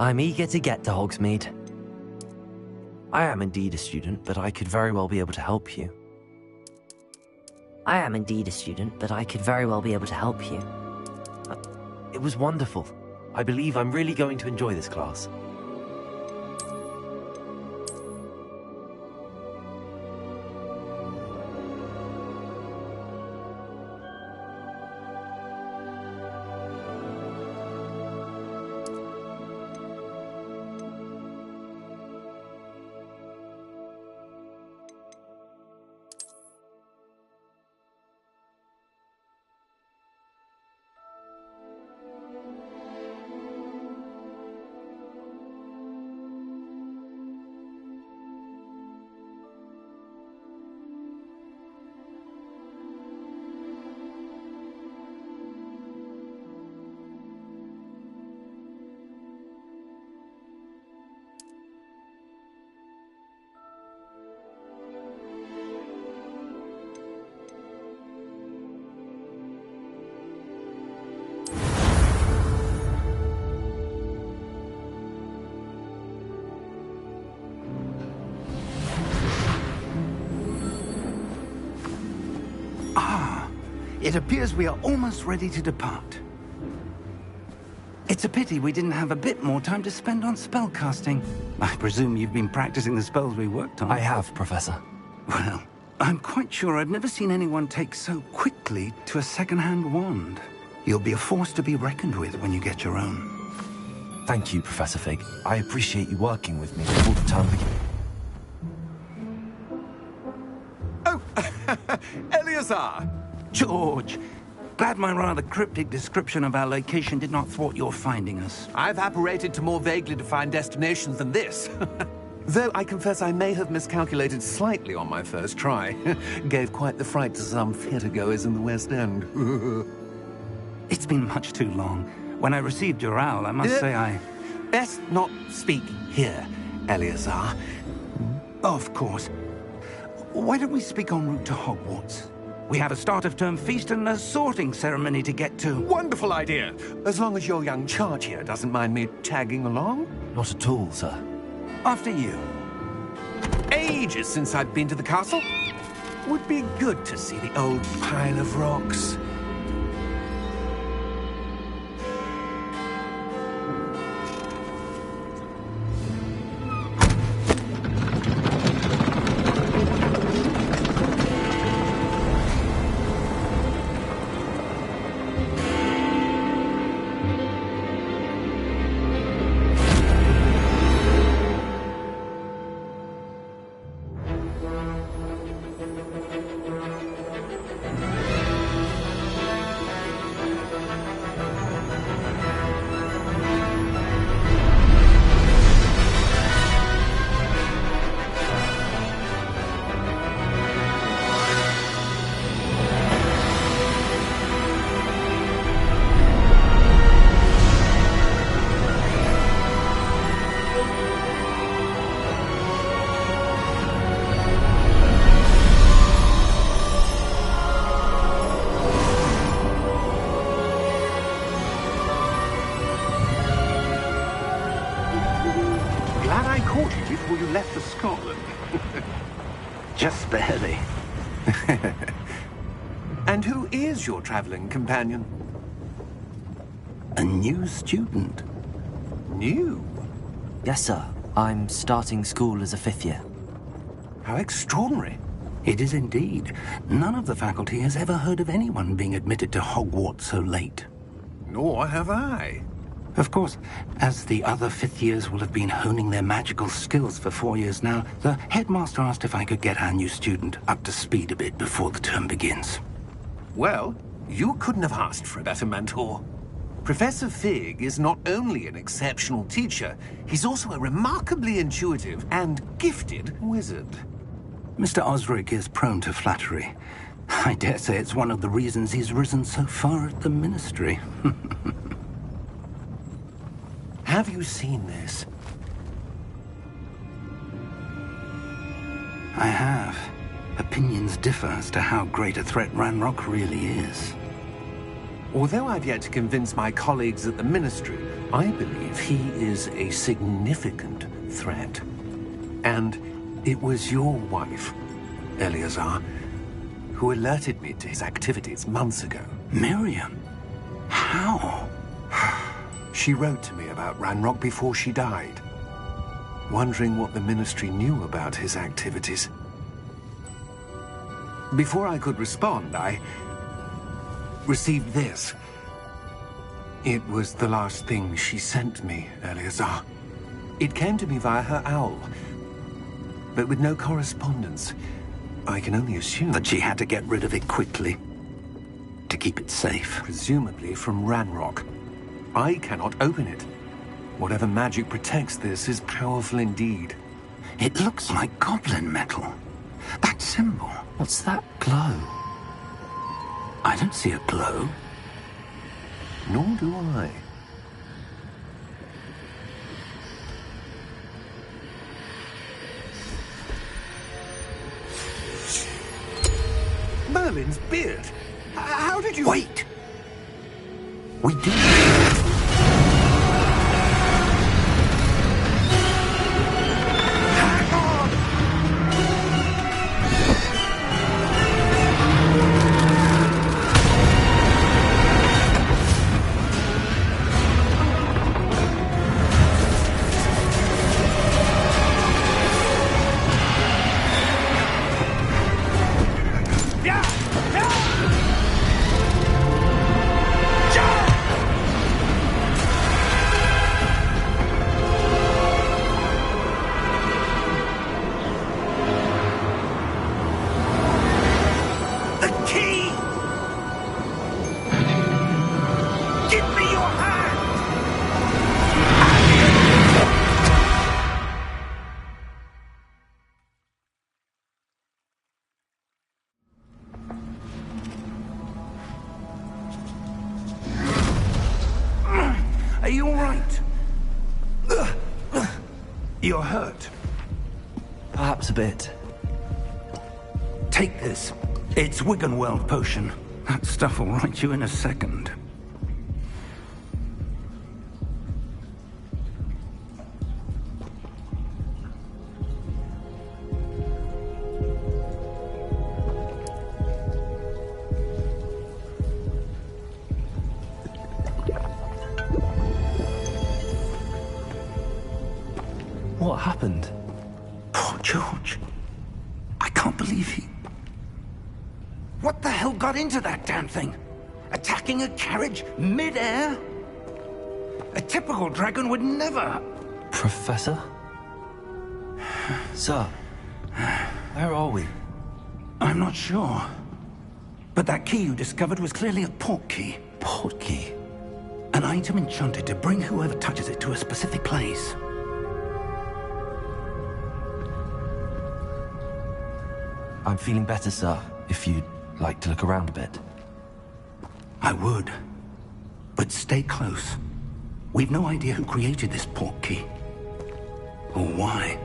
I'm eager to get to Hogsmeade. I am indeed a student, but I could very well be able to help you. I am indeed a student, but I could very well be able to help you. It was wonderful. I believe I'm really going to enjoy this class. It appears we are almost ready to depart. It's a pity we didn't have a bit more time to spend on spellcasting. I presume you've been practicing the spells we worked on. I have, Professor. Well, I'm quite sure I've never seen anyone take so quickly to a second-hand wand. You'll be a force to be reckoned with when you get your own. Thank you, Professor Fig. I appreciate you working with me before the term begins. Oh, Eleazar! George, glad my rather cryptic description of our location did not thwart your finding us. I've apparated to more vaguely defined destinations than this. Though I confess I may have miscalculated slightly on my first try. Gave quite the fright to some theatre-goers in the West End. It's been much too long. When I received your owl, I must say I... Best not speak here, Eleazar. Of course. Why don't we speak en route to Hogwarts? We have a start-of-term feast and a sorting ceremony to get to. Wonderful idea! As long as your young charge here doesn't mind me tagging along. Not at all, sir. After you. Ages since I've been to the castle. Would be good to see the old pile of rocks. Glad I caught you before you left for Scotland. Just barely. And who is your traveling companion? A new student. New? Yes, sir. I'm starting school as a 5th year. How extraordinary. It is indeed. None of the faculty has ever heard of anyone being admitted to Hogwarts so late. Nor have I. Of course, as the other 5th years will have been honing their magical skills for 4 years now, the headmaster asked if I could get our new student up to speed a bit before the term begins. Well, you couldn't have asked for a better mentor. Professor Fig is not only an exceptional teacher, he's also a remarkably intuitive and gifted wizard. Mr. Osric is prone to flattery. I dare say it's one of the reasons he's risen so far at the Ministry. Have you seen this? I have. Opinions differ as to how great a threat Ranrock really is. Although I've yet to convince my colleagues at the Ministry, I believe he is a significant threat. And it was your wife, Eleazar, who alerted me to his activities months ago. Miriam? How? She wrote to me about Ranrock before she died, wondering what the Ministry knew about his activities. Before I could respond, I received this. It was the last thing she sent me, Eleazar. It came to me via her owl, but with no correspondence. I can only assume That she had to get rid of it quickly. To keep it safe. presumably from Ranrock. I cannot open it. Whatever magic protects this is powerful indeed. It looks like goblin metal. That symbol. What's that glow? I don't see a glow. Nor do I. Merlin's beard. How did you... Wait! We do. You're hurt. Perhaps a bit. Take this. It's Wiggenweld potion. That stuff will right you in a second. What happened? Poor George. I can't believe he... What the hell got into that damn thing? Attacking a carriage mid-air? A typical dragon would never... Professor? Sir, where are we? I'm not sure. But that key you discovered was clearly a port key. Port key? An item enchanted to bring whoever touches it to a specific place. I'm feeling better, sir, if you'd like to look around a bit. I would. But stay close. We've no idea who created this port key. Or why.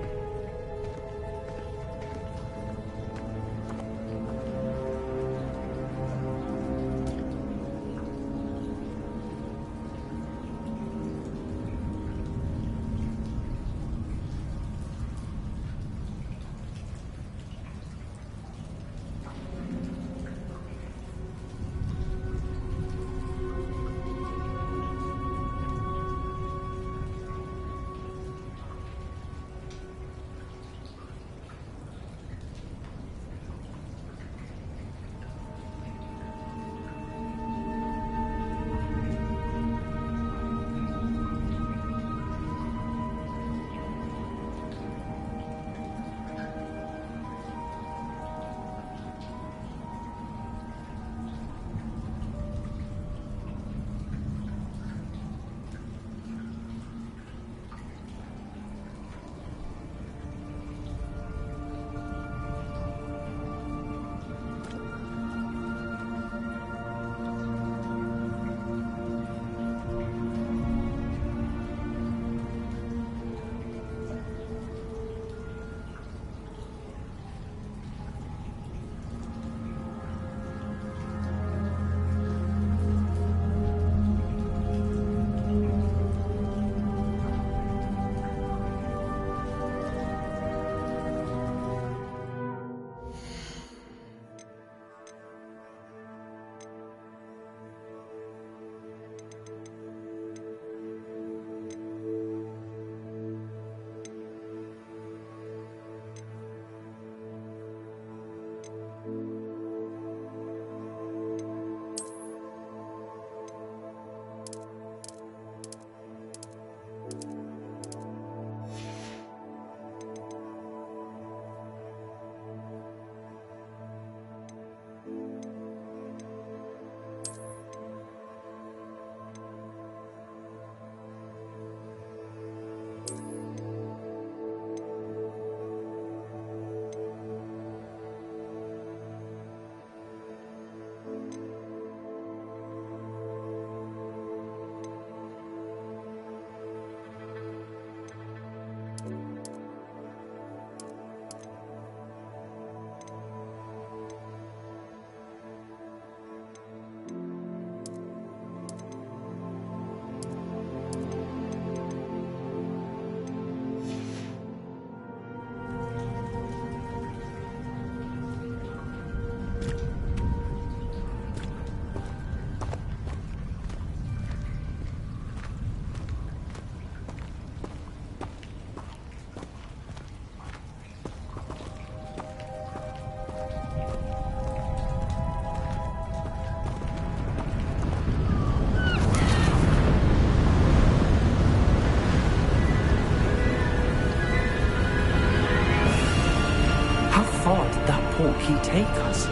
He take us?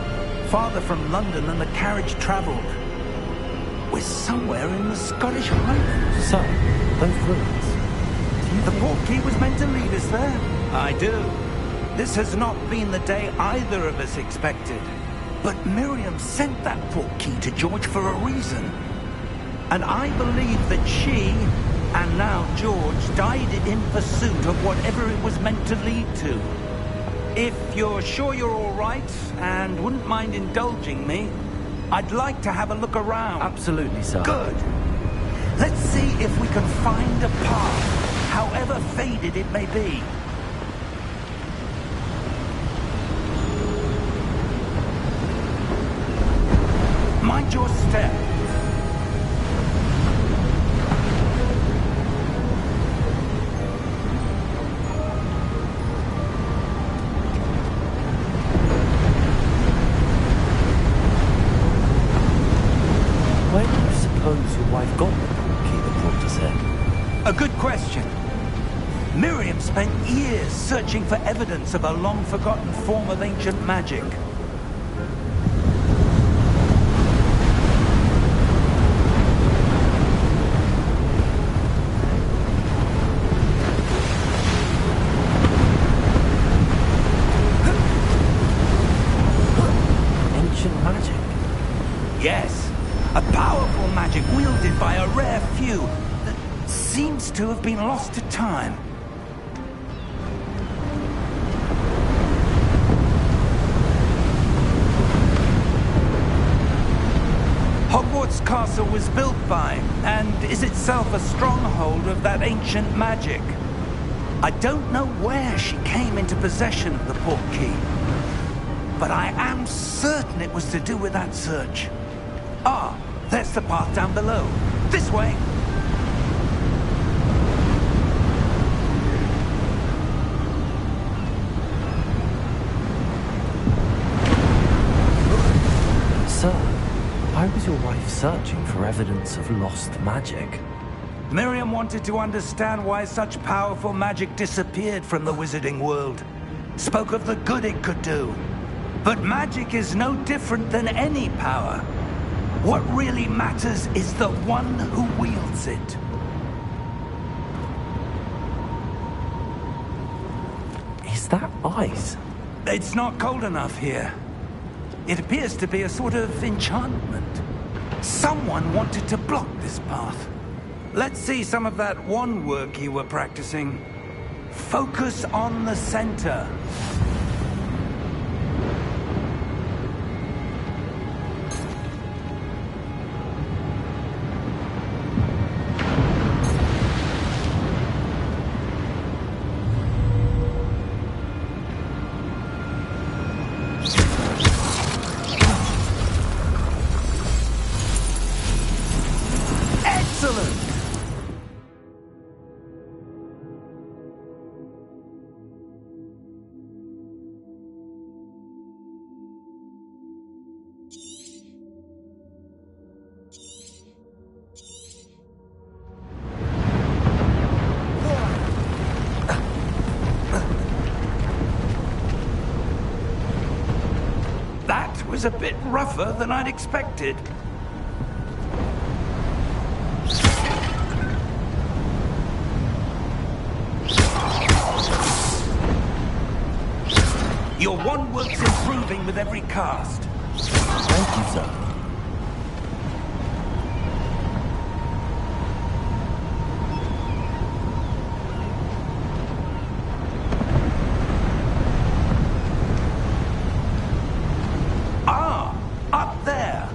Farther from London than the carriage travelled. We're somewhere in the Scottish Highlands. So, those ruins. The port key was meant to lead us there. I do. This has not been the day either of us expected. But Miriam sent that port key to George for a reason. And I believe that she And now George died in pursuit of whatever it was meant to lead to. If you're sure you're all right and wouldn't mind indulging me, I'd like to have a look around. Absolutely, sir. Good. Let's see if we can find a path, however faded it may be. Mind your step. Where do you suppose your wife got the key that brought us here? A good question. Miriam spent years searching for evidence of a long-forgotten form of ancient magic. Ancient magic? Yes, a powerful magic wielded by a rare few that seems to have been lost to time. Hogwarts Castle was built by, and is itself a stronghold of that ancient magic. I don't know where she came into possession of the portkey, but I am certain it was to do with that search. Ah, there's the path down below. This way. Sir, why was your wife searching for evidence of lost magic? Miriam wanted to understand why such powerful magic disappeared from the wizarding world. Spoke of the good it could do. But magic is no different than any power. What really matters is the one who wields it. Is that ice? It's not cold enough here. It appears to be a sort of enchantment. Someone wanted to block this path. Let's see some of that wand work you were practicing. Focus on the center. Excellent! That was a bit rougher than I'd expected. Your wand work's improving with every cast. Thank you, sir. Ah, up there.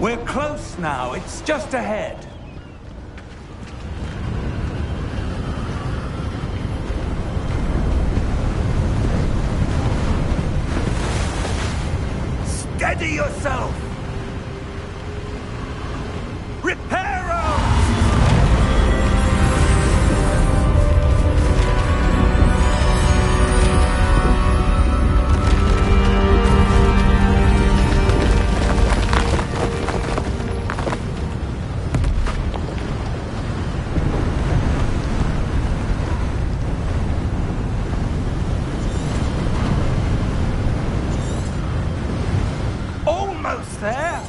We're close now. It's just ahead. Steady yourself! Reparo! almost there.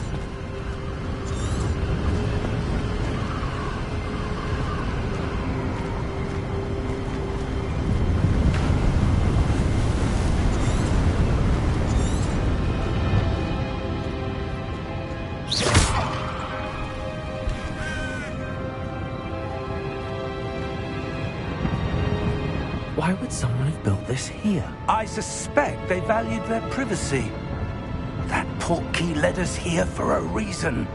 Why would someone have built this here? I suspect they valued their privacy. That portkey led us here for a reason.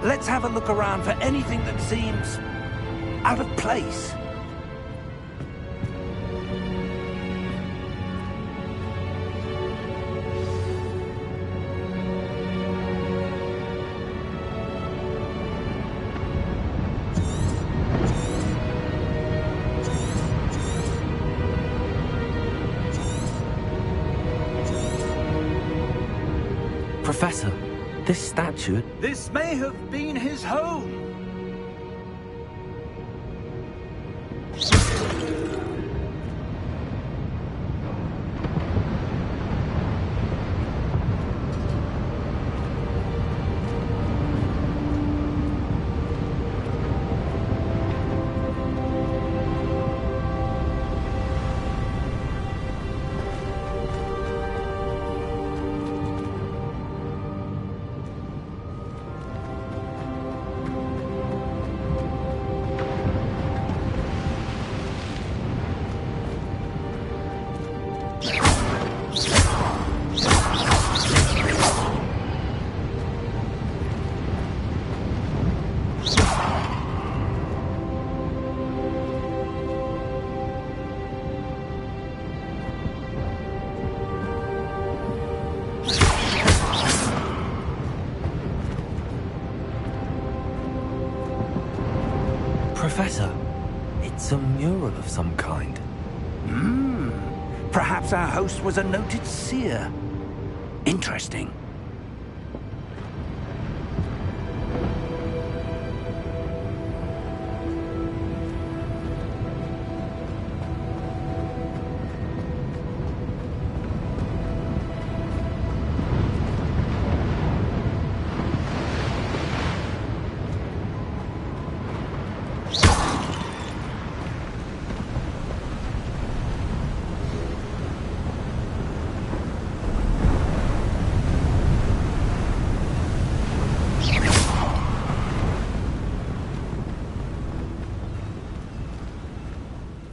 Let's have a look around for anything that seems out of place. Professor, this statue... This may have been his home. Professor, it's a mural of some kind. Perhaps our host was a noted seer. Interesting.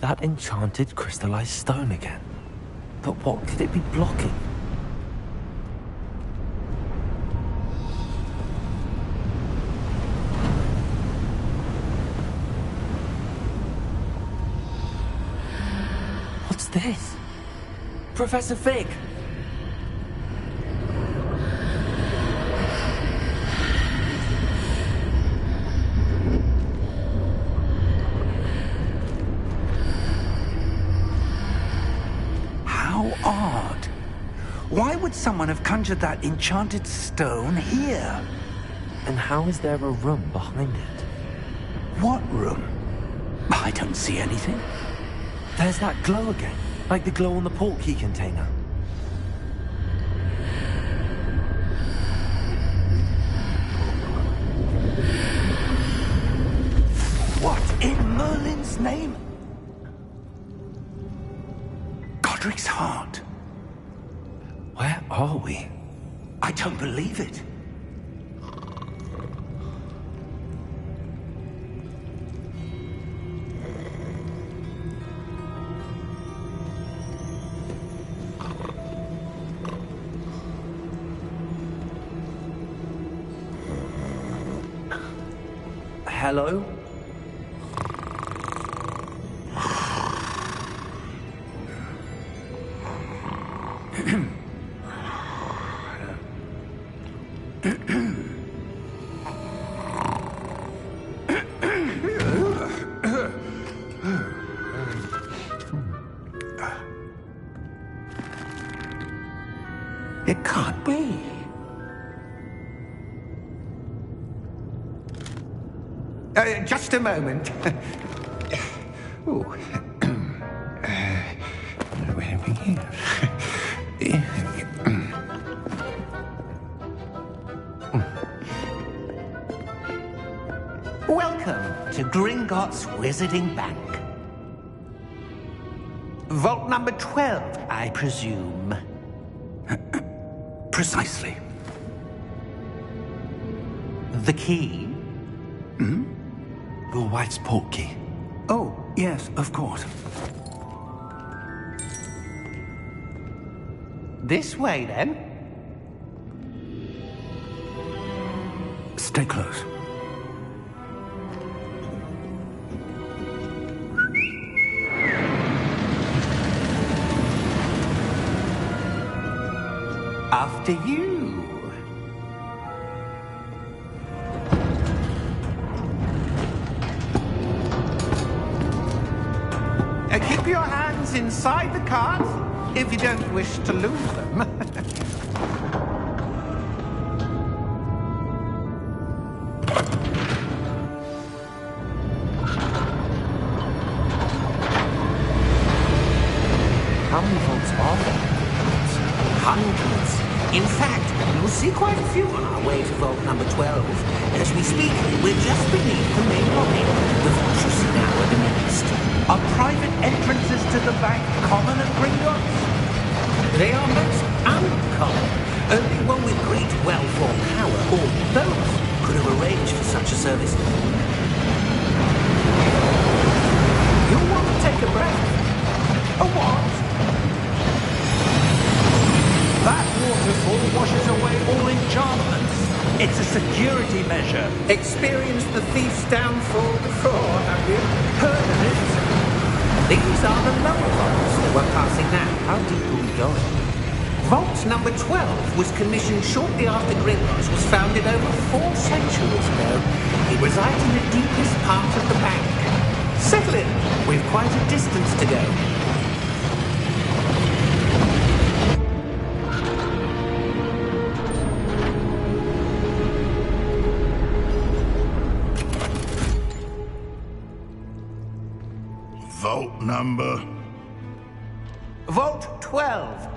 That enchanted crystallized stone again. But what could it be blocking? What's this? Professor Fig! Odd. Why would someone have conjured that enchanted stone here? And how is there a room behind it? What room? I don't see anything. There's that glow again, like the glow on the portkey container. What in Merlin's name? Godric's heart. Where are we? I don't believe it. Hello? It can't be. Just a moment. Ooh. Where have we here? Welcome to Gringotts Wizarding Bank. Vault number 12, I presume. Precisely. The key? Your wife's portkey. Oh, yes, of course. This way, then. Stay close. After you. Keep your hands inside the cart if you don't wish to lose them. How many vaults are there? Hundreds. In fact, you'll see quite a few on our way to vault number 12. As we speak, we're just beneath the main lobby. The vaults you see now are diminished. Are private entrances to the bank common at Gringotts? They are most uncommon. Only one with great wealth or power, or both, could have arranged for such a service. You'll want to take a breath. A what? That waterfall washes away all enchantments. It's a security measure. Experienced the thief's downfall before, have you? Heard of it? These are the lower vaults that we're passing now. How deep are we going? Vault number 12 was commissioned shortly after Gringotts was founded over 4 centuries ago. It resides in the deepest part of the bank. Settle in. We've quite a distance to go. Vault number? Vault 12.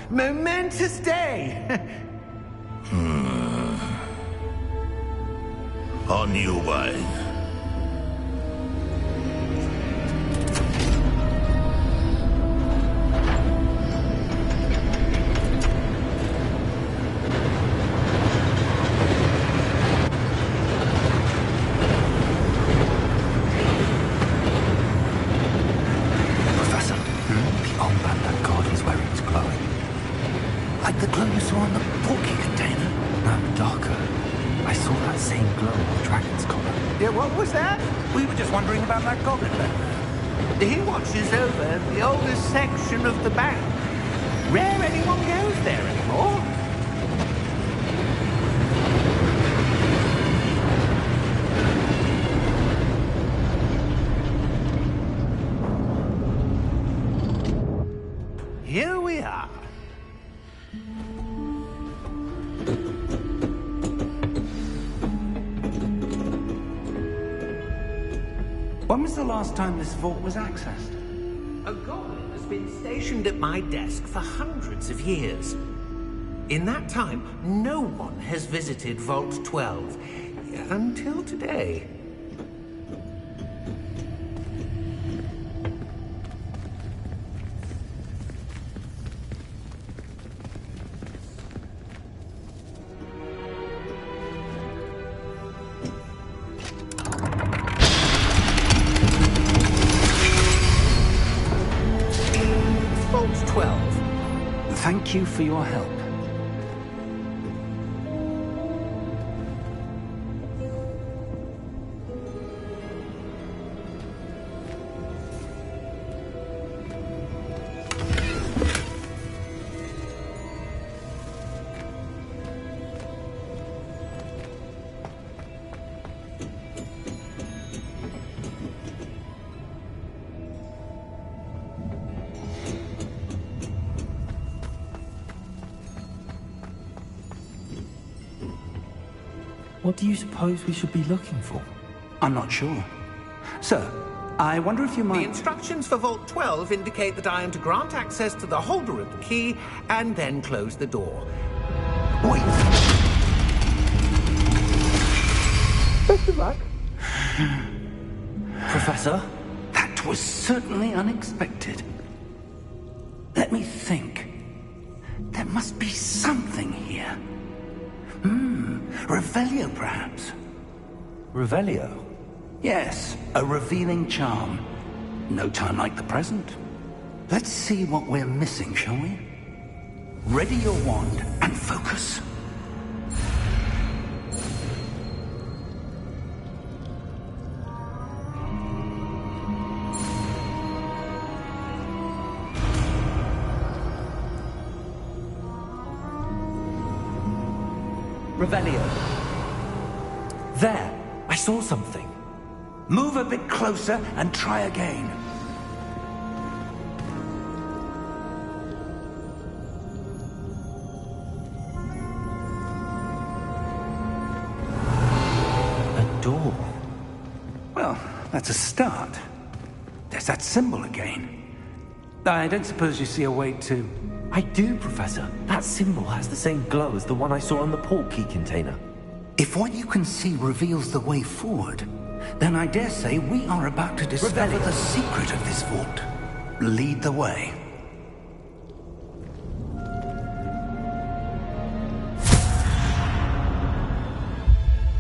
Momentous day. On your way. Professor, the armband that God is wearing is glowing. Like the glow you saw on the porky container. No, darker. I saw that same glow on the dragon's collar. Yeah, what was that? We were just wondering about that goblin back there. He watches over the oldest section of the bank. Rare anyone goes there anymore. Here we are. When was the last time this vault was accessed? A goblin has been stationed at my desk for hundreds of years. In that time, no one has visited Vault 12 until today. Vault 12. Thank you for your help. What do you suppose we should be looking for? I'm not sure. Sir, I wonder if you The might... instructions for Vault 12 indicate that I am to grant access to the holder of the key and then close the door. Wait! Best of luck. Professor? That was certainly unexpected. Let me think. There must be something here. Revelio, perhaps. Revelio? Yes, a revealing charm. No time like the present. Let's see what we're missing, shall we? Ready your wand and focus. Revelio. There! I saw something. Move a bit closer and try again. A door. Well, that's a start. There's that symbol again. I don't suppose you see a way to... I do, Professor. That symbol has the same glow as the one I saw on the port key container. If what you can see reveals the way forward, then I dare say we are about to discover the secret of this vault. Lead the way.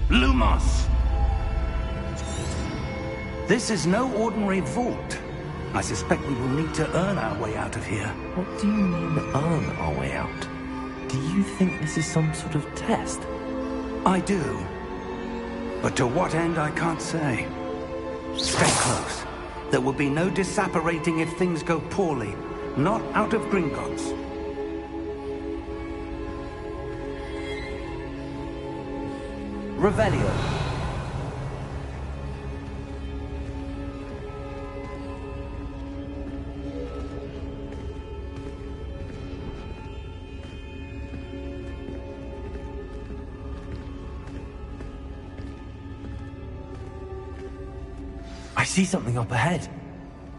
Lumos! This is no ordinary vault. I suspect we will need to earn our way out of here. What do you mean, earn our way out? Do you think this is some sort of test? I do. But to what end, I can't say. Stay close. There will be no disapparating if things go poorly. Not out of Gringotts. Revelio. I see something up ahead.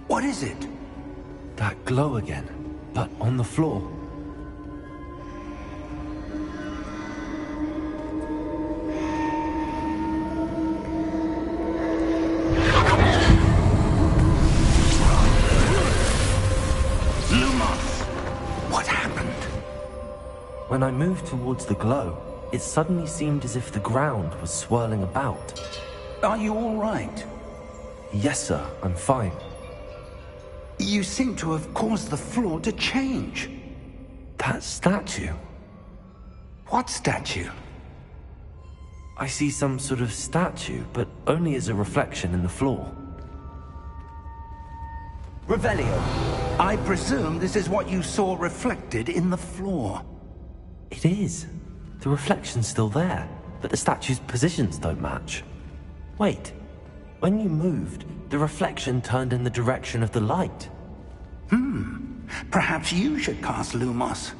What is it? That glow again, but on the floor. Lumos! What happened? When I moved towards the glow, it suddenly seemed as if the ground was swirling about. Are you all right? Yes, sir, I'm fine. You seem to have caused the floor to change. That statue. What statue? I see some sort of statue, but only as a reflection in the floor. Revelio, I presume this is what you saw reflected in the floor. It is. The reflection's still there, but the statue's positions don't match. Wait. When you moved, the reflection turned in the direction of the light. Perhaps you should cast Lumos.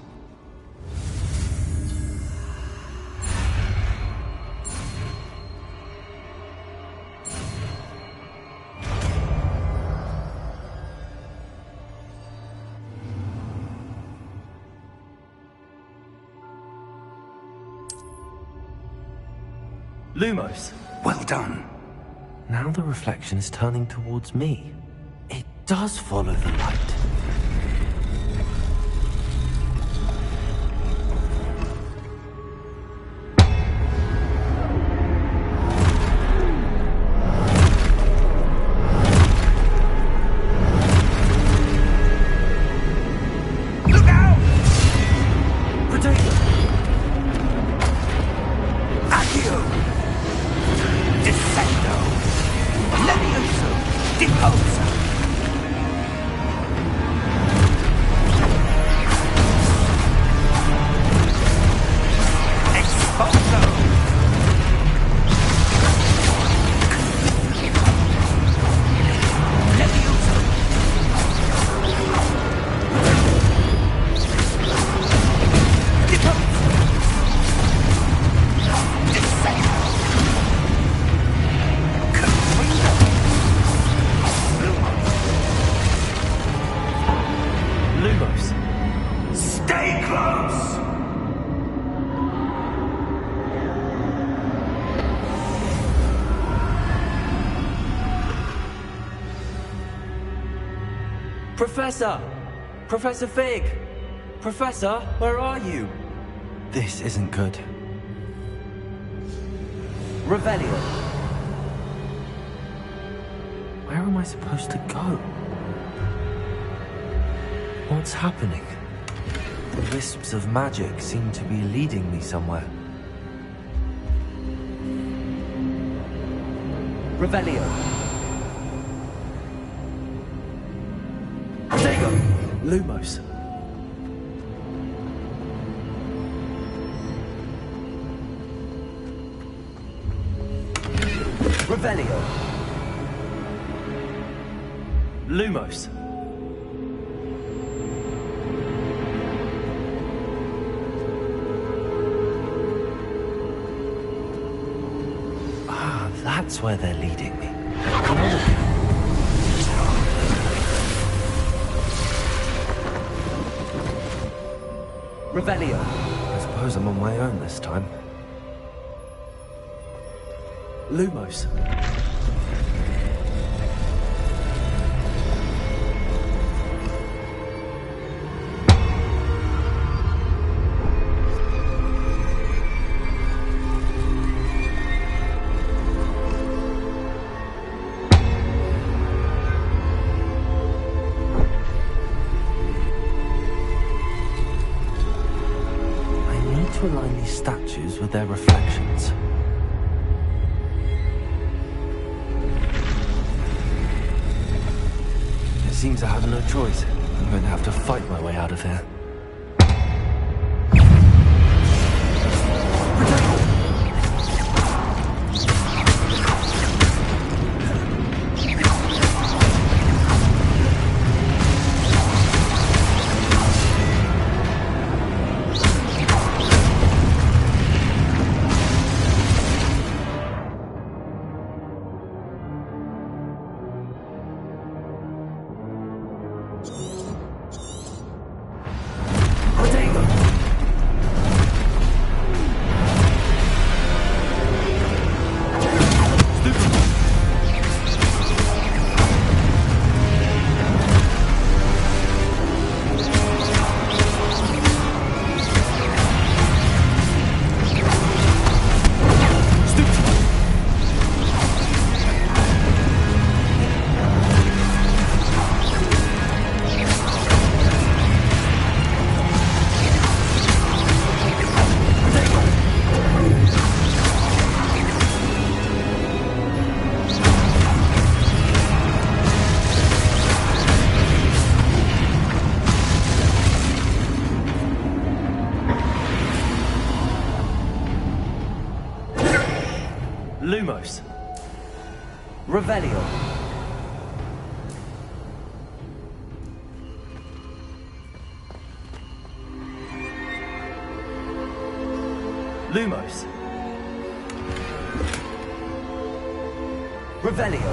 Lumos. Well done. Now the reflection is turning towards me. It does follow the light. Look out! Potato! Accio! Descendo! Levioso! Deposa! Professor! Professor Fig! Professor, where are you? This isn't good. Revelio. Where am I supposed to go? What's happening? The wisps of magic seem to be leading me somewhere. Revelio. Protego! Lumos. Revelio. Lumos. Ah, that's where they're leading me. Revelio. I suppose I'm on my own this time. Lumos. To align these statues with their reflections. It seems I have no choice. I'm going to have to fight my way out of here. Lumos. Revelio. Lumos. Revelio.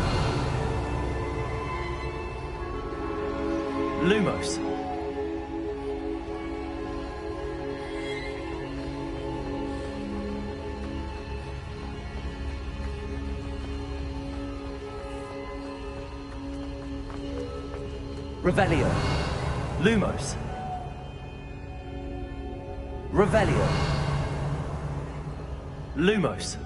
Lumos. Revelio. Lumos. Revelio. Lumos.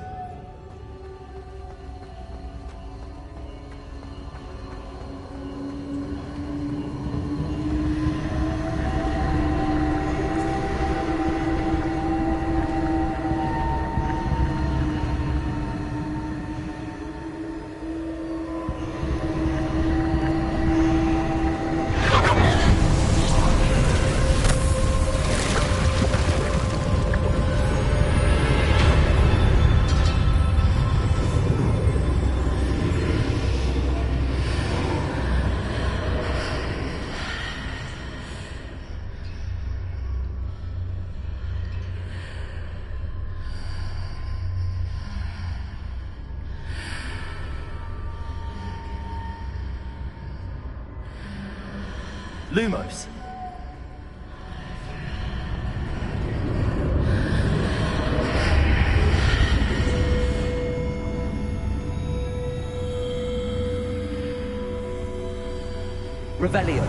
Lumos. Revelio.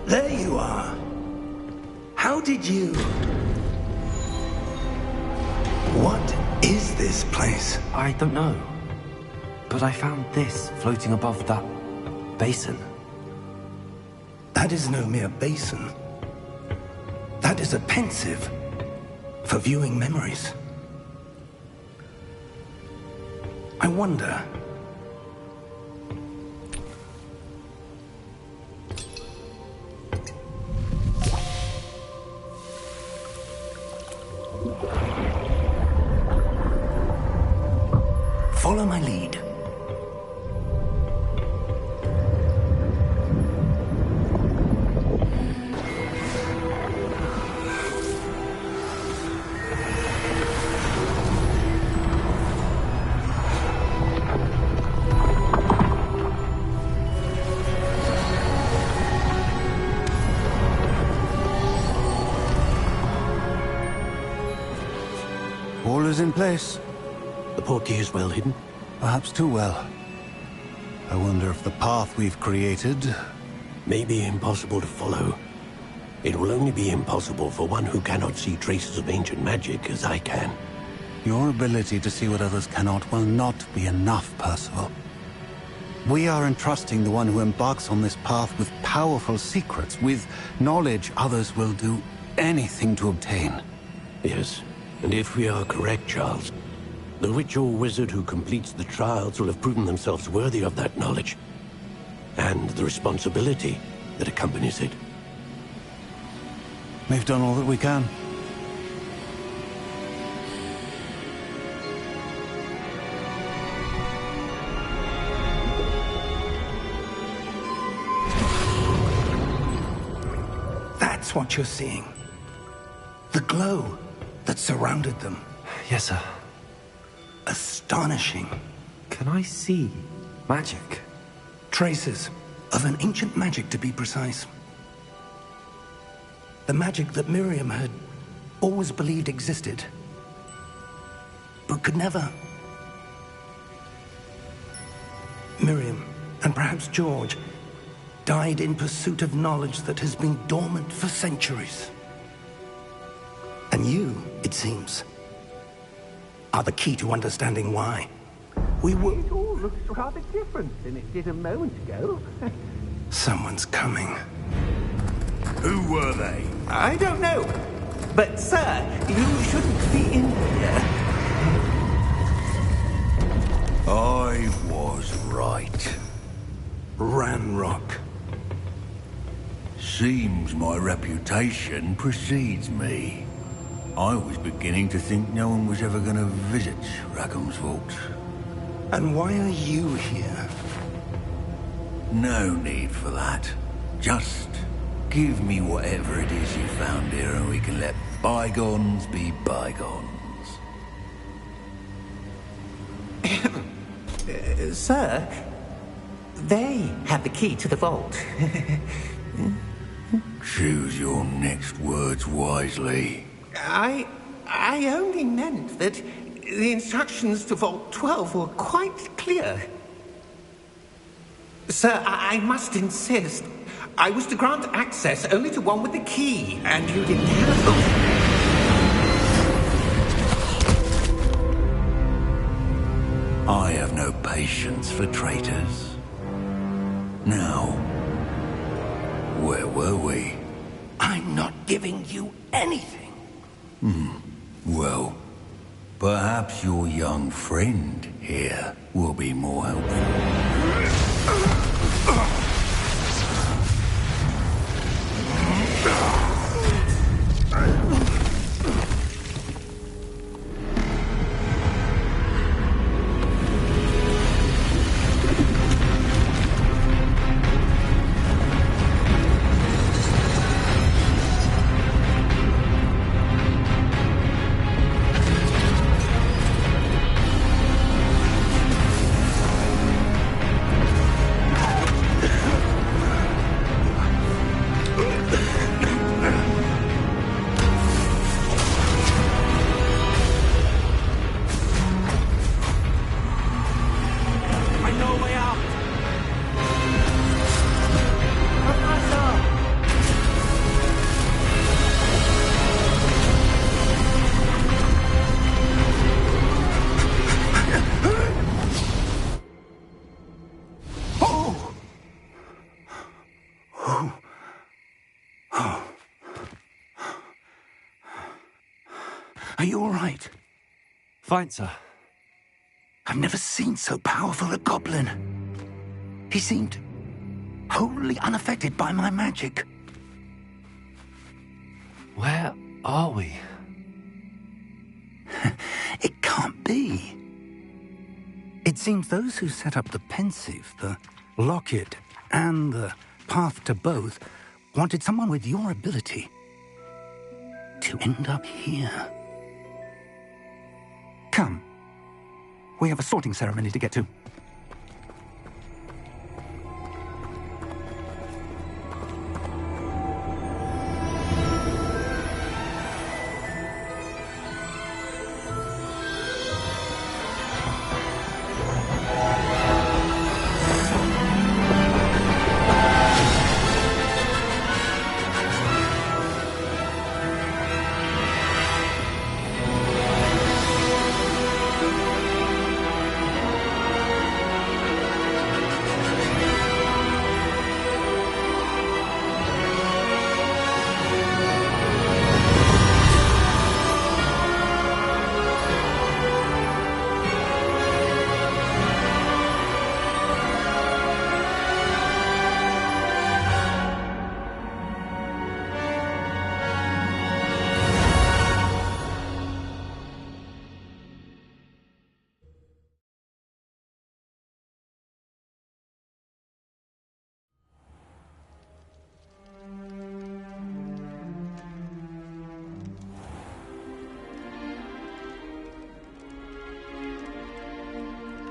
There you are. How did you... What is this place? I don't know. But I found this floating above that basin. That is no mere basin. That is a pensive for viewing memories. I wonder... Follow my lead. All is in place. The portkey is well hidden. Perhaps too well. I wonder if the path we've created... May be impossible to follow. It will only be impossible for one who cannot see traces of ancient magic as I can. Your ability to see what others cannot will not be enough, Percival. We are entrusting the one who embarks on this path with powerful secrets, with knowledge others will do anything to obtain. Yes, and if we are correct, Charles, the witch or wizard who completes the trials will have proven themselves worthy of that knowledge, and the responsibility that accompanies it. We've done all that we can. That's what you're seeing. The glow that surrounded them. Yes, sir. Astonishing. Can I see magic? Traces of an ancient magic, to be precise. The magic that Miriam had always believed existed, but could never. Miriam, and perhaps George, died in pursuit of knowledge that has been dormant for centuries. And you, it seems, are the key to understanding why. We were... It all looks rather different than it did a moment ago. Someone's coming. Who were they? I don't know. But, sir, you shouldn't be in here. I was right. Ranrock. Seems my reputation precedes me. I was beginning to think no one was ever going to visit Rackham's vault. And why are you here? No need for that. Just give me whatever it is you found here and we can let bygones be bygones. Sir, they have the key to the vault. Choose your next words wisely. I only meant that the instructions to Vault 12 were quite clear. Sir, I must insist. I was to grant access only to one with the key, and you didn't have I have no patience for traitors. Now, where were we? I'm not giving you anything. Well, perhaps your young friend here will be more helpful. Are you all right? Fine, sir. I've never seen so powerful a goblin. He seemed wholly unaffected by my magic. Where are we? It can't be. It seems those who set up the pensive, the locket, and the path to both wanted someone with your ability to end up here. Come. We have a sorting ceremony to get to.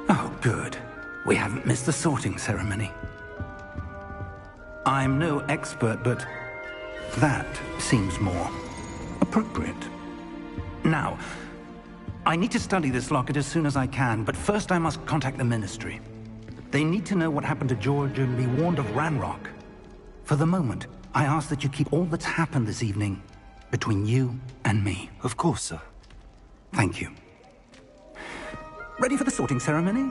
Oh, good. We haven't missed the sorting ceremony. I'm no expert, but that seems more appropriate. Now, I need to study this locket as soon as I can, but first I must contact the Ministry. They need to know what happened to George and be warned of Ranrock. For the moment, I ask that you keep all that's happened this evening between you and me. Of course, sir. Thank you. Ready for the sorting ceremony?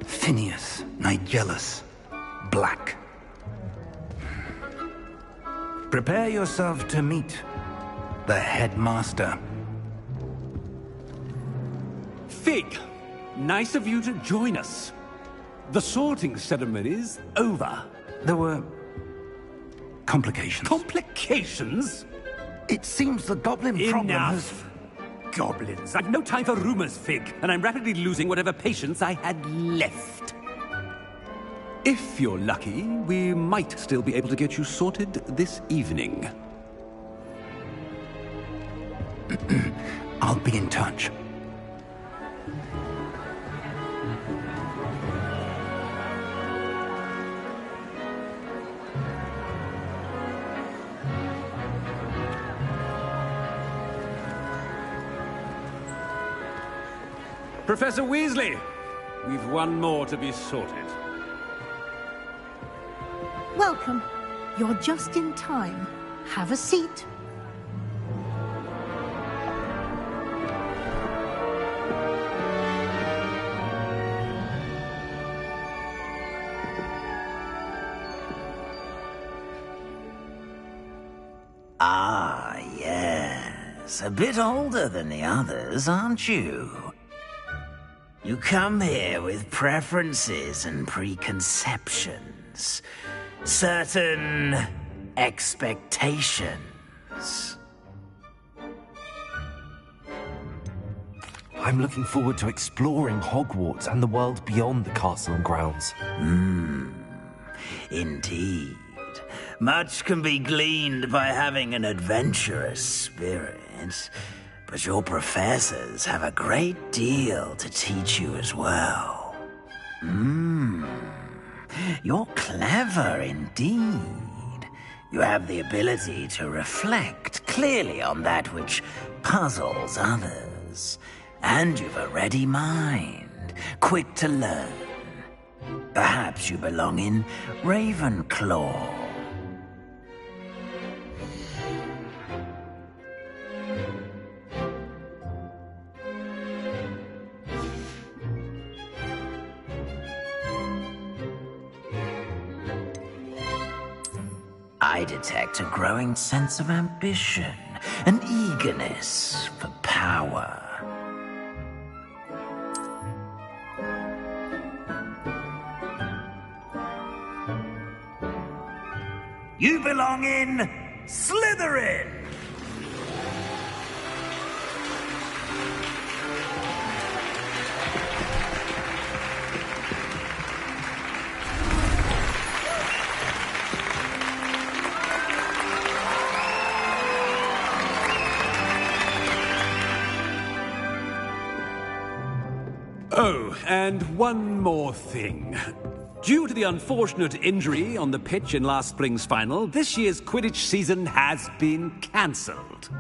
Phineas, Nigellus, Black. Prepare yourself to meet the headmaster. Fig, nice of you to join us. The sorting ceremony's over. There were complications. Complications? It seems the goblin problem has... Enough! Goblins. I've no time for rumors, Fig, and I'm rapidly losing whatever patience I had left. If you're lucky, we might still be able to get you sorted this evening. I'll be in touch. Professor Weasley, we've one more to be sorted. Welcome. You're just in time. Have a seat. Ah, yes. A bit older than the others, aren't you? You come here with preferences and preconceptions. Certain expectations. I'm looking forward to exploring Hogwarts and the world beyond the castle and grounds. Indeed. Much can be gleaned by having an adventurous spirit, but your professors have a great deal to teach you as well. You're clever indeed. You have the ability to reflect clearly on that which puzzles others. And you've a ready mind, quick to learn. Perhaps you belong in Ravenclaw. I detect a growing sense of ambition, an eagerness for power. You belong in Slytherin! Oh, and one more thing. Due to the unfortunate injury on the pitch in last spring's final, this year's Quidditch season has been cancelled.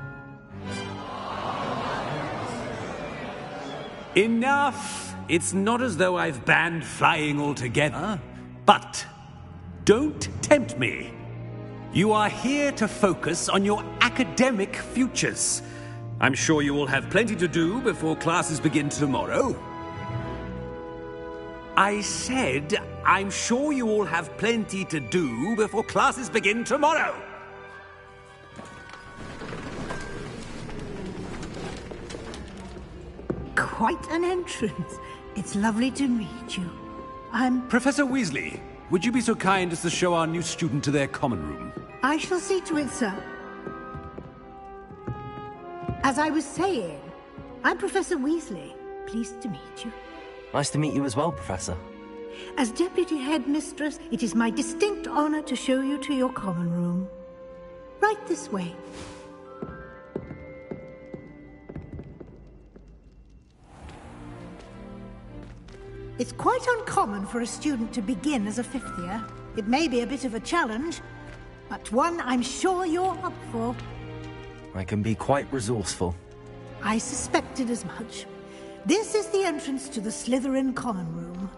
Enough! It's not as though I've banned flying altogether. But don't tempt me. You are here to focus on your academic futures. I'm sure you will have plenty to do before classes begin tomorrow. I said, I'm sure you all have plenty to do before classes begin tomorrow. Quite an entrance. It's lovely to meet you. I'm... Professor Weasley, would you be so kind as to show our new student to their common room? I shall see to it, sir. As I was saying, I'm Professor Weasley. Pleased to meet you. Nice to meet you as well, Professor. As Deputy Headmistress, it is my distinct honor to show you to your common room. Right this way. It's quite uncommon for a student to begin as a fifth year. It may be a bit of a challenge, but one I'm sure you're up for. I can be quite resourceful. I suspected as much. This is the entrance to the Slytherin common room.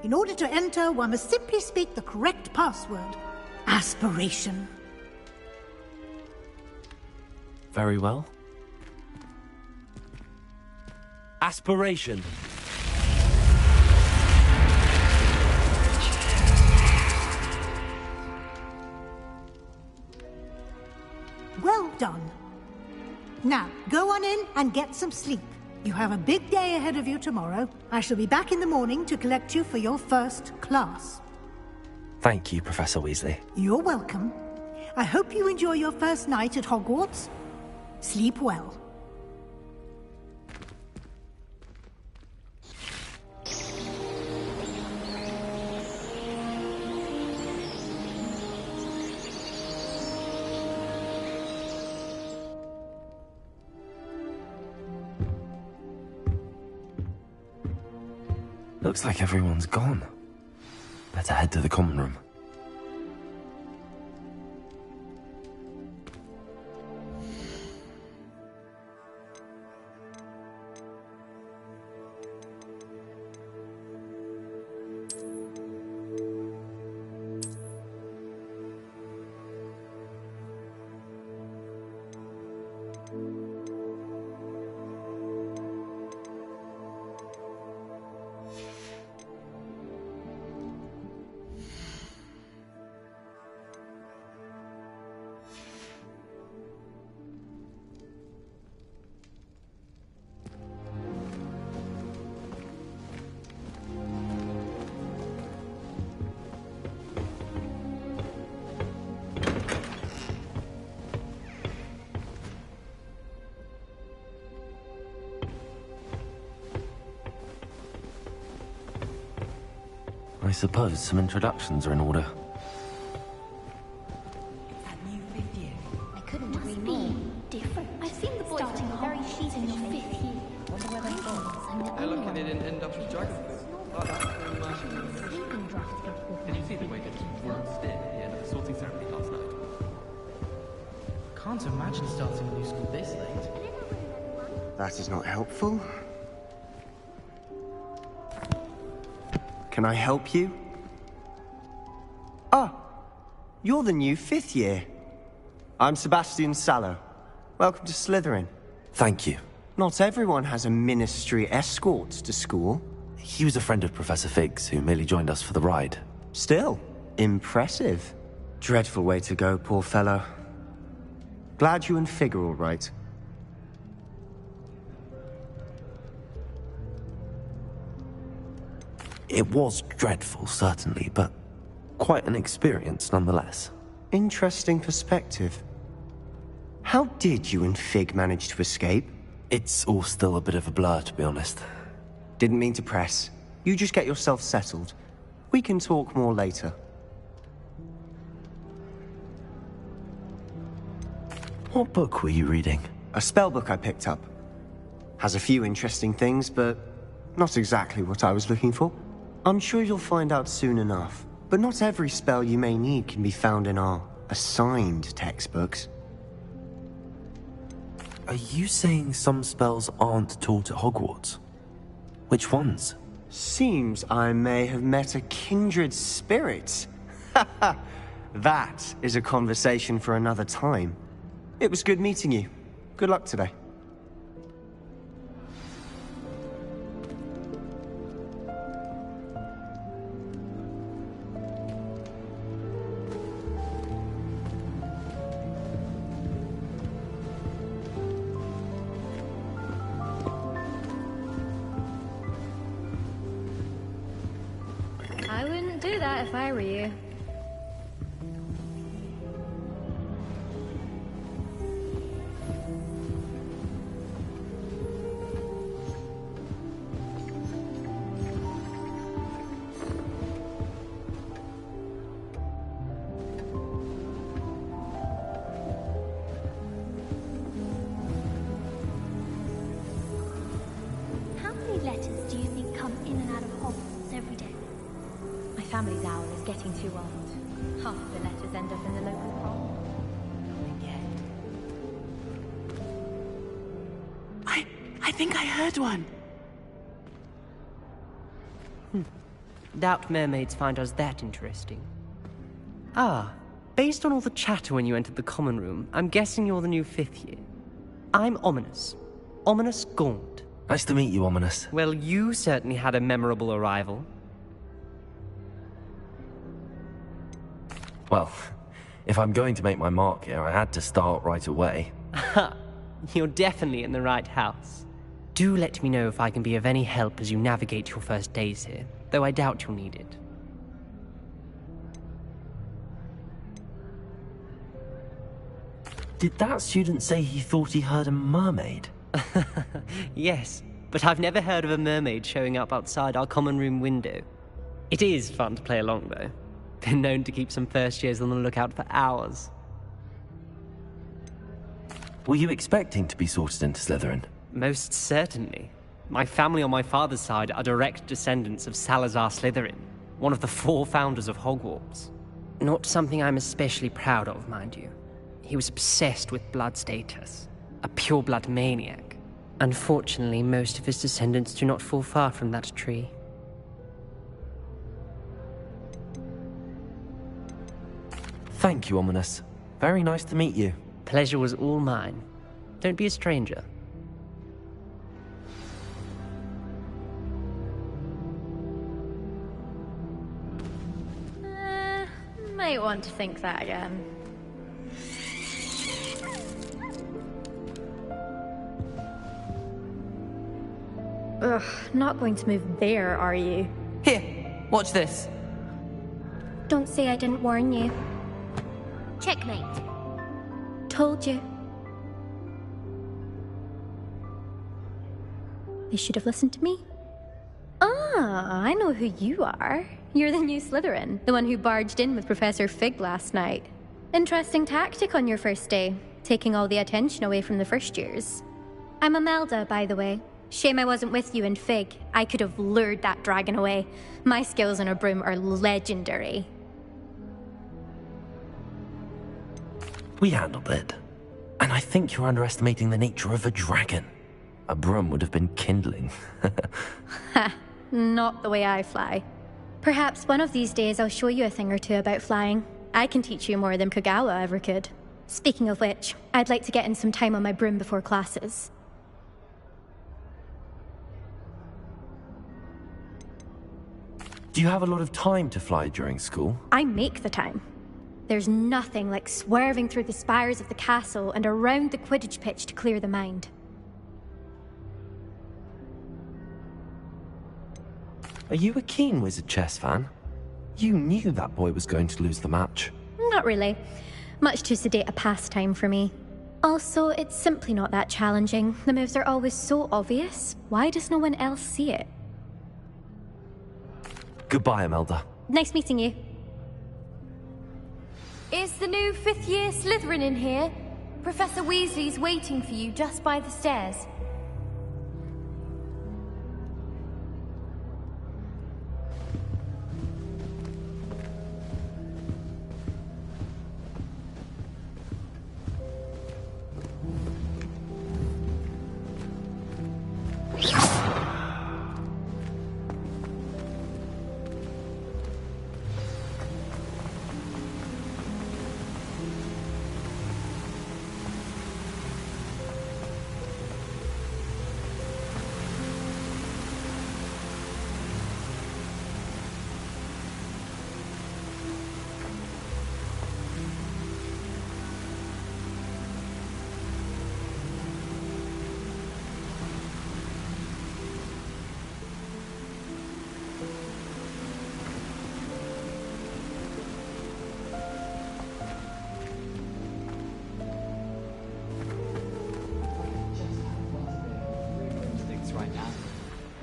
In order to enter, one must simply speak the correct password. Aspiration. Very well. Aspiration. Well done. Now, go on in and get some sleep. You have a big day ahead of you tomorrow. I shall be back in the morning to collect you for your first class. Thank you, Professor Weasley. You're welcome. I hope you enjoy your first night at Hogwarts. Sleep well. Looks like everyone's gone. Better head to the common room. I suppose some introductions are in order. I couldn't agree more. Different. I've seen the boys starting very sheet in your 5th year. Wonder where they're from. They're lucky they didn't end up as dragon food. Like that Sleeping draft. Did you see the way they weren't still at the end of the sorting ceremony last night? Can't imagine starting a new school this late. That is not helpful. Can I help you? Ah, you're the new 5th year. I'm Sebastian Sallow. Welcome to Slytherin. Thank you. Not everyone has a ministry escort to school. He was a friend of Professor Fig's, who merely joined us for the ride. Still, impressive. Dreadful way to go, poor fellow. Glad you and Fig are all right. It was dreadful, certainly, but quite an experience nonetheless. Interesting perspective. How did you and Fig manage to escape? It's all still a bit of a blur, to be honest. Didn't mean to press. You just get yourself settled. We can talk more later. What book were you reading? A spell book I picked up. Has a few interesting things, but not exactly what I was looking for. I'm sure you'll find out soon enough. But not every spell you may need can be found in our assigned textbooks. Are you saying some spells aren't taught at Hogwarts? Which ones? Seems I may have met a kindred spirit. That is a conversation for another time. It was good meeting you. Good luck today. I wouldn't do that if I were you. How many letters do you think come in and out of Hogwarts every day? My family's owl is getting too old. Half the letters end up in the local pond. I think I heard one. Doubt mermaids find us that interesting. Ah, based on all the chatter when you entered the common room, I'm guessing you're the new 5th year. I'm Ominous. Ominous Gaunt. Nice to meet you, Ominous. Well, you certainly had a memorable arrival. Well, if I'm going to make my mark here, I had to start right away. Ha! You're definitely in the right house. Do let me know if I can be of any help as you navigate your first days here, though I doubt you'll need it. Did that student say he thought he heard a mermaid? Yes, but I've never heard of a mermaid showing up outside our common room window. It is fun to play along, though. Been known to keep some first years on the lookout for hours. Were you expecting to be sorted into Slytherin? Most certainly. My family on my father's side are direct descendants of Salazar Slytherin, one of the 4 founders of Hogwarts. Not something I'm especially proud of, mind you. He was obsessed with blood status, a pure-blood maniac. Unfortunately, most of his descendants do not fall far from that tree. Thank you, Ominous. Very nice to meet you. Pleasure was all mine. Don't be a stranger. Might want to think that again. Ugh, not going to move there, are you? Here, watch this. Don't say I didn't warn you. Checkmate. Told you. They should have listened to me. Ah, I know who you are. You're the new Slytherin, the one who barged in with Professor Fig last night. Interesting tactic on your first day, taking all the attention away from the first years. I'm Imelda, by the way. Shame I wasn't with you in Fig. I could have lured that dragon away. My skills on a broom are legendary. We handled it. And I think you're underestimating the nature of a dragon. A broom would have been kindling. Ha, not the way I fly. Perhaps one of these days I'll show you a thing or two about flying. I can teach you more than Kogawa ever could. Speaking of which, I'd like to get in some time on my broom before classes. Do you have a lot of time to fly during school? I make the time. There's nothing like swerving through the spires of the castle and around the Quidditch pitch to clear the mind. Are you a keen Wizard chess fan? You knew that boy was going to lose the match. Not really. Much too sedate a pastime for me. Also, it's simply not that challenging. The moves are always so obvious. Why does no one else see it? Goodbye, Imelda. Nice meeting you. Is the new fifth-year Slytherin in here? Professor Weasley's waiting for you just by the stairs.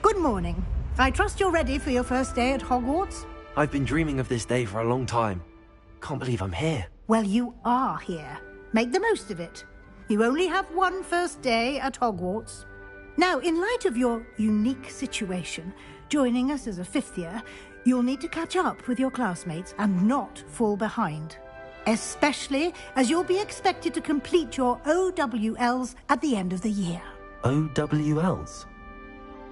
Good morning. I trust you're ready for your first day at Hogwarts? I've been dreaming of this day for a long time. Can't believe I'm here. Well, you are here. Make the most of it. You only have one first day at Hogwarts. Now, in light of your unique situation, joining us as a fifth year, you'll need to catch up with your classmates and not fall behind. Especially as you'll be expected to complete your OWLs at the end of the year. OWLs?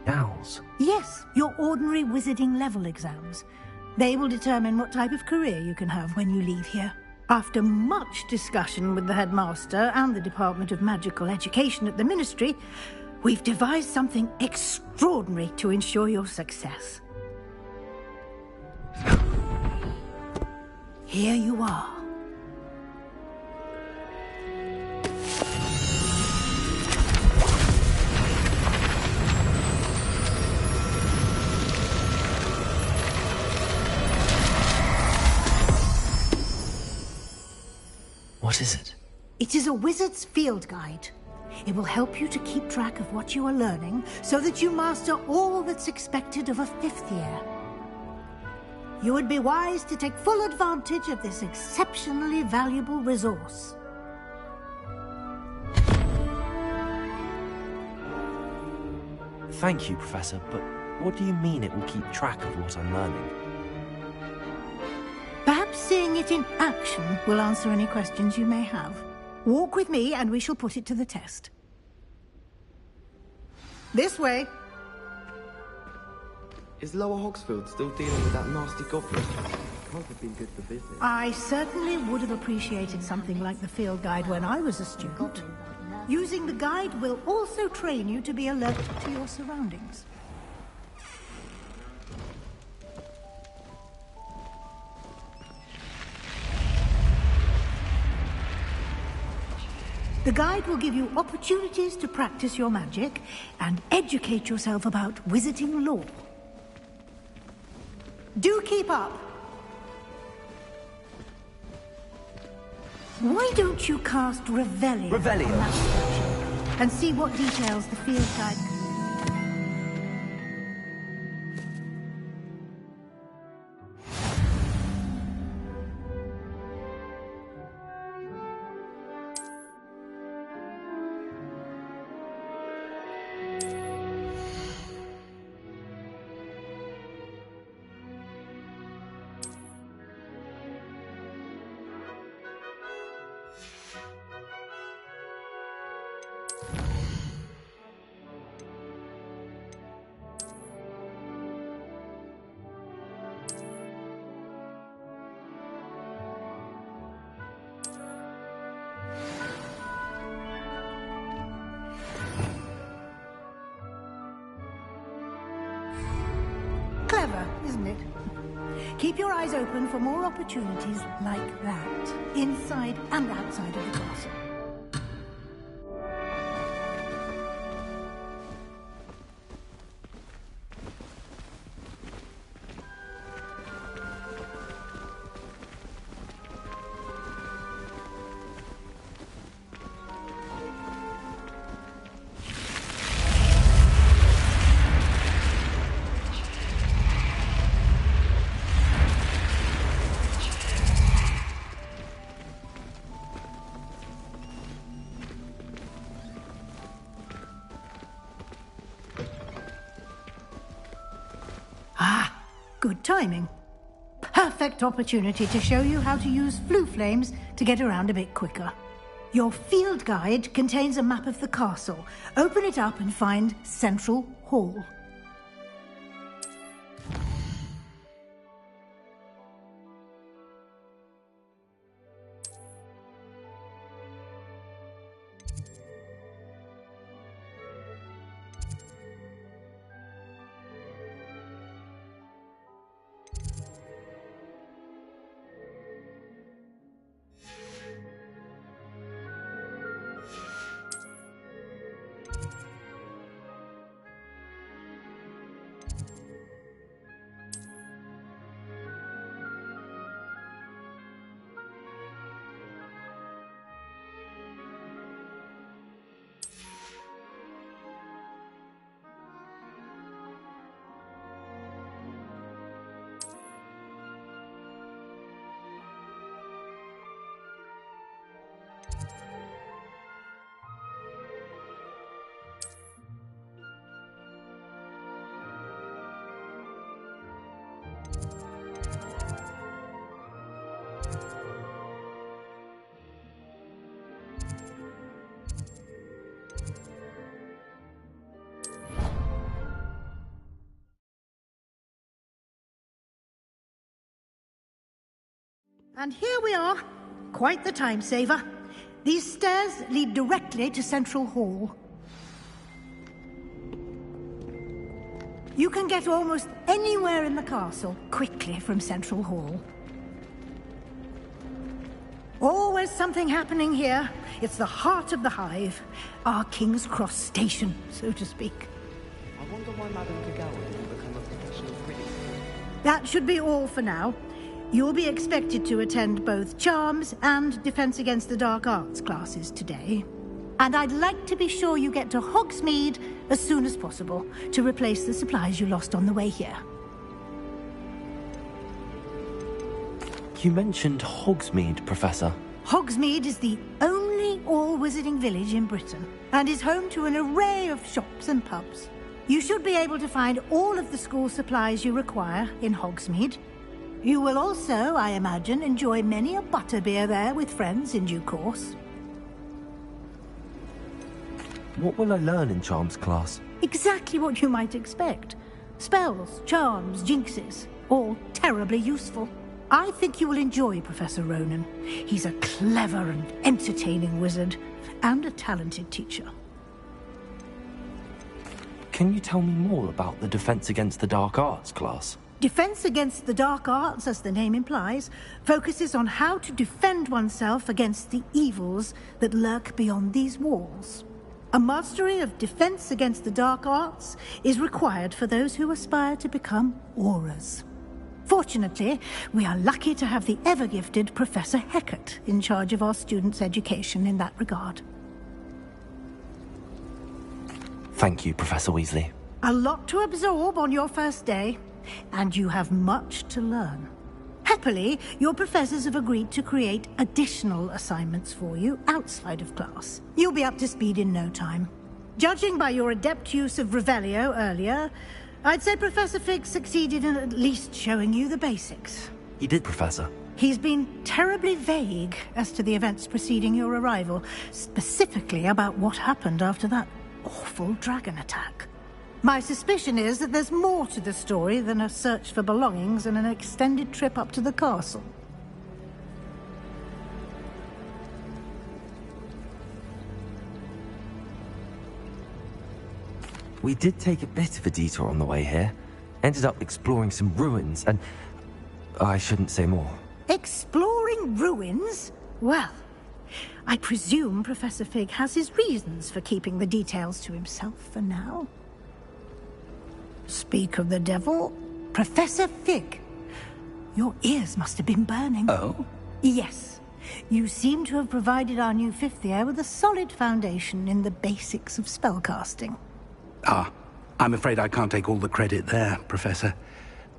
Owls? Yes, your ordinary wizarding level exams. They will determine what type of career you can have when you leave here. After much discussion with the headmaster and the Department of Magical Education at the Ministry, we've devised something extraordinary to ensure your success. Here you are. What is it? It is a wizard's field guide. It will help you to keep track of what you are learning so that you master all that's expected of a fifth year. You would be wise to take full advantage of this exceptionally valuable resource. Thank you, Professor, but what do you mean it will keep track of what I'm learning? Perhaps seeing it in action will answer any questions you may have. Walk with me and we shall put it to the test. This way. Is Lower Hogsfield still dealing with that nasty goblin? Can't have been good for business. I certainly would have appreciated something like the field guide when I was a student. Using the guide will also train you to be alert to your surroundings. The guide will give you opportunities to practice your magic and educate yourself about wizarding lore. Do keep up. Why don't you cast Revelio? Revelio. On that section and see what details the field guide. Clever, isn't it? Keep your eyes open for more opportunities like that, inside and outside of the castle. Good timing. Perfect opportunity to show you how to use flue flames to get around a bit quicker. Your field guide contains a map of the castle. Open it up and find Central Hall. And here we are. Quite the time saver. These stairs lead directly to Central Hall. You can get almost anywhere in the castle quickly from Central Hall. Always something happening here. It's the heart of the hive. Our King's Cross station, so to speak. I wonder why Madame Kagawa didn't become a professional critic. That should be all for now. You'll be expected to attend both Charms and Defense Against the Dark Arts classes today. And I'd like to be sure you get to Hogsmeade as soon as possible to replace the supplies you lost on the way here. You mentioned Hogsmeade, Professor. Hogsmeade is the only all-wizarding village in Britain and is home to an array of shops and pubs. You should be able to find all of the school supplies you require in Hogsmeade. You will also, I imagine, enjoy many a butterbeer there with friends in due course. What will I learn in Charms class? Exactly what you might expect. Spells, charms, jinxes, all terribly useful. I think you will enjoy Professor Ronan. He's a clever and entertaining wizard, and a talented teacher. Can you tell me more about the Defense Against the Dark Arts class? Defense Against the Dark Arts, as the name implies, focuses on how to defend oneself against the evils that lurk beyond these walls. A mastery of Defense Against the Dark Arts is required for those who aspire to become Aurors. Fortunately, we are lucky to have the ever-gifted Professor Hecat in charge of our students' education in that regard. Thank you, Professor Weasley. A lot to absorb on your first day, and you have much to learn. Happily, your professors have agreed to create additional assignments for you outside of class. You'll be up to speed in no time. Judging by your adept use of Revelio earlier, I'd say Professor Fig succeeded in at least showing you the basics. He did, Professor. He's been terribly vague as to the events preceding your arrival, specifically about what happened after that awful dragon attack. My suspicion is that there's more to the story than a search for belongings and an extended trip up to the castle. We did take a bit of a detour on the way here. Ended up exploring some ruins, and I shouldn't say more. Exploring ruins? Well, I presume Professor Fig has his reasons for keeping the details to himself for now. Speak of the devil, Professor Fig. Your ears must have been burning. Oh? Yes. You seem to have provided our new fifth year with a solid foundation in the basics of spellcasting. Ah, I'm afraid I can't take all the credit there, Professor.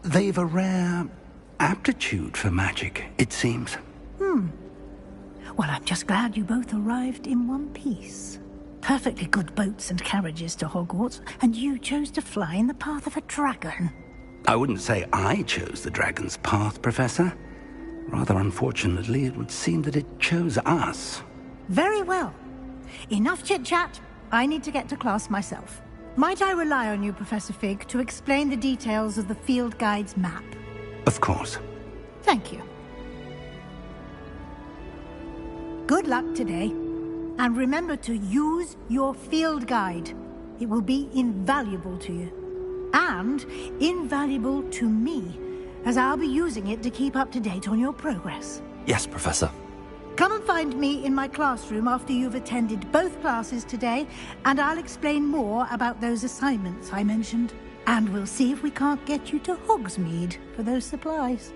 They've a rare aptitude for magic, it seems. Well, I'm just glad you both arrived in one piece. Perfectly good boats and carriages to Hogwarts, and you chose to fly in the path of a dragon. I wouldn't say I chose the dragon's path, Professor. Rather unfortunately, it would seem that it chose us. Very well. Enough chit-chat. I need to get to class myself. Might I rely on you, Professor Fig, to explain the details of the field guide's map? Of course. Thank you. Good luck today. And remember to use your field guide. It will be invaluable to you. And invaluable to me, as I'll be using it to keep up to date on your progress. Yes, Professor. Come and find me in my classroom after you've attended both classes today, and I'll explain more about those assignments I mentioned. And we'll see if we can't get you to Hogsmeade for those supplies.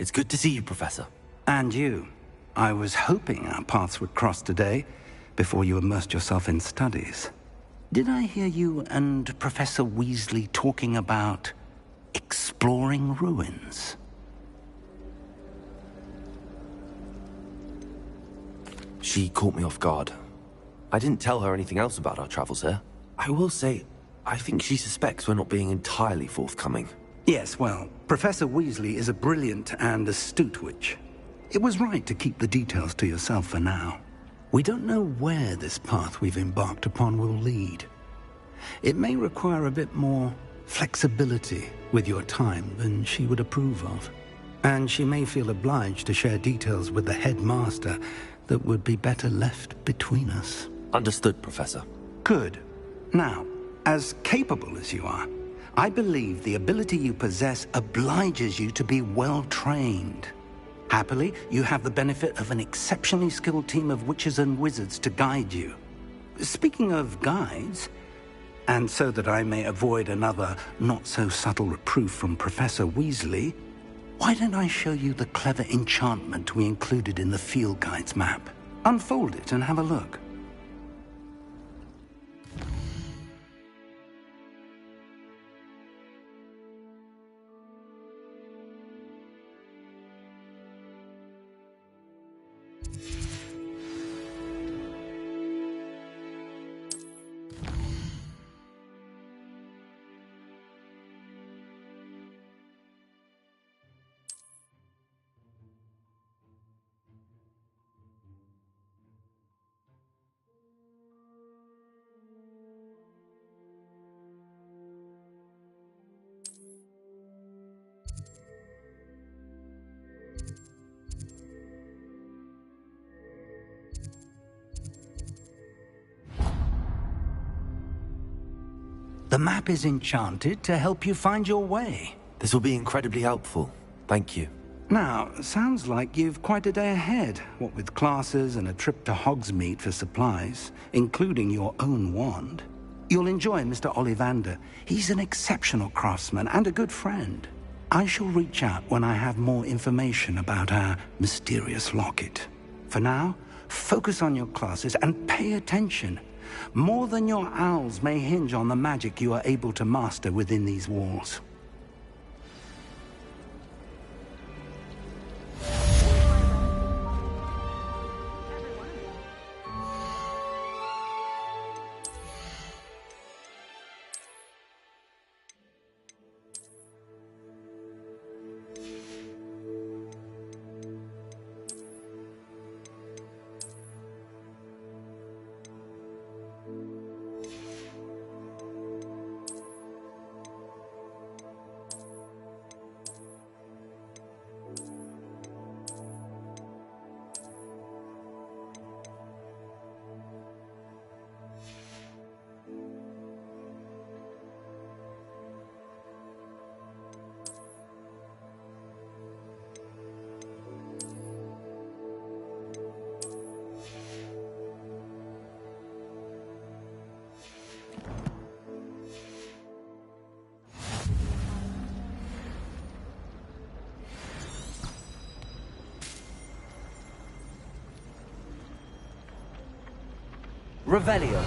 It's good to see you, Professor. And you. I was hoping our paths would cross today, before you immersed yourself in studies. Did I hear you and Professor Weasley talking about exploring ruins? She caught me off guard. I didn't tell her anything else about our travels here. I will say, I think she suspects we're not being entirely forthcoming. Yes, well, Professor Weasley is a brilliant and astute witch. It was right to keep the details to yourself for now. We don't know where this path we've embarked upon will lead. It may require a bit more flexibility with your time than she would approve of. And she may feel obliged to share details with the headmaster that would be better left between us. Understood, Professor. Good. Now, as capable as you are, I believe the ability you possess obliges you to be well-trained. Happily, you have the benefit of an exceptionally skilled team of witches and wizards to guide you. Speaking of guides, and so that I may avoid another not-so-subtle reproof from Professor Weasley, why don't I show you the clever enchantment we included in the field guide's map? Unfold it and have a look. The map is enchanted to help you find your way. This will be incredibly helpful. Thank you. Now, sounds like you've quite a day ahead, what with classes and a trip to Hogsmeade for supplies, including your own wand. You'll enjoy Mr. Ollivander. He's an exceptional craftsman and a good friend. I shall reach out when I have more information about our mysterious locket. For now, focus on your classes and pay attention. More than your owls may hinge on the magic you are able to master within these walls. Revelio.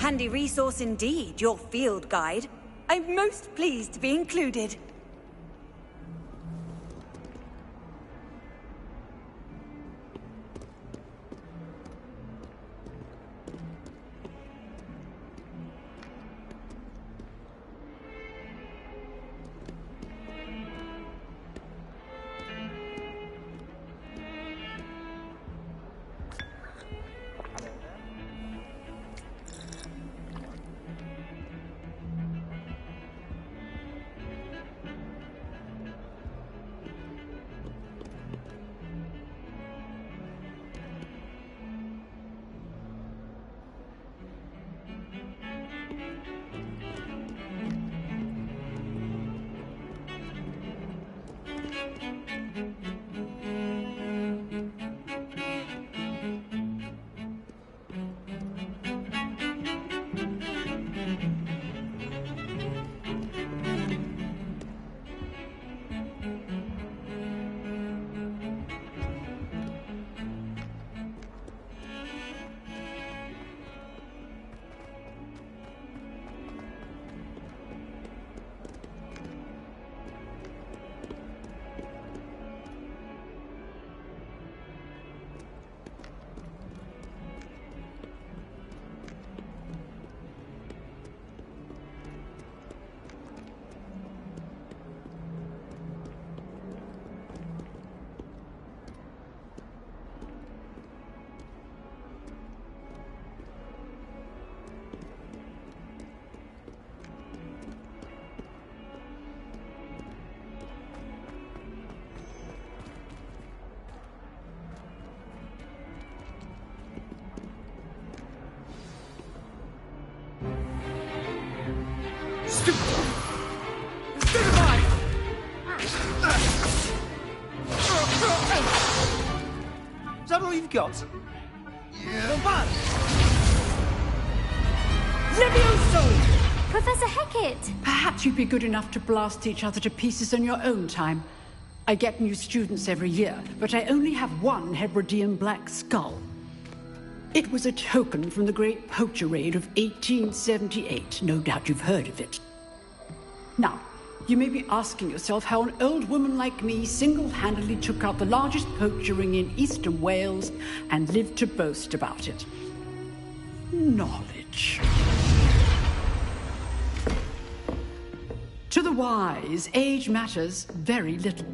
Handy resource indeed, your field guide. I'm most pleased to be included. Is that all you've got? Yeah. Levioso! Professor Hecat! Perhaps you'd be good enough to blast each other to pieces in your own time. I get new students every year, but I only have one Hebridean black skull. It was a token from the Great Poacher Raid of 1878. No doubt you've heard of it. Now, you may be asking yourself how an old woman like me single-handedly took out the largest poacher ring in eastern Wales and lived to boast about it. Knowledge. To the wise, age matters very little.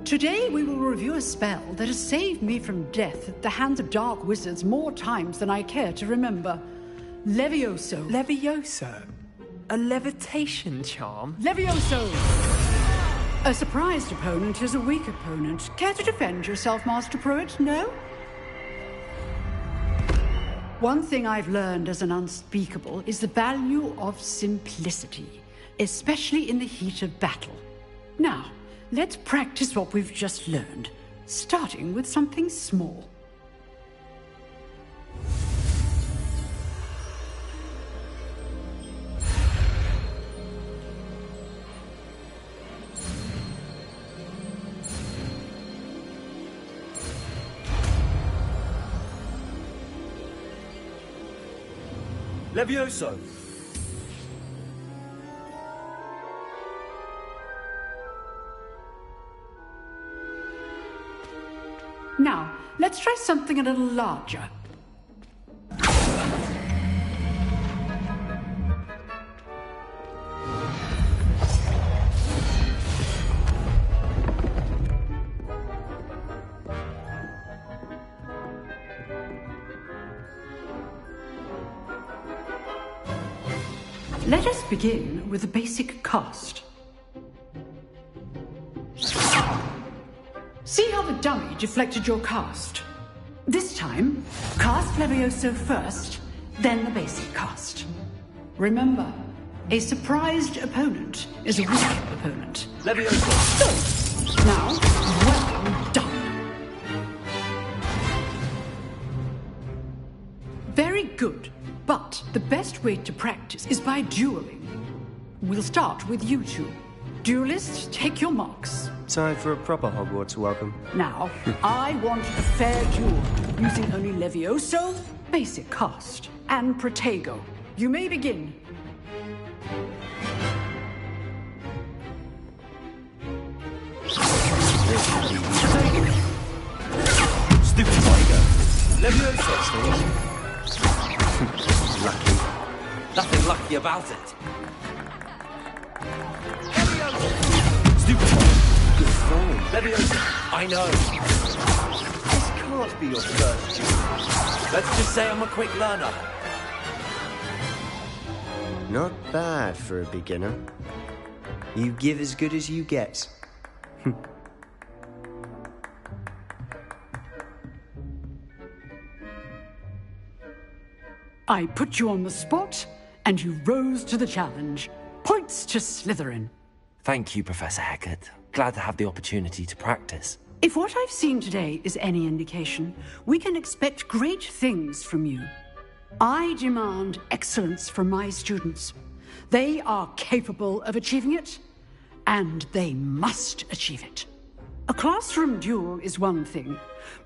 Today we will review a spell that has saved me from death at the hands of dark wizards more times than I care to remember. Levioso. Levioso? A levitation charm? Levioso! A surprised opponent is a weak opponent. Care to defend yourself, Master Pruitt? No? One thing I've learned as an unspeakable is the value of simplicity, especially in the heat of battle. Now, let's practice what we've just learned, starting with something small. Levioso! Now, let's try something a little larger. Let us begin with the basic cast. See how the dummy deflected your cast? This time, cast Levioso first, then the basic cast. Remember, a surprised opponent is a weak opponent. Levioso! Now, well done. Very good, but the best way to practice is by dueling. We'll start with you two. Duelists, take your marks. Time for a proper Hogwarts welcome. Now, I want a fair duel, using only Levioso, basic cast. and Protego. You may begin. Stupid tiger. Leviosa. Lucky. Nothing lucky about it. Stupid tiger. Good throw. Leviosa. I know. This can't be your first duel. Let's just say I'm a quick learner. Not bad for a beginner. You give as good as you get. I put you on the spot, and you rose to the challenge. Points to Slytherin. Thank you, Professor Hecat. Glad to have the opportunity to practice. If what I've seen today is any indication, we can expect great things from you. I demand excellence from my students. They are capable of achieving it, and they must achieve it. A classroom duel is one thing,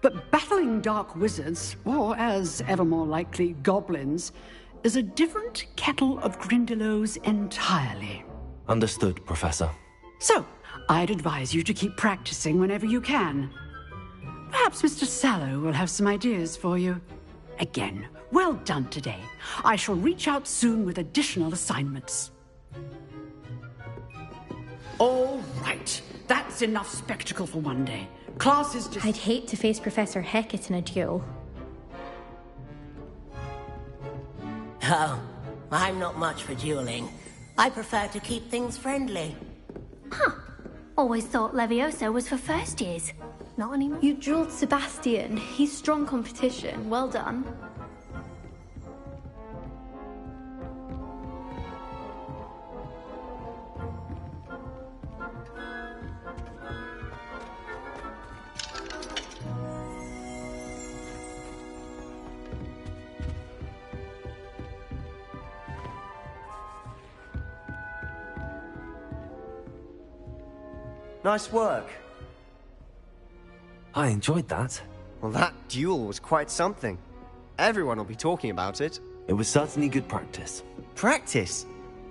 but battling dark wizards, or as ever more likely, goblins, is a different kettle of Grindylows entirely. Understood, Professor. So, I'd advise you to keep practicing whenever you can. Perhaps Mr. Sallow will have some ideas for you. Again, well done today. I shall reach out soon with additional assignments. All right. That's enough spectacle for one day. Class is just... I'd hate to face Professor Hecat in a duel. Oh, I'm not much for dueling. I prefer to keep things friendly. Huh. Always thought Leviosa was for first years. Not anymore. You drilled Sebastian. He's strong competition. Well done. Nice work. I enjoyed that. Well, that duel was quite something. Everyone will be talking about it. It was certainly good practice. Practice?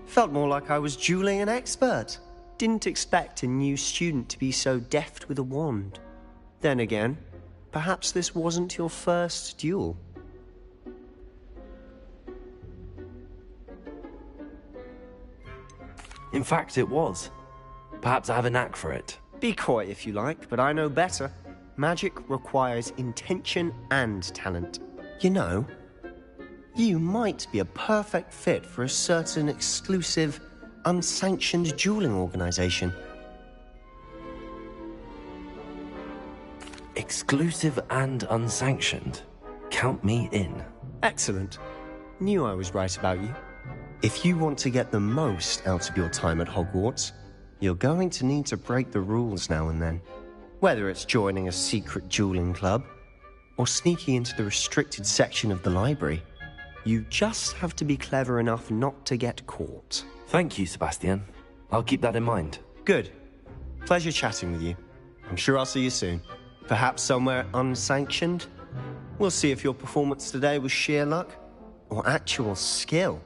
Felt more like I was dueling an expert. Didn't expect a new student to be so deft with a wand. Then again, perhaps this wasn't your first duel. In fact, it was. Perhaps I have a knack for it. Be coy if you like, but I know better. Magic requires intention and talent. You know, you might be a perfect fit for a certain exclusive, unsanctioned dueling organization. Exclusive and unsanctioned? Count me in. Excellent. Knew I was right about you. If you want to get the most out of your time at Hogwarts, you're going to need to break the rules now and then. Whether it's joining a secret dueling club, or sneaking into the restricted section of the library, you just have to be clever enough not to get caught. Thank you, Sebastian. I'll keep that in mind. Good. Pleasure chatting with you. I'm sure I'll see you soon. Perhaps somewhere unsanctioned? We'll see if your performance today was sheer luck, or actual skill.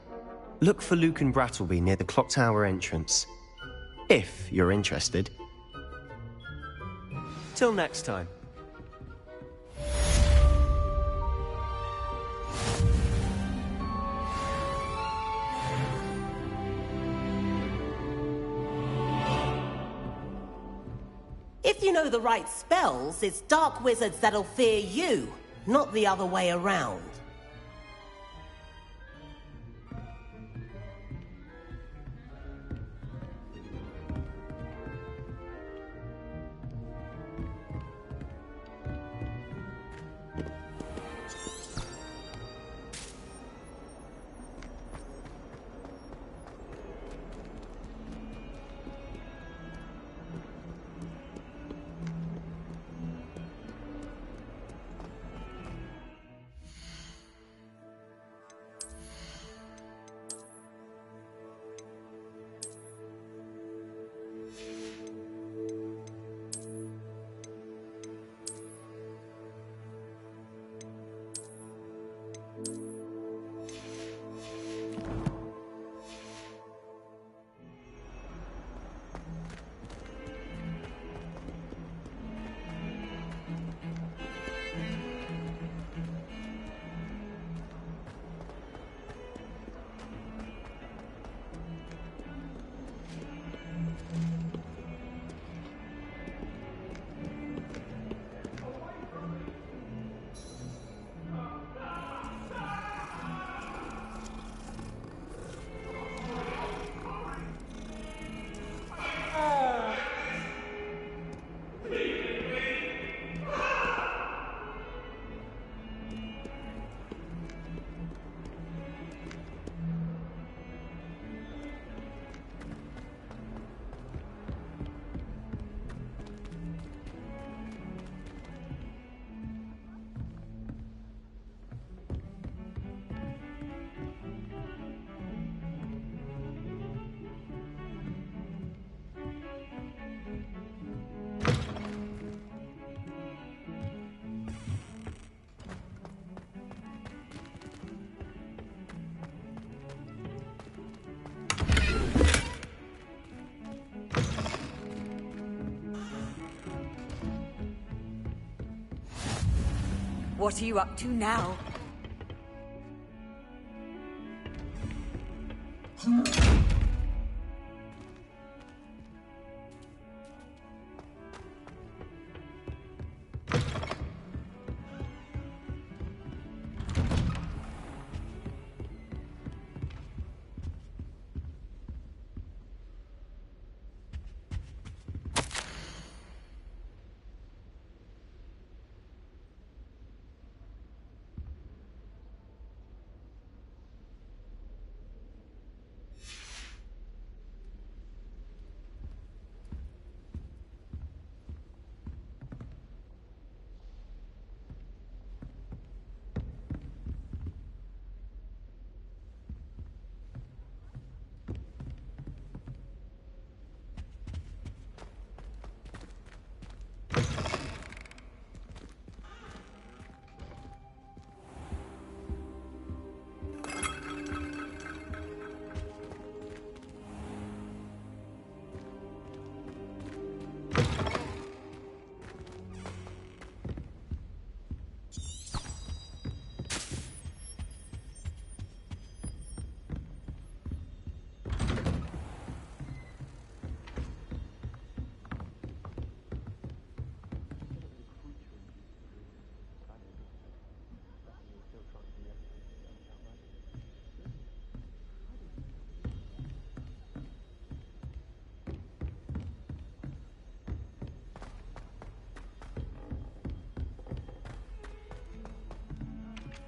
Look for Luke and Brattleby near the clock tower entrance. If you're interested. Till next time. If you know the right spells, it's dark wizards that'll fear you, not the other way around. What are you up to now?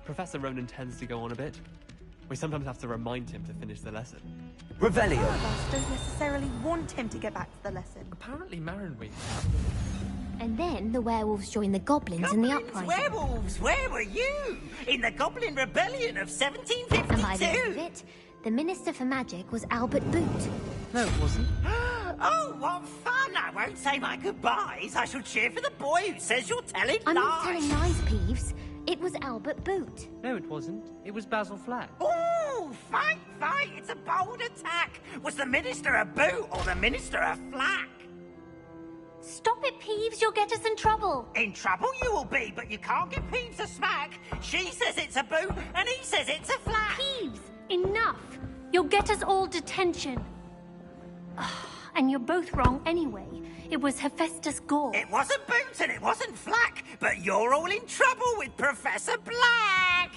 Professor Ronan tends to go on a bit. We sometimes have to remind him to finish the lesson. Revelio! Some of us don't necessarily want him to get back to the lesson. Apparently Marinweed. And then the werewolves joined the goblins in the uprising. Werewolves, where were you? In the Goblin Rebellion of 1752? And by the end of it, the Minister for Magic was Albert Boot. No, it wasn't. Oh, what fun! I won't say my goodbyes. I shall cheer for the boy who says you're telling I'm lies. not telling lies, Peeves. It was Albert Boot. No, it wasn't. It was Basil Flag. Ooh, fight! It's a bold attack. Was the Minister a boot or the Minister a flack? Stop it, Peeves. You'll get us in trouble. In trouble you will be, but you can't give Peeves a smack. She says it's a boot, and he says it's a flack. Peeves, enough. You'll get us all detention. And you're both wrong anyway. It was Hephaestus Gore. It wasn't boot and it wasn't flack, but you're all in trouble with Professor Black.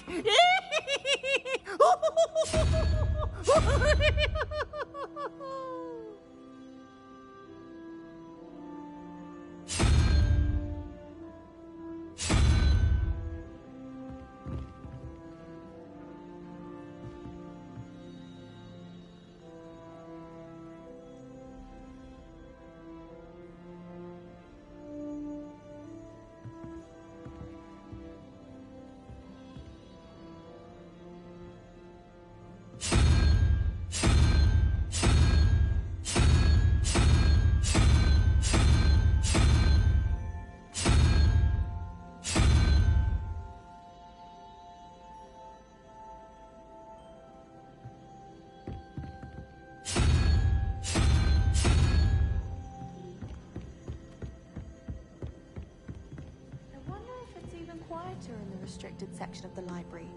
Quieter in the restricted section of the library.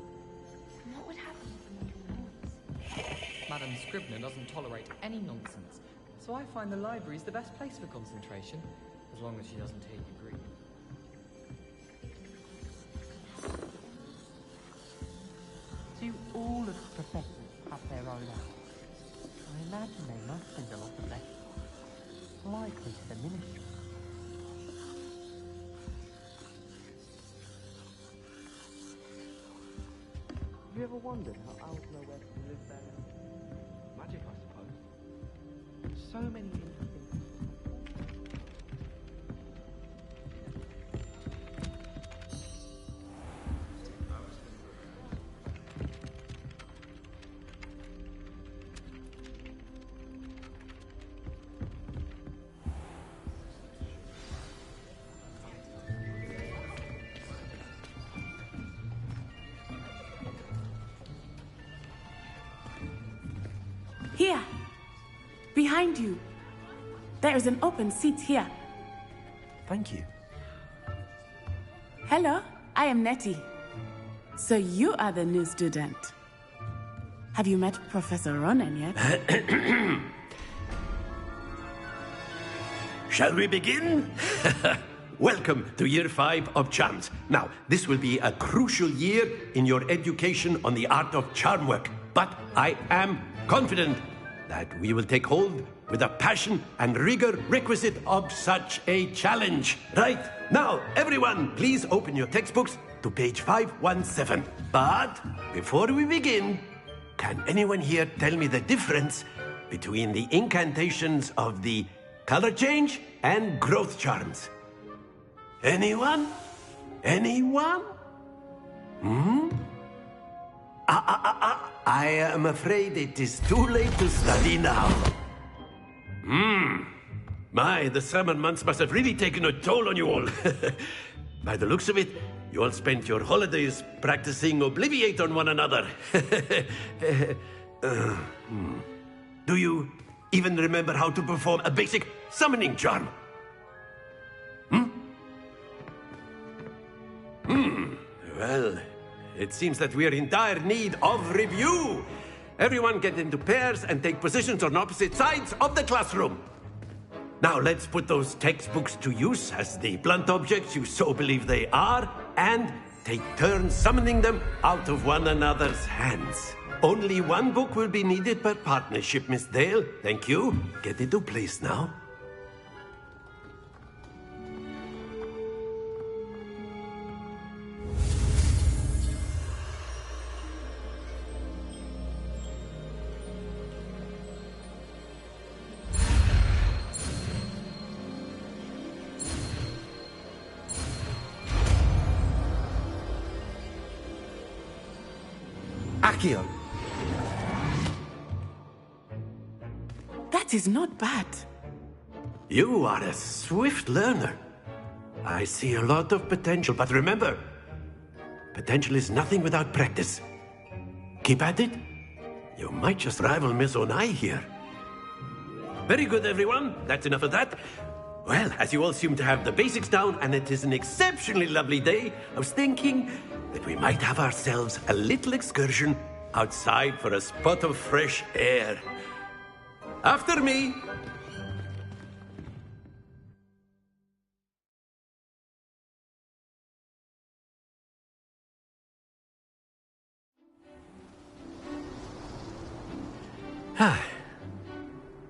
What would happen if we made noise? Madam Scribner doesn't tolerate any nonsense, so I find the library's the best place for concentration, as long as she doesn't hear you breathe. Do all of the professors have their own hours? I imagine they must send a lot of letters, likely to the ministry. Have you ever wondered how owls know where to live there? Magic, I suppose. So many interesting things. Here! Behind you! There is an open seat here. Thank you. Hello? I am Nettie. So you are the new student. Have you met Professor Ronan yet? Shall we begin? Welcome to Year 5 of Charms. Now, this will be a crucial year in your education on the art of charm work. But I am confident that we will take hold with the passion and rigor requisite of such a challenge. Right, now, everyone, please open your textbooks to page 517. But before we begin, can anyone here tell me the difference between the incantations of the color change and growth charms? Anyone? Anyone? I am afraid it is too late to study now. My, the summer months must have really taken a toll on you all. By the looks of it, you all spent your holidays practicing Obliviate on one another. Do you even remember how to perform a basic summoning charm? Well, it seems that we are in dire need of review. Everyone get into pairs and take positions on opposite sides of the classroom. Now let's put those textbooks to use as the blunt objects you so believe they are, and take turns summoning them out of one another's hands. Only one book will be needed per partnership, Miss Dale. Thank you. Get into place now. Accio. That is not bad. You are a swift learner. I see a lot of potential, but remember, potential is nothing without practice. Keep at it. You might just rival Miss Onai here. Very good, everyone. That's enough of that. Well, as you all seem to have the basics down, and it is an exceptionally lovely day, I was thinking that we might have ourselves a little excursion outside for a spot of fresh air. After me.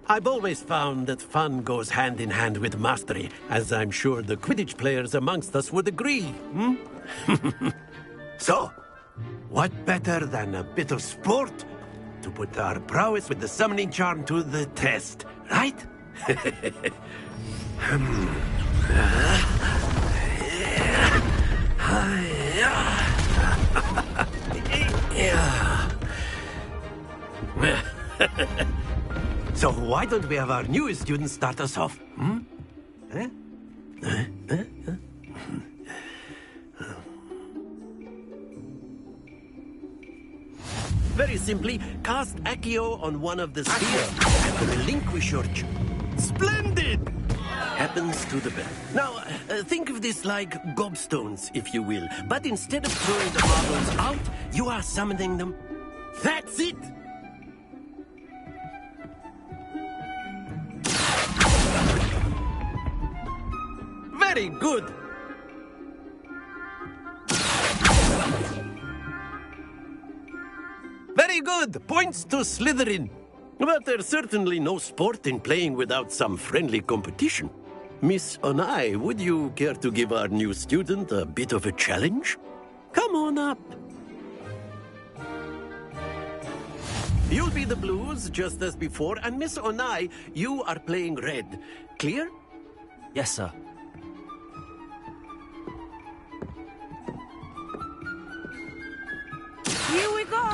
I've always found that fun goes hand in hand with mastery, as I'm sure the Quidditch players amongst us would agree. So, what better than a bit of sport to put our prowess with the summoning charm to the test, right? So why don't we have our newest student start us off? Very simply, cast Accio on one of the spheres and relinquish your... Splendid! Happens to the best. Now, think of this like gobstones, if you will. But instead of throwing the marbles out, you are summoning them. That's it! Very good! Very good! Points to Slytherin. But there's certainly no sport in playing without some friendly competition. Miss Onai, would you care to give our new student a bit of a challenge? Come on up. You'll be the blues, just as before, and Miss Onai, you are playing red. Clear? Yes, sir. Here we go!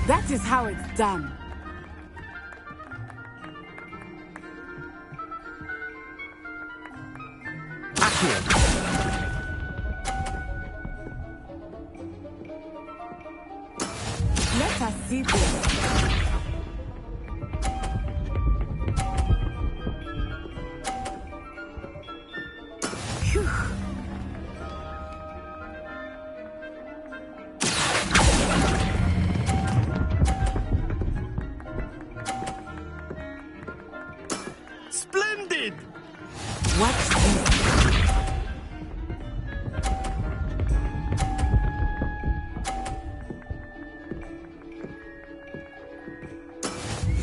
That is how it's done. Let us see this. Phew. Splendid! What's this?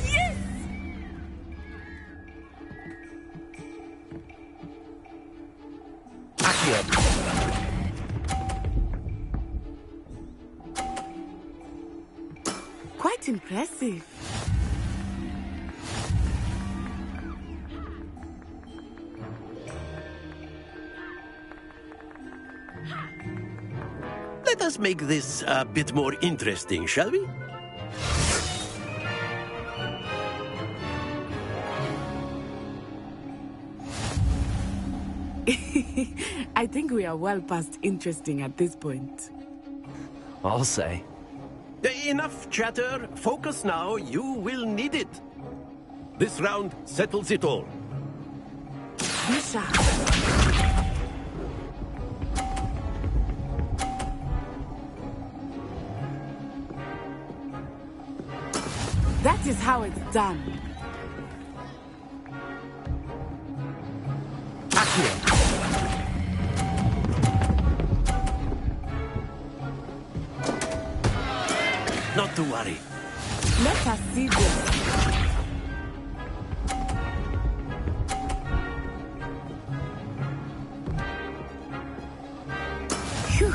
Yes! Quite impressive. Let us make this a bit more interesting, shall we? I think we are well past interesting at this point. I'll say. Enough chatter. Focus now. You will need it. This round settles it all. Misha. That is how it's done. Not to worry. Let us see this. Phew.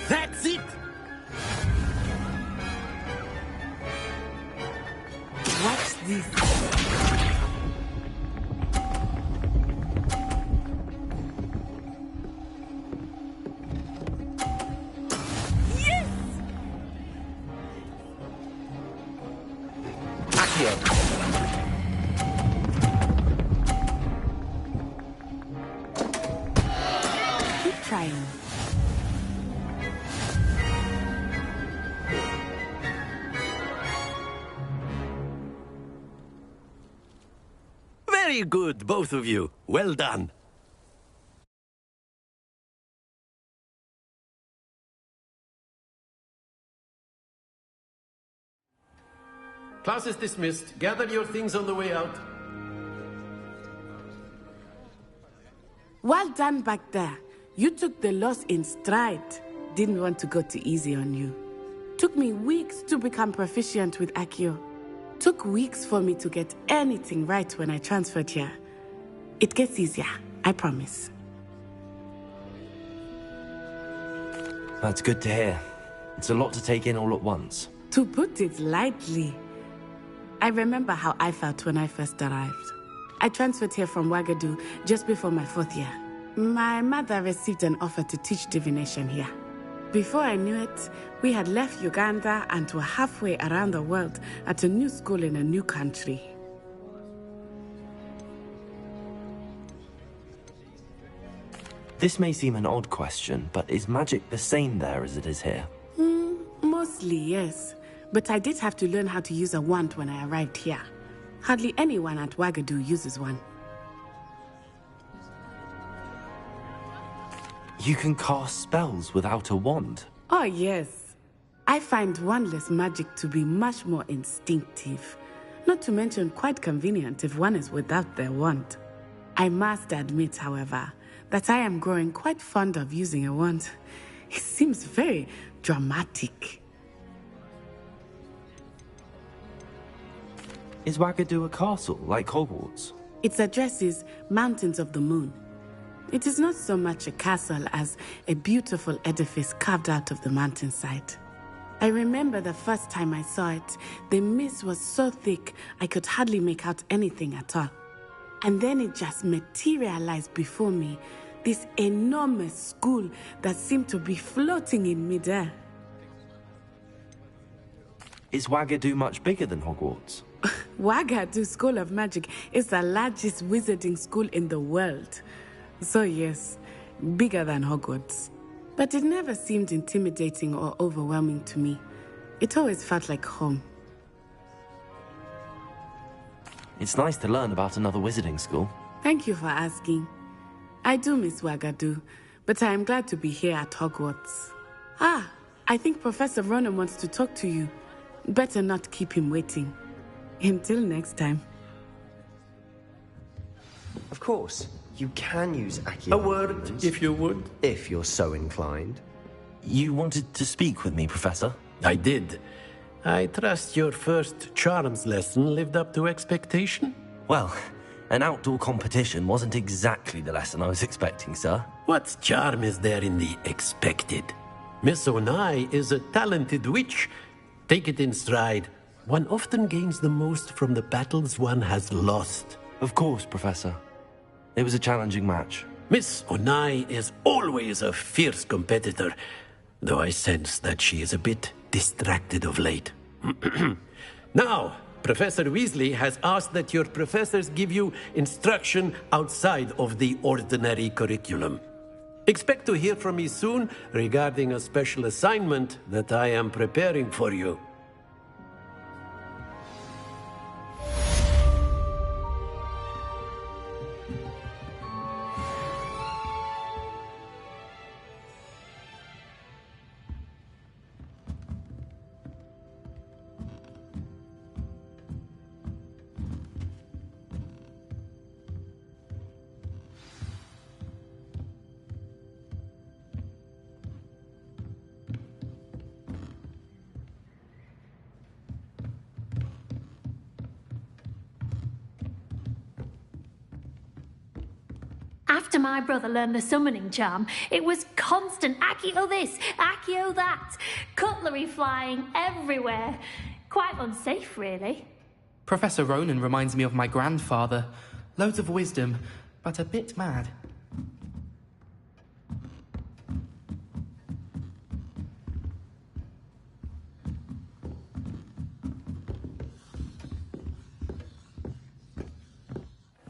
That's it! Watch this. Yes! Keep trying. Very good, both of you. Well done. Class is dismissed. Gather your things on the way out. Well done back there. You took the loss in stride. Didn't want to go too easy on you. Took me weeks to become proficient with Accio. Took weeks for me to get anything right when I transferred here. It gets easier, I promise. That's good to hear. It's a lot to take in all at once. To put it lightly, I remember how I felt when I first arrived. I transferred here from Wagadu just before my 4th year. My mother received an offer to teach divination here. Before I knew it, we had left Uganda and were halfway around the world at a new school in a new country. This may seem an odd question, but is magic the same there as it is here? Mostly, yes. But I did have to learn how to use a wand when I arrived here. Hardly anyone at Wagadu uses one. You can cast spells without a wand? Oh, yes. I find wandless magic to be much more instinctive. Not to mention quite convenient if one is without their wand. I must admit, however, that I am growing quite fond of using a wand. It seems very dramatic. Is Wagadu a castle, like Hogwarts? Its address is Mountains of the Moon. It is not so much a castle as a beautiful edifice carved out of the mountainside. I remember the first time I saw it, the mist was so thick I could hardly make out anything at all. And then it just materialized before me, this enormous school that seemed to be floating in midair. Is Wagadu much bigger than Hogwarts? Wagadu School of Magic is the largest wizarding school in the world. So yes, bigger than Hogwarts. But it never seemed intimidating or overwhelming to me. It always felt like home. It's nice to learn about another wizarding school. Thank you for asking. I do miss Wagadu, but I am glad to be here at Hogwarts. Ah, I think Professor Ronan wants to talk to you. Better not keep him waiting. Until next time. Of course, you can use Accio. A word, if you would. If you're so inclined. You wanted to speak with me, Professor? I did. I trust your first charms lesson lived up to expectation? Well, an outdoor competition wasn't exactly the lesson I was expecting, sir. What charm is there in the expected? Miss Onai is a talented witch. Take it in stride. One often gains the most from the battles one has lost. Of course, Professor. It was a challenging match. Miss Onai is always a fierce competitor, though I sense that she is a bit distracted of late. Now, Professor Weasley has asked that your professors give you instruction outside of the ordinary curriculum. Expect to hear from me soon regarding a special assignment that I am preparing for you. After my brother learned the summoning charm, it was constant Accio this, Accio that, cutlery flying everywhere. Quite unsafe, really. Professor Ronan reminds me of my grandfather. Loads of wisdom, but a bit mad.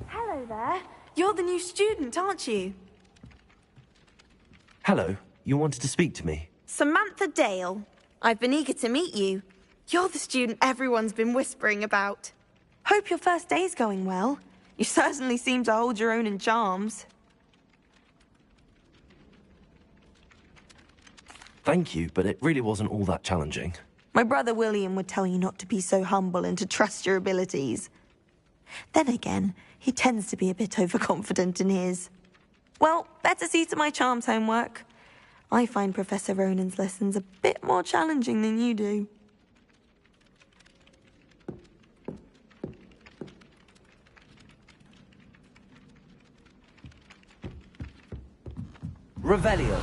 Hello there. You're the new student, aren't you? Hello, you wanted to speak to me? Samantha Dale. I've been eager to meet you. You're the student everyone's been whispering about. Hope your first day's going well. You certainly seem to hold your own in charms. Thank you, but it really wasn't all that challenging. My brother William would tell you not to be so humble and to trust your abilities. Then again, he tends to be a bit overconfident in his. Well, better see to my charms homework. I find Professor Ronan's lessons a bit more challenging than you do. Revelio.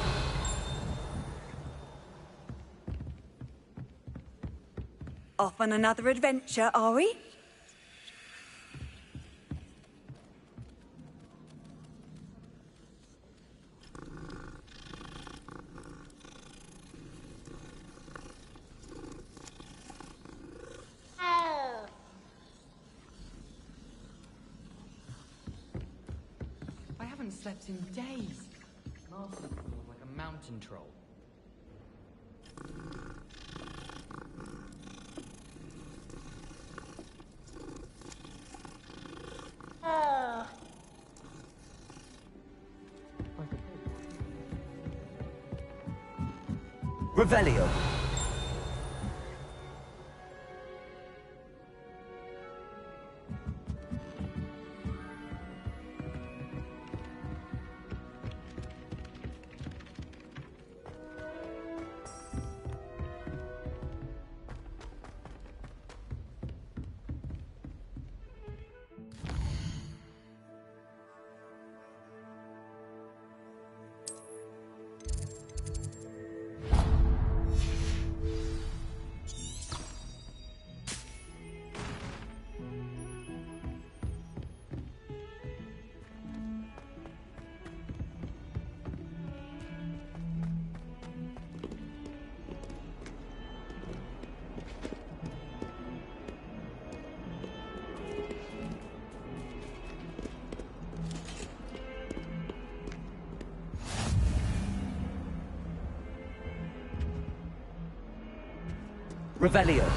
Off on another adventure, are we? I haven't slept in days. Martin feels like a mountain troll. Revelio. Revelio.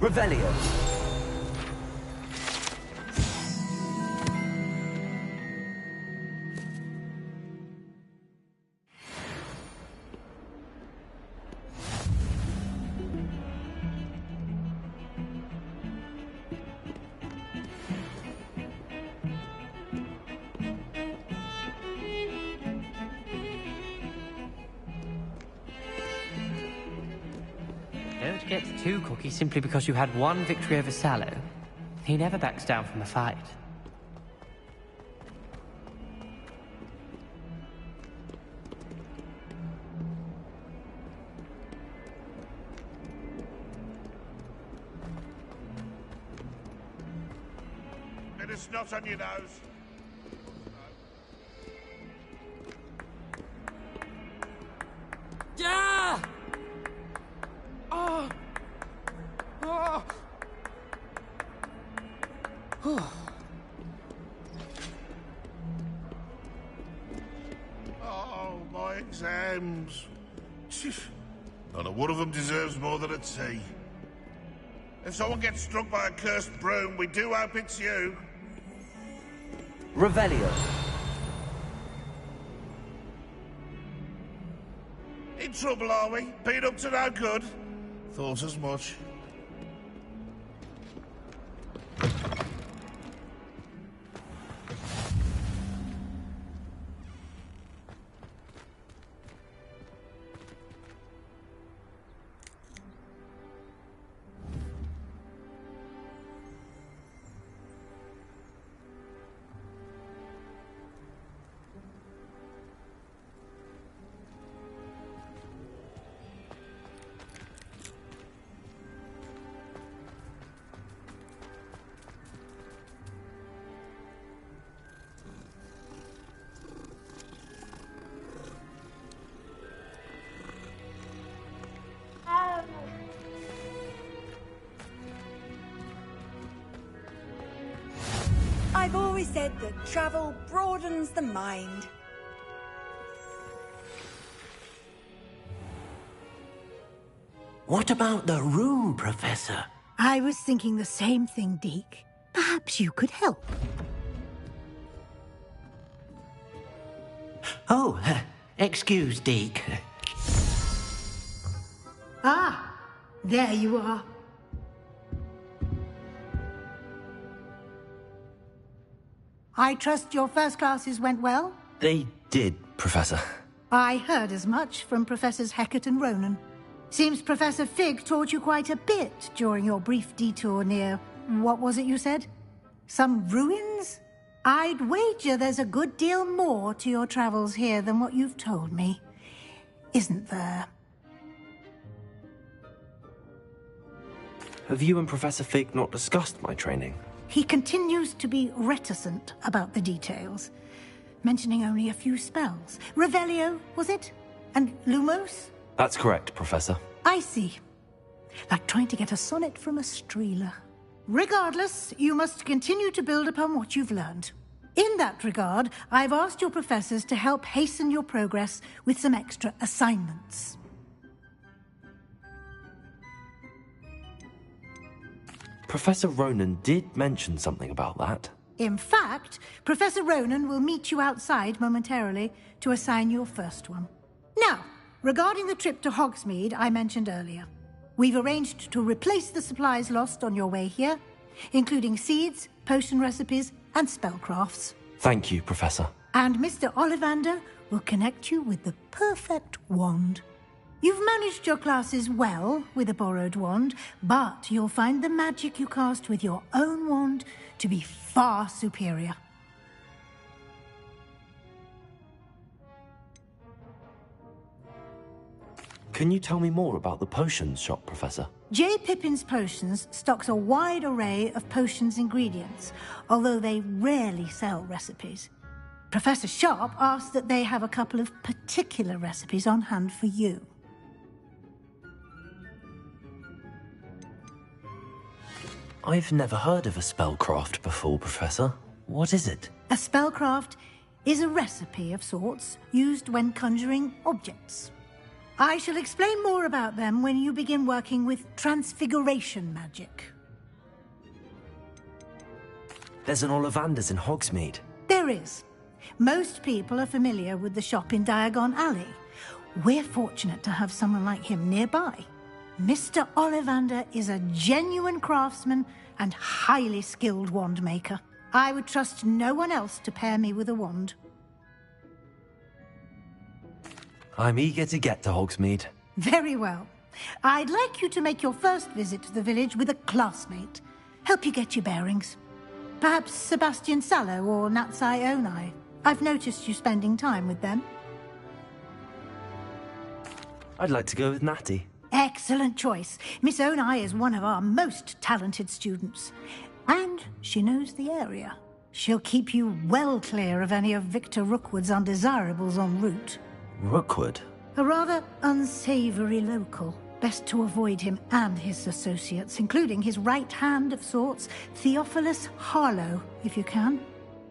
Revelio. Don't get too cocky simply because you had one victory over Sallow. He never backs down from a fight. Bit of snot on your nose. Yeah! Oh! Oh! Oh, my exams. Not a one of them deserves more than a T. If someone gets struck by a cursed broom, we do hope it's you. Revelio. In trouble, are we? Been up to no good? Thought as much. I've always said that travel broadens the mind. What about the room, Professor? I was thinking the same thing, Deke. Perhaps you could help. Oh, excuse, Deke. Ah, there you are. I trust your first classes went well? They did, Professor. I heard as much from Professors Hecat and Ronan. Seems Professor Fig taught you quite a bit during your brief detour near... what was it you said? Some ruins? I'd wager there's a good deal more to your travels here than what you've told me. Isn't there? Have you and Professor Fig not discussed my training? He continues to be reticent about the details, mentioning only a few spells. Revelio, was it? And Lumos? That's correct, Professor. I see. Like trying to get a sonnet from a streeler. Regardless, you must continue to build upon what you've learned. In that regard, I've asked your professors to help hasten your progress with some extra assignments. Professor Ronan did mention something about that. In fact, Professor Ronan will meet you outside momentarily to assign your first one. Now, regarding the trip to Hogsmeade I mentioned earlier, we've arranged to replace the supplies lost on your way here, including seeds, potion recipes, and spellcrafts. Thank you, Professor. And Mr. Ollivander will connect you with the perfect wand. You've managed your classes well with a borrowed wand, but you'll find the magic you cast with your own wand to be far superior. Can you tell me more about the potions shop, Professor? J. Pippin's Potions stocks a wide array of potions ingredients, although they rarely sell recipes. Professor Sharp asked that they have a couple of particular recipes on hand for you. I've never heard of a spellcraft before, Professor. What is it? A spellcraft is a recipe of sorts used when conjuring objects. I shall explain more about them when you begin working with transfiguration magic. There's an Ollivander's in Hogsmeade. There is. Most people are familiar with the shop in Diagon Alley. We're fortunate to have someone like him nearby. Mr. Ollivander is a genuine craftsman and highly skilled wand maker. I would trust no one else to pair me with a wand. I'm eager to get to Hogsmeade. Very well. I'd like you to make your first visit to the village with a classmate. Help you get your bearings. Perhaps Sebastian Sallow or Natsai Onai. I've noticed you spending time with them. I'd like to go with Natty. Excellent choice. Miss Onai is one of our most talented students. And she knows the area. She'll keep you well clear of any of Victor Rookwood's undesirables en route. Rookwood? A rather unsavory local. Best to avoid him and his associates, including his right hand of sorts, Theophilus Harlow, if you can.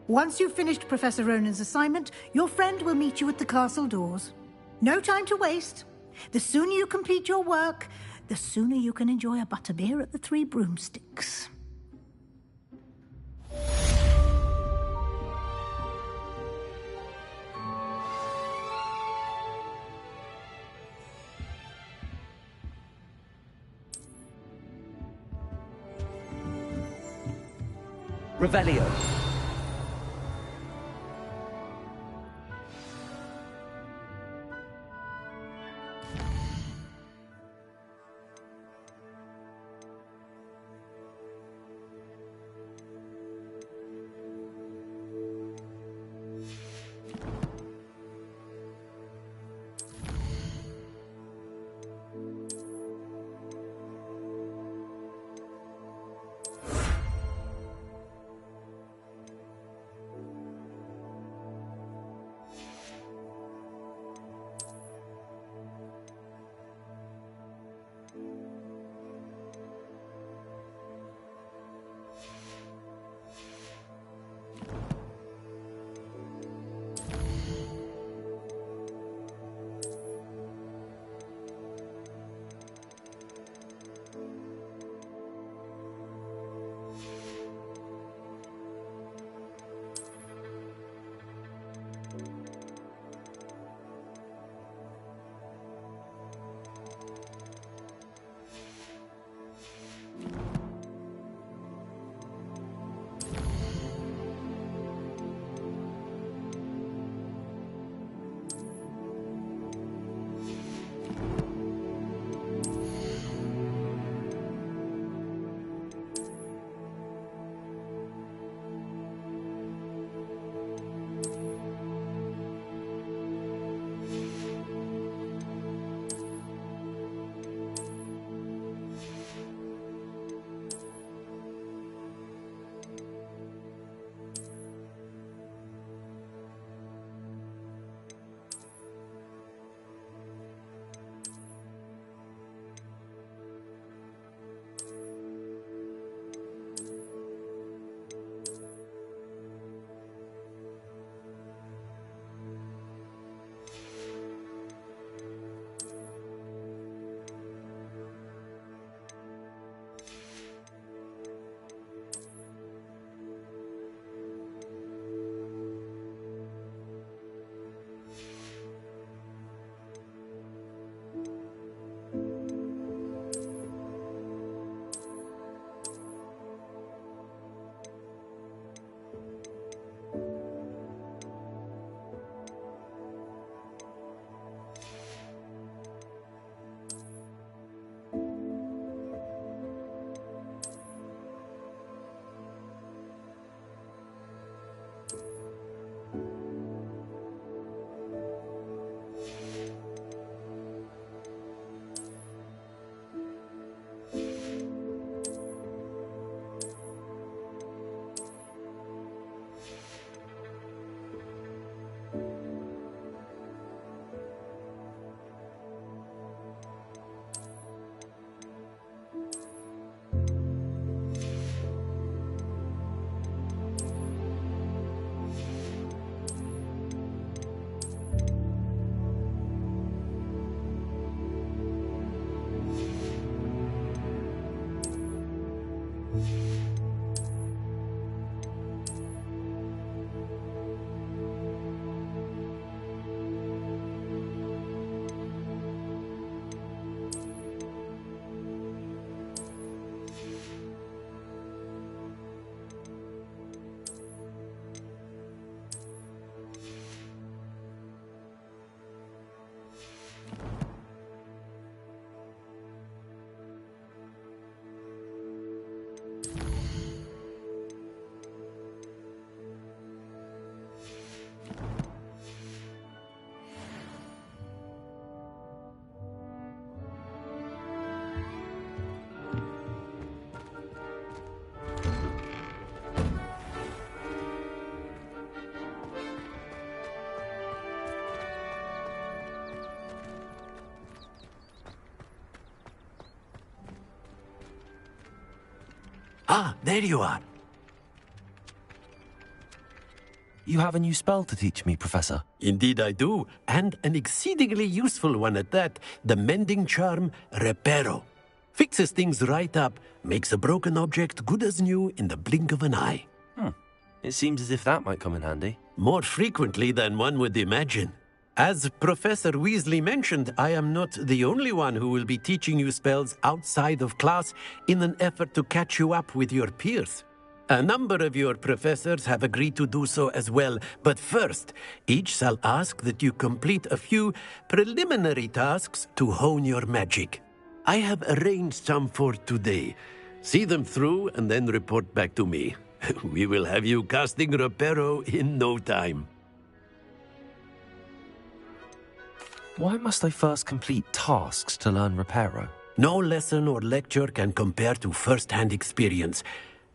Once you've finished Professor Ronan's assignment, your friend will meet you at the castle doors. No time to waste. The sooner you complete your work, the sooner you can enjoy a butterbeer at the Three Broomsticks. Revelio. Ah, there you are. You have a new spell to teach me, Professor. Indeed I do, and an exceedingly useful one at that. The mending charm, Reparo. Fixes things right up, makes a broken object good as new in the blink of an eye. It seems as if that might come in handy. More frequently than one would imagine. As Professor Weasley mentioned, I am not the only one who will be teaching you spells outside of class in an effort to catch you up with your peers. A number of your professors have agreed to do so as well, but first, each shall ask that you complete a few preliminary tasks to hone your magic. I have arranged some for today. See them through and then report back to me. We will have you casting Reparo in no time. Why must I first complete tasks to learn Reparo? No lesson or lecture can compare to first-hand experience.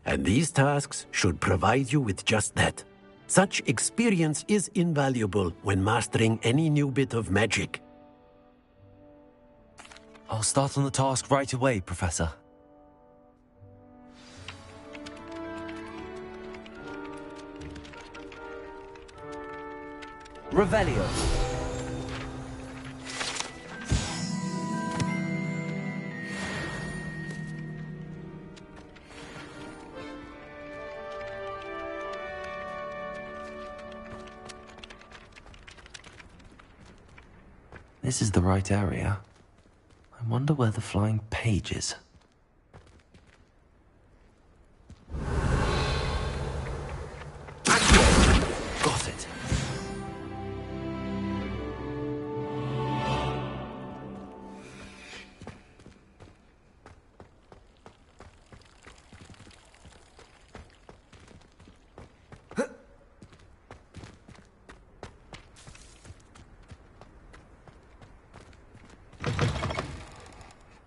And these tasks should provide you with just that. Such experience is invaluable when mastering any new bit of magic. I'll start on the task right away, Professor. Revelio. This is the right area. I wonder where the flying page is. Got it.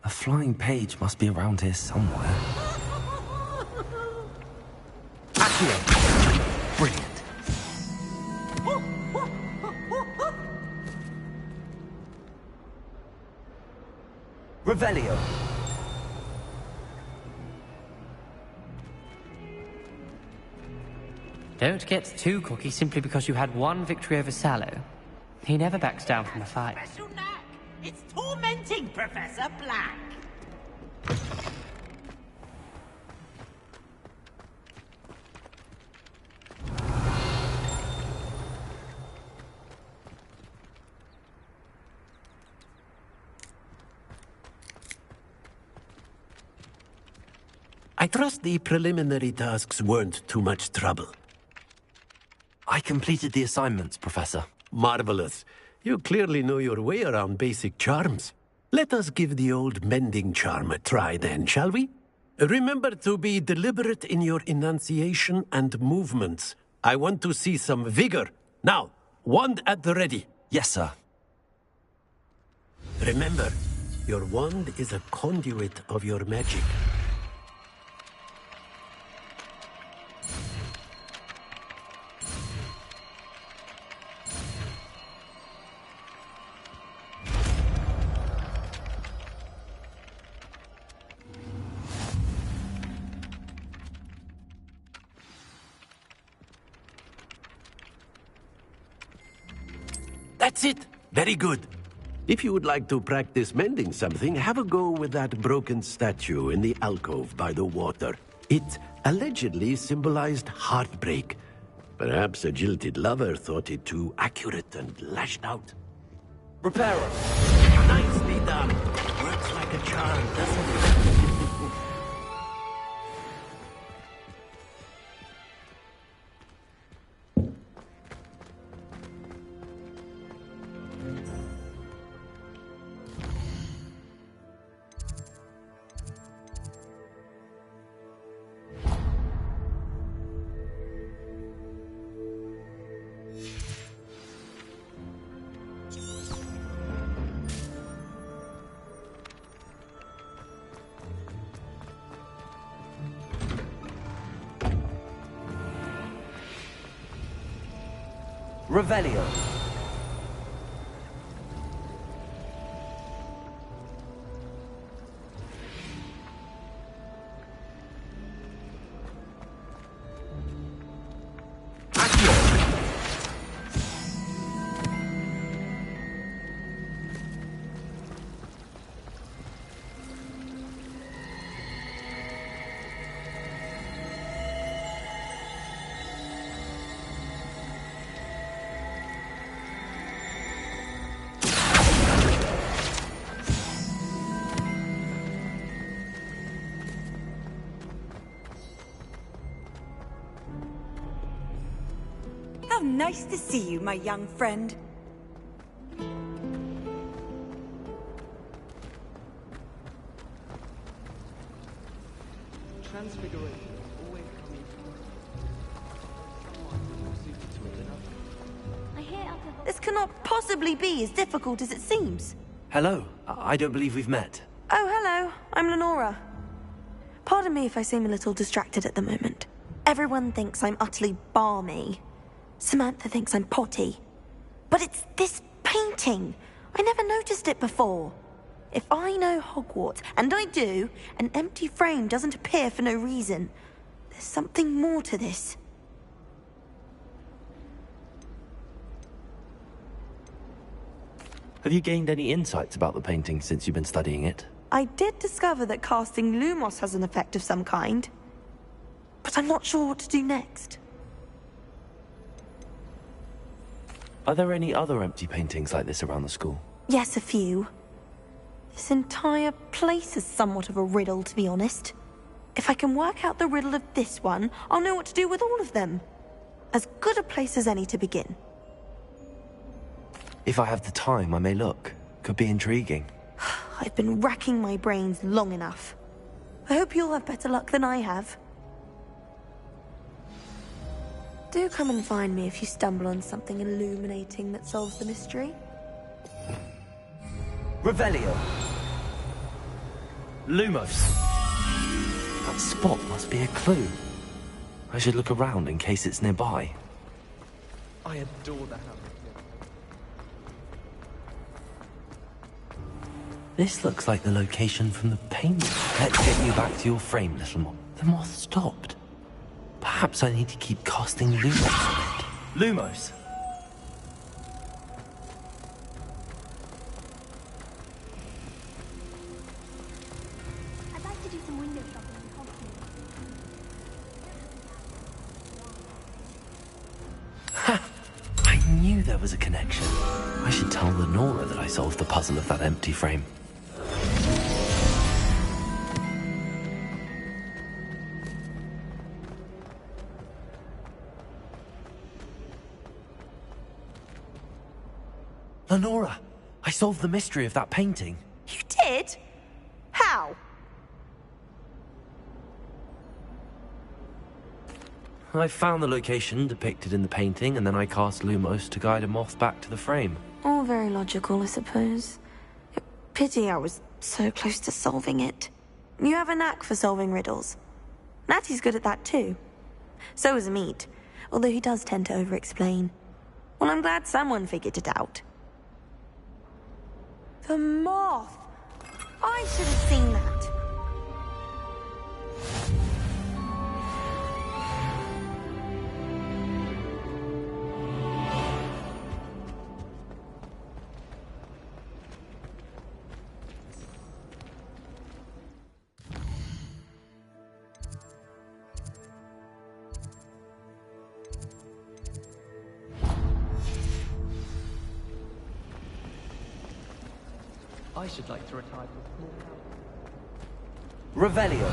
A flying page must be around here somewhere. Accio! Brilliant. Revelio. Don't get too cocky simply because you had one victory over Sallow. He never backs down from a fight. It's tormenting, Professor Black. I trust the preliminary tasks weren't too much trouble. I completed the assignments, Professor. Marvelous. You clearly know your way around basic charms. Let us give the old mending charm a try then, shall we? Remember to be deliberate in your enunciation and movements. I want to see some vigor. Now, wand at the ready. Yes, sir. Remember, your wand is a conduit of your magic. That's it! Very good. If you would like to practice mending something, have a go with that broken statue in the alcove by the water. It allegedly symbolized heartbreak. Perhaps a jilted lover thought it too accurate and lashed out. Reparo. Nicely done. Works like a charm, doesn't it? Revelio. How nice to see you, my young friend. Transfiguration always coming to it enough. I hear This cannot possibly be as difficult as it seems. Hello. I don't believe we've met. Oh, hello. I'm Lenora. Pardon me if I seem a little distracted at the moment. Everyone thinks I'm utterly balmy. Samantha thinks I'm potty. But it's this painting. I never noticed it before. If I know Hogwarts, and I do, an empty frame doesn't appear for no reason. There's something more to this. Have you gained any insights about the painting since you've been studying it? I did discover that casting Lumos has an effect of some kind. But I'm not sure what to do next. Are there any other empty paintings like this around the school? Yes, a few. This entire place is somewhat of a riddle, to be honest. If I can work out the riddle of this one, I'll know what to do with all of them. As good a place as any to begin. If I have the time, I may look. Could be intriguing. I've been racking my brains long enough. I hope you'll have better luck than I have. Do come and find me if you stumble on something illuminating that solves the mystery. Revelio. Lumos. That spot must be a clue. I should look around in case it's nearby. I adore the hammer. This looks like the location from the painting. Let's get you back to your frame, little moth. The moth stopped. Perhaps I need to keep casting Lumos on it. Lumos! I'd like to do some window shopping in Hogsmeade. I knew there was a connection. I should tell Lenora that I solved the puzzle of that empty frame. Lenora, I solved the mystery of that painting. You did? How? I found the location depicted in the painting, and then I cast Lumos to guide a moth back to the frame. All very logical, I suppose. Pity I was so close to solving it. You have a knack for solving riddles. Natty's good at that too. So is Amit, although he does tend to over-explain. Well, I'm glad someone figured it out. The moth! I should have seen that. I should like to retire from a small town. Revelio.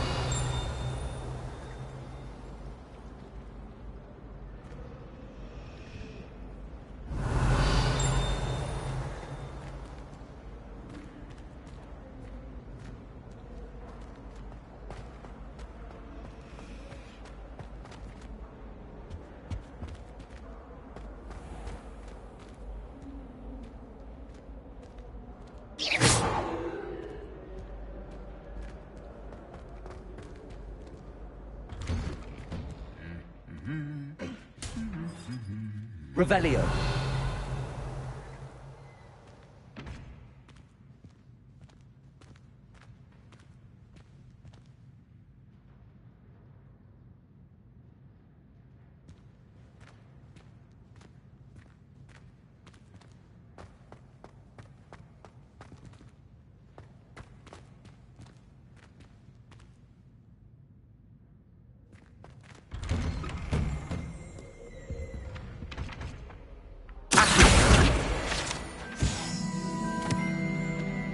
Revelio.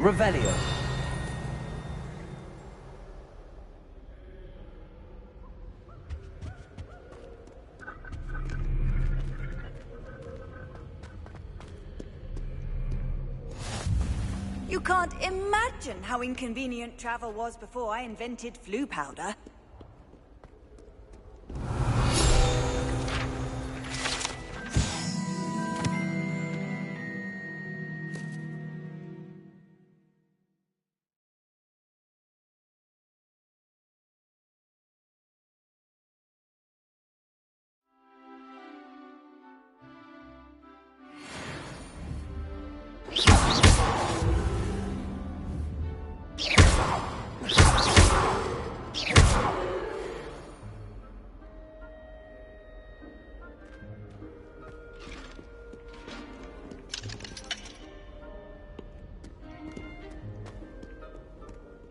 Revelio. You can't imagine how inconvenient travel was before I invented flu powder.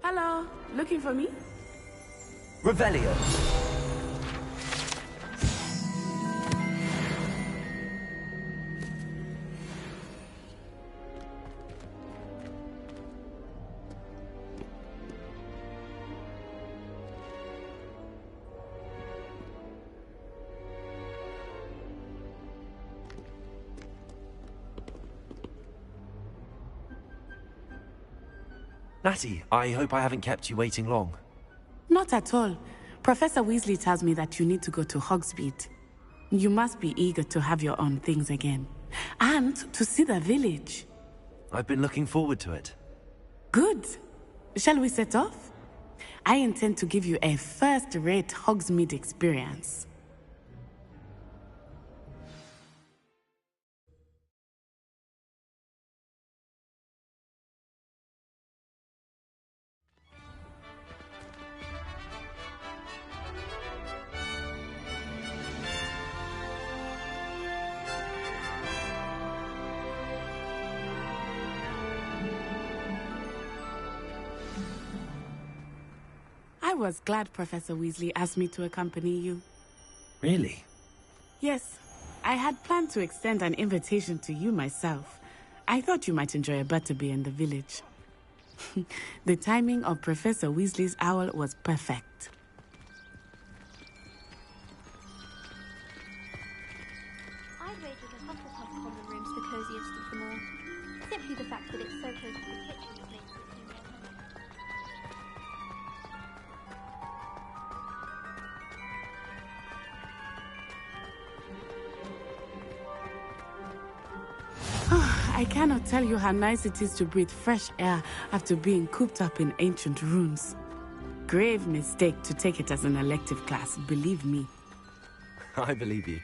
Hello, looking for me? Revelio. Natty, I hope I haven't kept you waiting long. Not at all. Professor Weasley tells me that you need to go to Hogsmeade. You must be eager to have your own things again. And to see the village. I've been looking forward to it. Good. Shall we set off? I intend to give you a first-rate Hogsmeade experience. I was glad Professor Weasley asked me to accompany you. Really? Yes. I had planned to extend an invitation to you myself. I thought you might enjoy a butterbeer in the village. The timing of Professor Weasley's owl was perfect. I'd wager the Hufflepuff common room's the coziest of them all. Simply the fact that it's so close to the kitchen that makes it seem more I cannot tell you how nice it is to breathe fresh air after being cooped up in ancient ruins. Grave mistake to take it as an elective class, believe me. I believe you.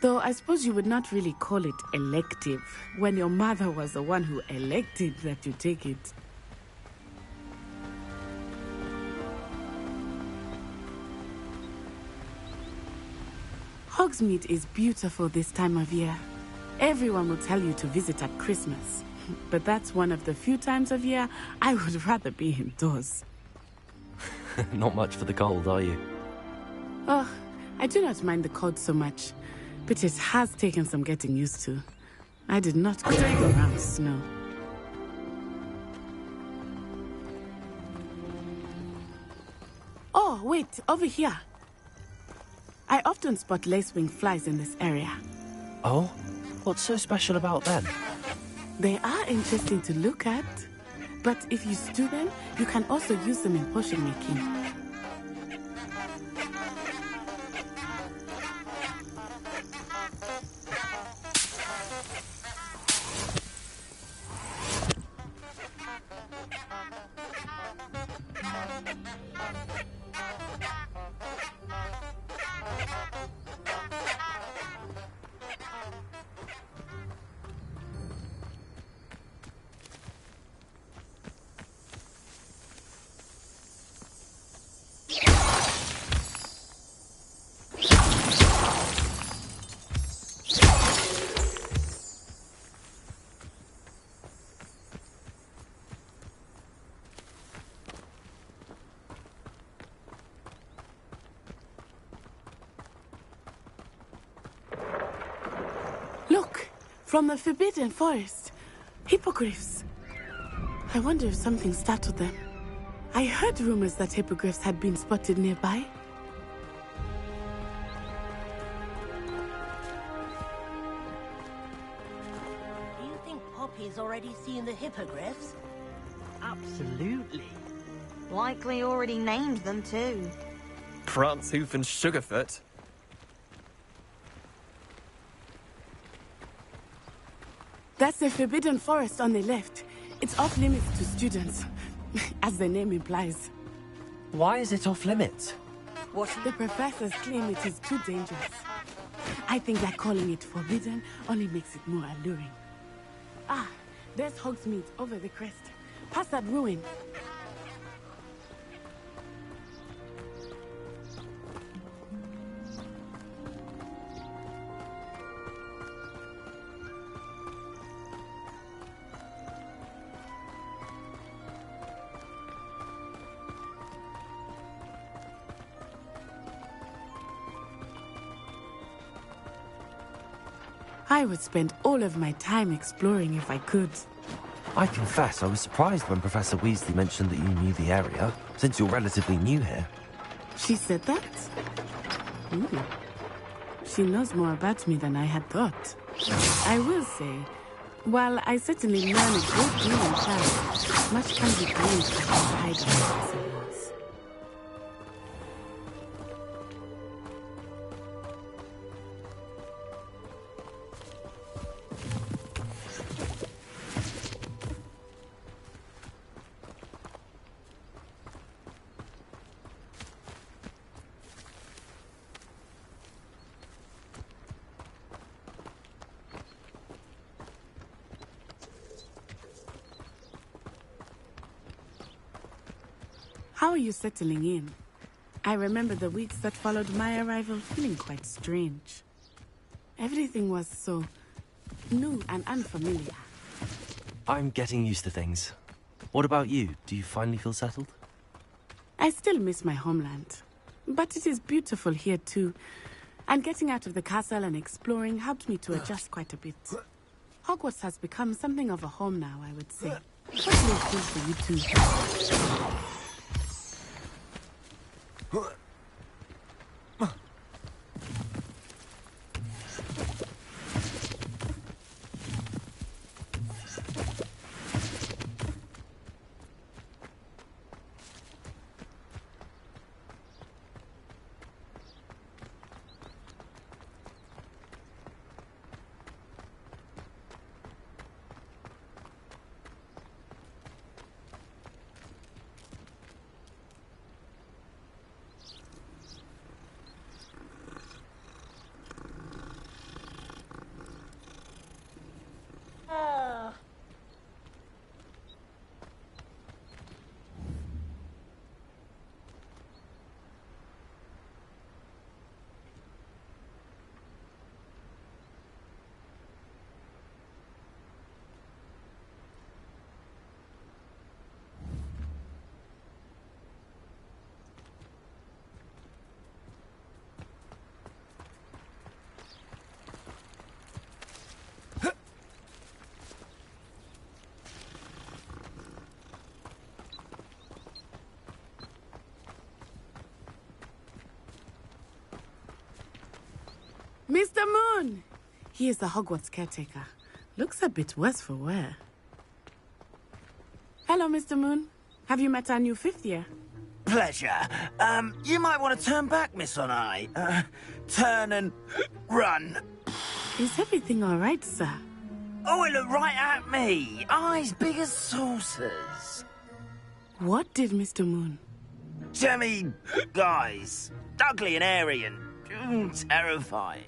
Though I suppose you would not really call it elective, when your mother was the one who elected that you take it. Hogsmeade is beautiful this time of year. Everyone will tell you to visit at Christmas, but that's one of the few times of year I would rather be indoors. Not much for the cold, are you? Oh, I do not mind the cold so much, but it has taken some getting used to. I did not go around snow. Oh, wait, over here. I often spot lacewing flies in this area. Oh? What's so special about them? They are interesting to look at, but if you stew them, you can also use them in potion making. Look, from the Forbidden Forest. Hippogriffs. I wonder if something startled them. I heard rumors that hippogriffs had been spotted nearby. Do you think Pop he's already seen the hippogriffs? Absolutely. Likely already named them too. Prancehoof and Sugarfoot. That's the Forbidden Forest on the left. It's off limits to students, as the name implies. Why is it off limits? What? The professors claim it is too dangerous. I think that calling it forbidden only makes it more alluring. Ah, there's Hogsmeade over the crest. Past that ruin. I would spend all of my time exploring if I could. I confess I was surprised when Professor Weasley mentioned that you knew the area, since you're relatively new here. She said that? Ooh. She knows more about me than I had thought. I will say, while I certainly learn a great deal in class, much can be gleaned from outside of myself. How are you settling in? I remember the weeks that followed my arrival feeling quite strange. Everything was so new and unfamiliar. I'm getting used to things. What about you? Do you finally feel settled? I still miss my homeland, but it is beautiful here too. And getting out of the castle and exploring helped me to adjust quite a bit. Hogwarts has become something of a home now, I would say. What do you feel for you too? Mr. Moon! He is the Hogwarts caretaker. Looks a bit worse for wear. Hello, Mr. Moon. Have you met our new fifth year? Pleasure. You might want to turn back, Miss On-Eye. Turn and run. Is everything all right, sir? Oh, it looked right at me. Eyes big as saucers. What did Mr. Moon? Jemmy, guys. Ugly and airy and terrifying.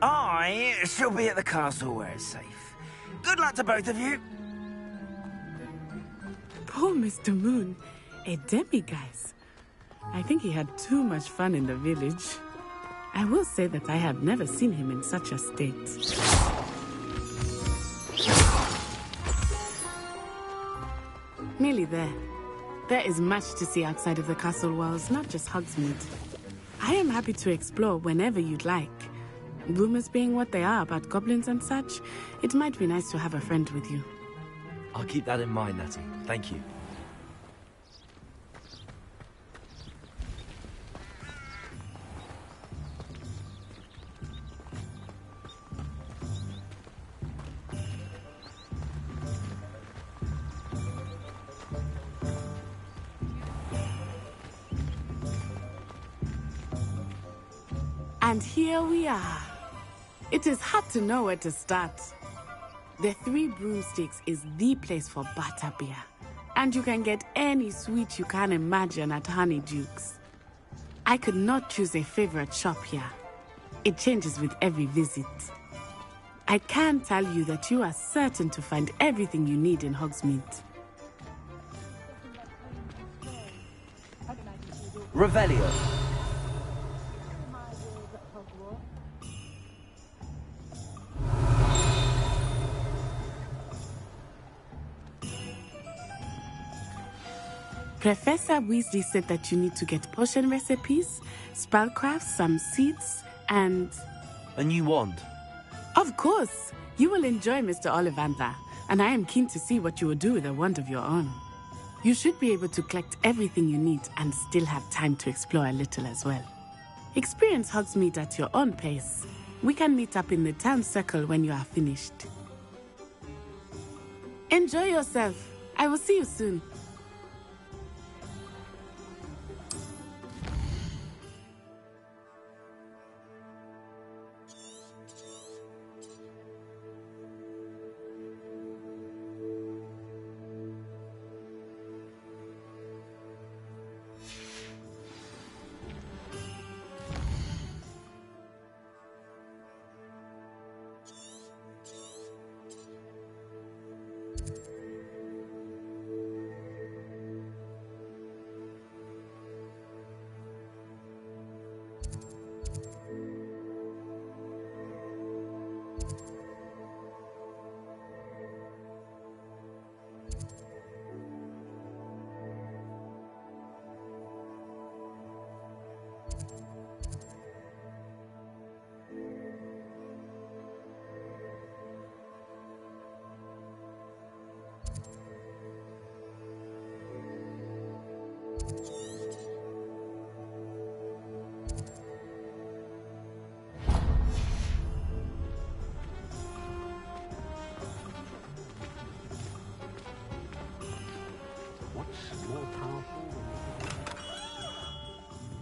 I shall be at the castle where it's safe. Good luck to both of you. Poor Mr. Moon. A demiguise. I think he had too much fun in the village. I will say that I have never seen him in such a state. Nearly there. There is much to see outside of the castle walls, not just Hogsmeade. I am happy to explore whenever you'd like. Rumors being what they are about goblins and such, it might be nice to have a friend with you. I'll keep that in mind, Natty. Thank you. And here we are. It is hard to know where to start. The Three Broomsticks is the place for butterbeer. And you can get any sweet you can imagine at Honeyduke's. I could not choose a favorite shop here. It changes with every visit. I can tell you that you are certain to find everything you need in Hogsmeade. Revelio. Professor Weasley said that you need to get potion recipes, spellcrafts, some seeds, and... A new wand. Of course! You will enjoy Mr. Ollivander, and I am keen to see what you will do with a wand of your own. You should be able to collect everything you need and still have time to explore a little as well. Experience Hogsmeade at your own pace. We can meet up in the town circle when you are finished. Enjoy yourself. I will see you soon.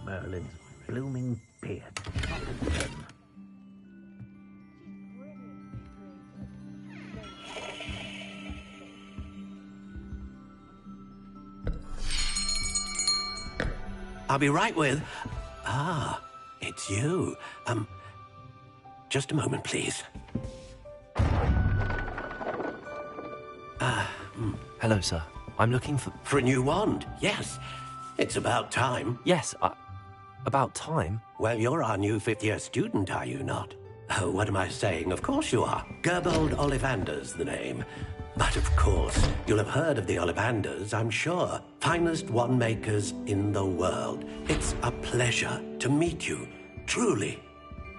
Merlin's blooming beard. I'll be right with... Ah, it's you. Just a moment, please. Hello, sir. I'm looking for... For a new wand, yes. It's about time. Yes, about time? Well, you're our new fifth-year student, are you not? Oh, what am I saying? Of course you are. Gerbold Ollivander's the name. But of course, you'll have heard of the Ollivanders, I'm sure. Finest wand makers in the world. It's a pleasure to meet you, truly.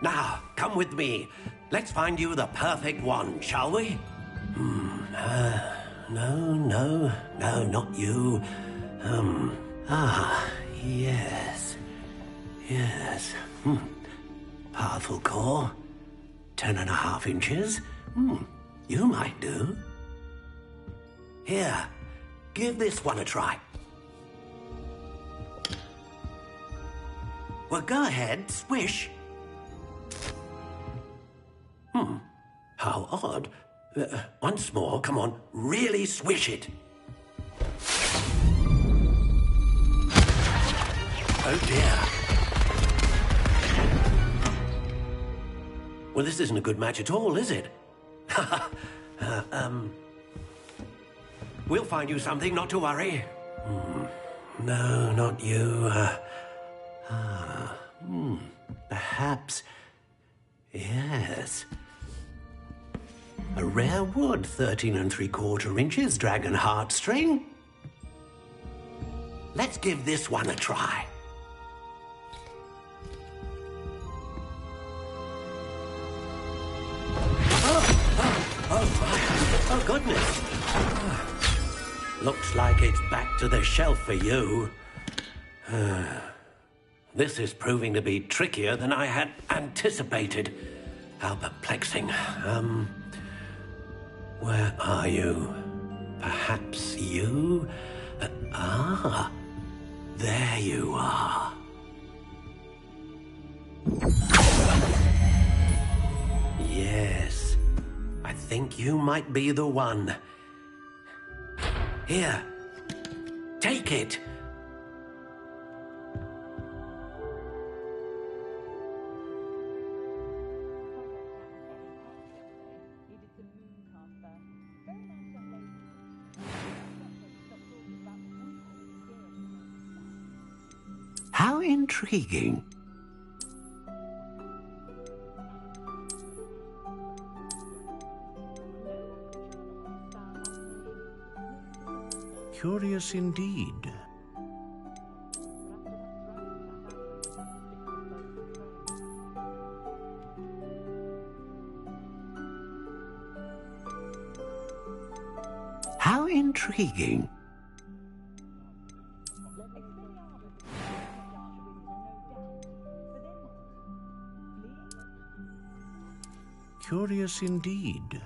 Now, come with me. Let's find you the perfect wand, shall we? No, not you. Yes. Powerful core. 10.5 inches. You might do. Here, give this one a try. Well, go ahead, swish. How odd. Once more, come on, really swish it. Oh dear. Well, this isn't a good match at all, is it? We'll find you something, not to worry. No, not you. Perhaps... Yes. A rare wood, 13 3/4 inches, dragon heartstring. Let's give this one a try. Oh, goodness. Looks like it's back to the shelf for you. This is proving to be trickier than I had anticipated. How perplexing. Where are you? Perhaps you? There you are. think you might be the one. Here, take it. How intriguing. Curious indeed. How intriguing. Curious indeed.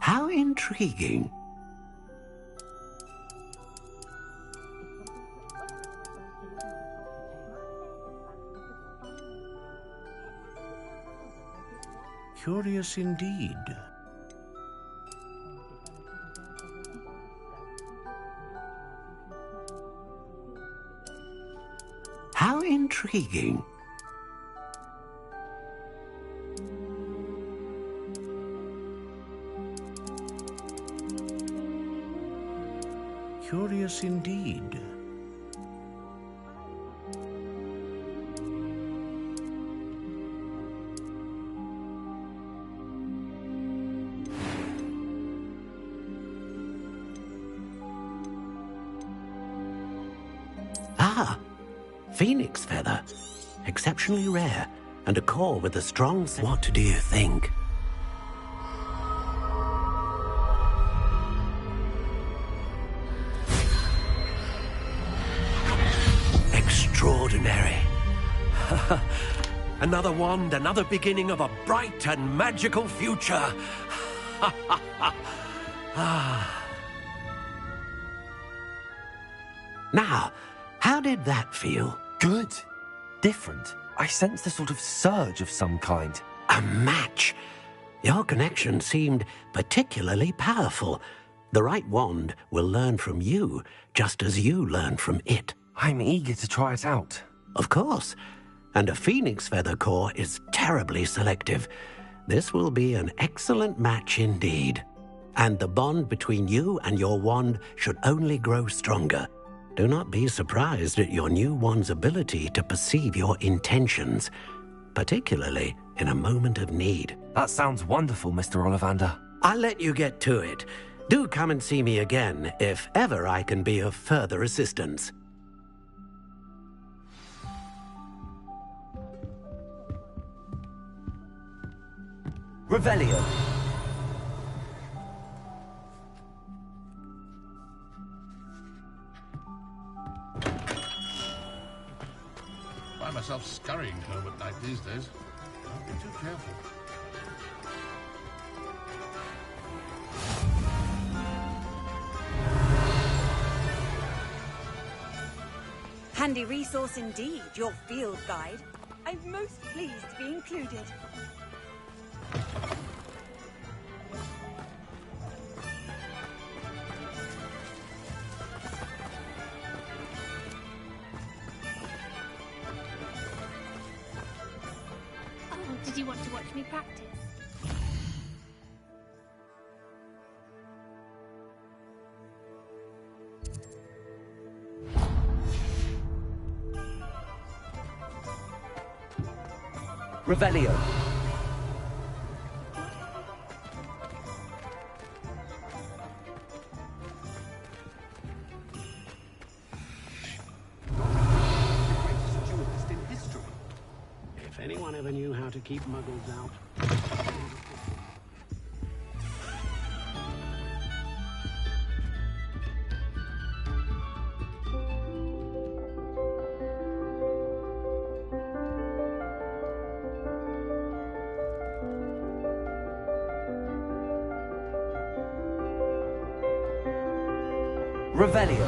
How intriguing. Curious indeed. How intriguing. Curious indeed. Ah, phoenix feather. Exceptionally rare, and a core with a strong... What do you think? Extraordinary. Another wand, another beginning of a bright and magical future. Now, how did that feel? Good. Different. I sensed a sort of surge of some kind. A match. Your connection seemed particularly powerful. The right wand will learn from you, just as you learn from it. I'm eager to try it out. Of course. And a phoenix feather core is terribly selective. This will be an excellent match indeed. And the bond between you and your wand should only grow stronger. Do not be surprised at your new wand's ability to perceive your intentions, particularly in a moment of need. That sounds wonderful, Mr. Ollivander. I'll let you get to it. Do come and see me again if ever I can be of further assistance. Revelio. I find myself scurrying home at night these days. Don't be too careful. Handy resource indeed, your field guide. I'm most pleased to be included. Oh, did you want to watch me practice? Revelio. If anyone ever knew how to keep muggles out. Revelio.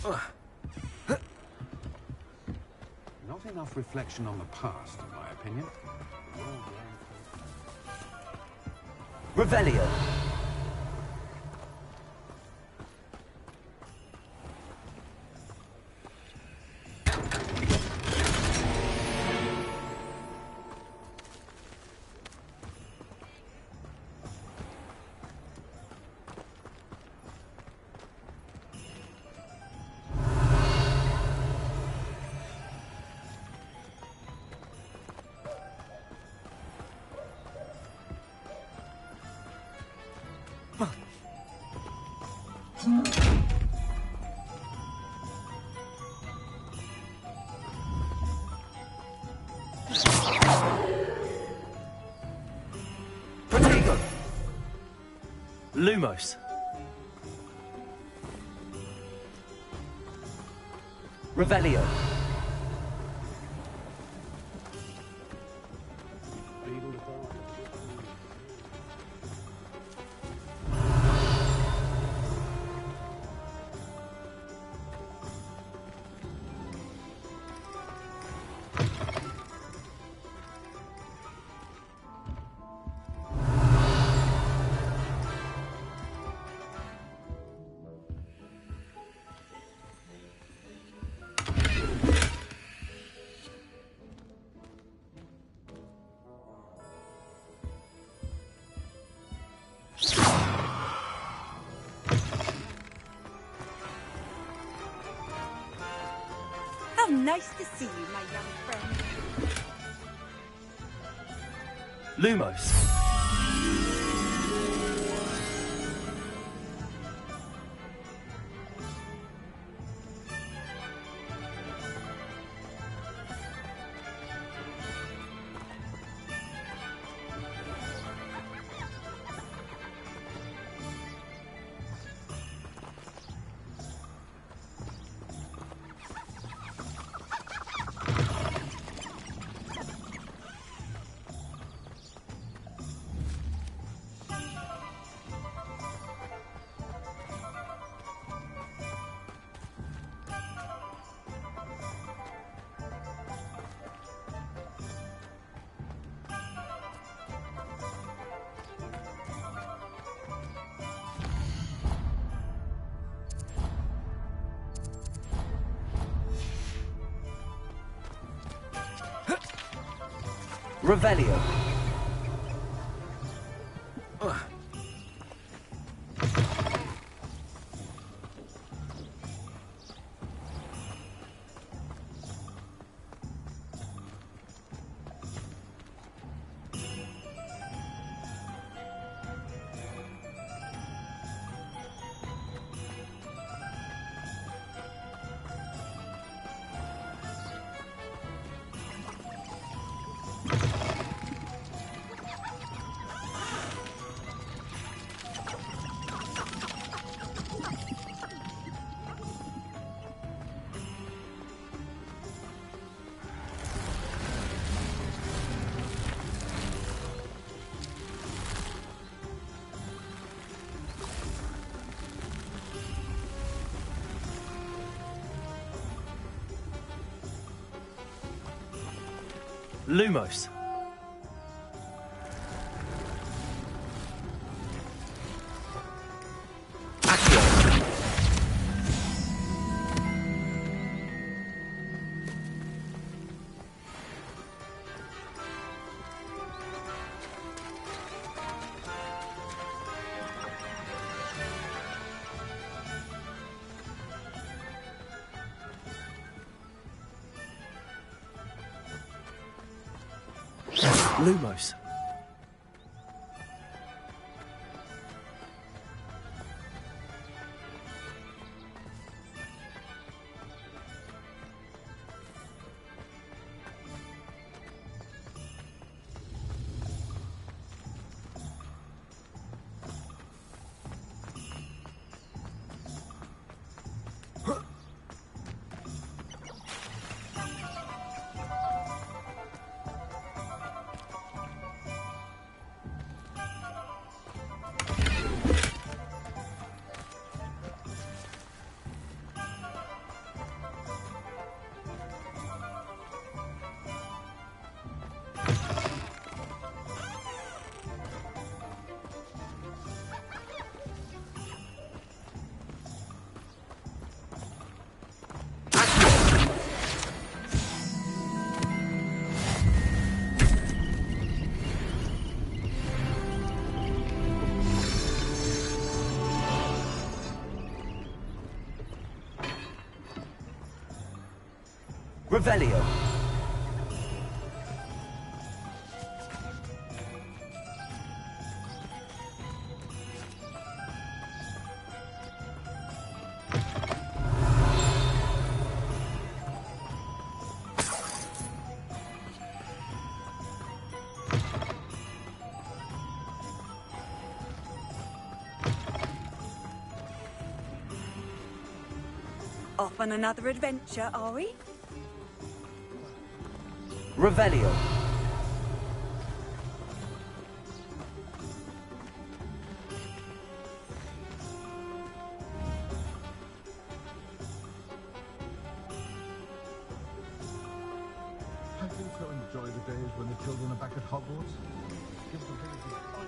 Not enough reflection on the past, in my opinion. Revelio. Protego. Lumos. Revelio. How nice to see you, my young friend. Lumos. Revelio. Lumos. Lumos. Revelio. Off on another adventure, are we? Revelio. I do so enjoy the days when the children are back at Hogwarts. Give them things to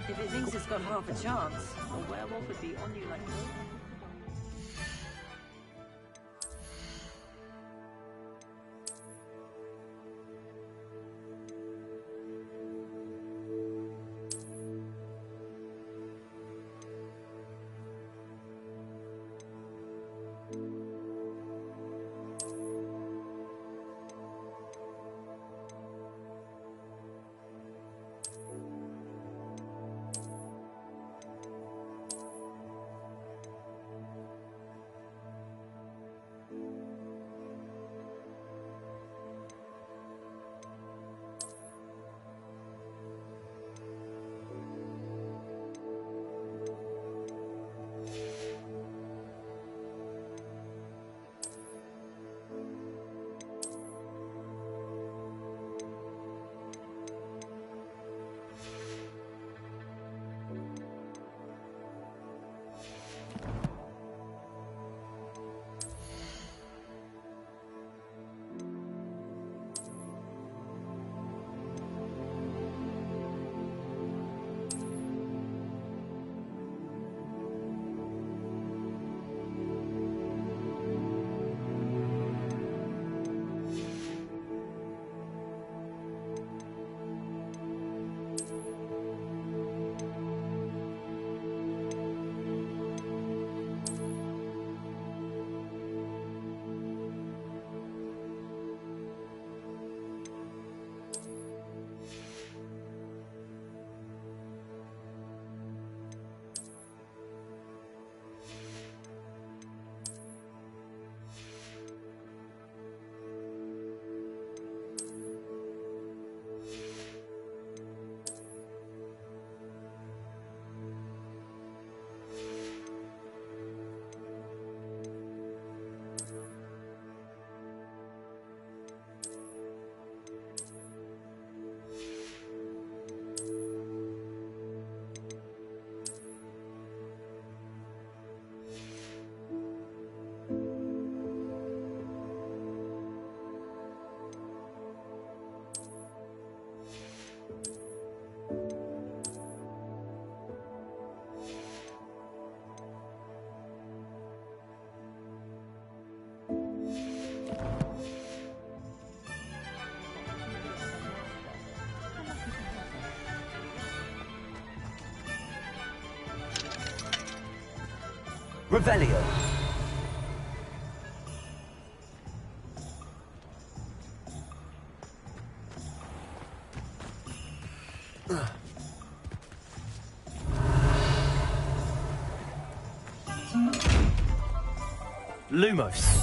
If it thinks it's got half a chance, a werewolf would be on you like no. Revelio. Lumos.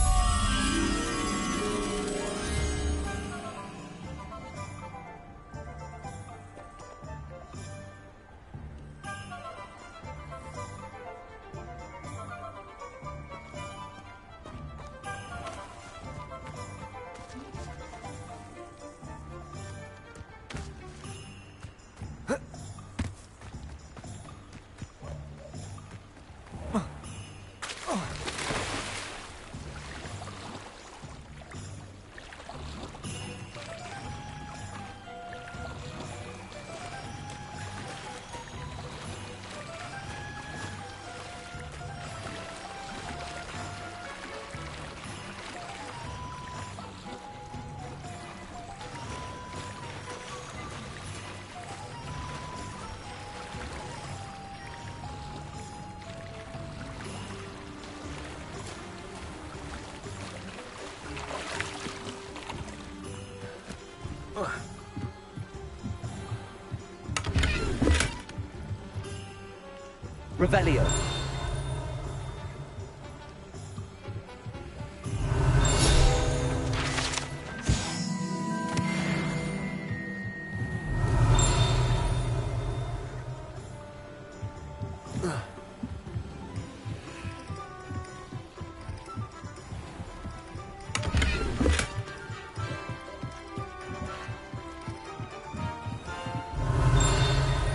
Revelio.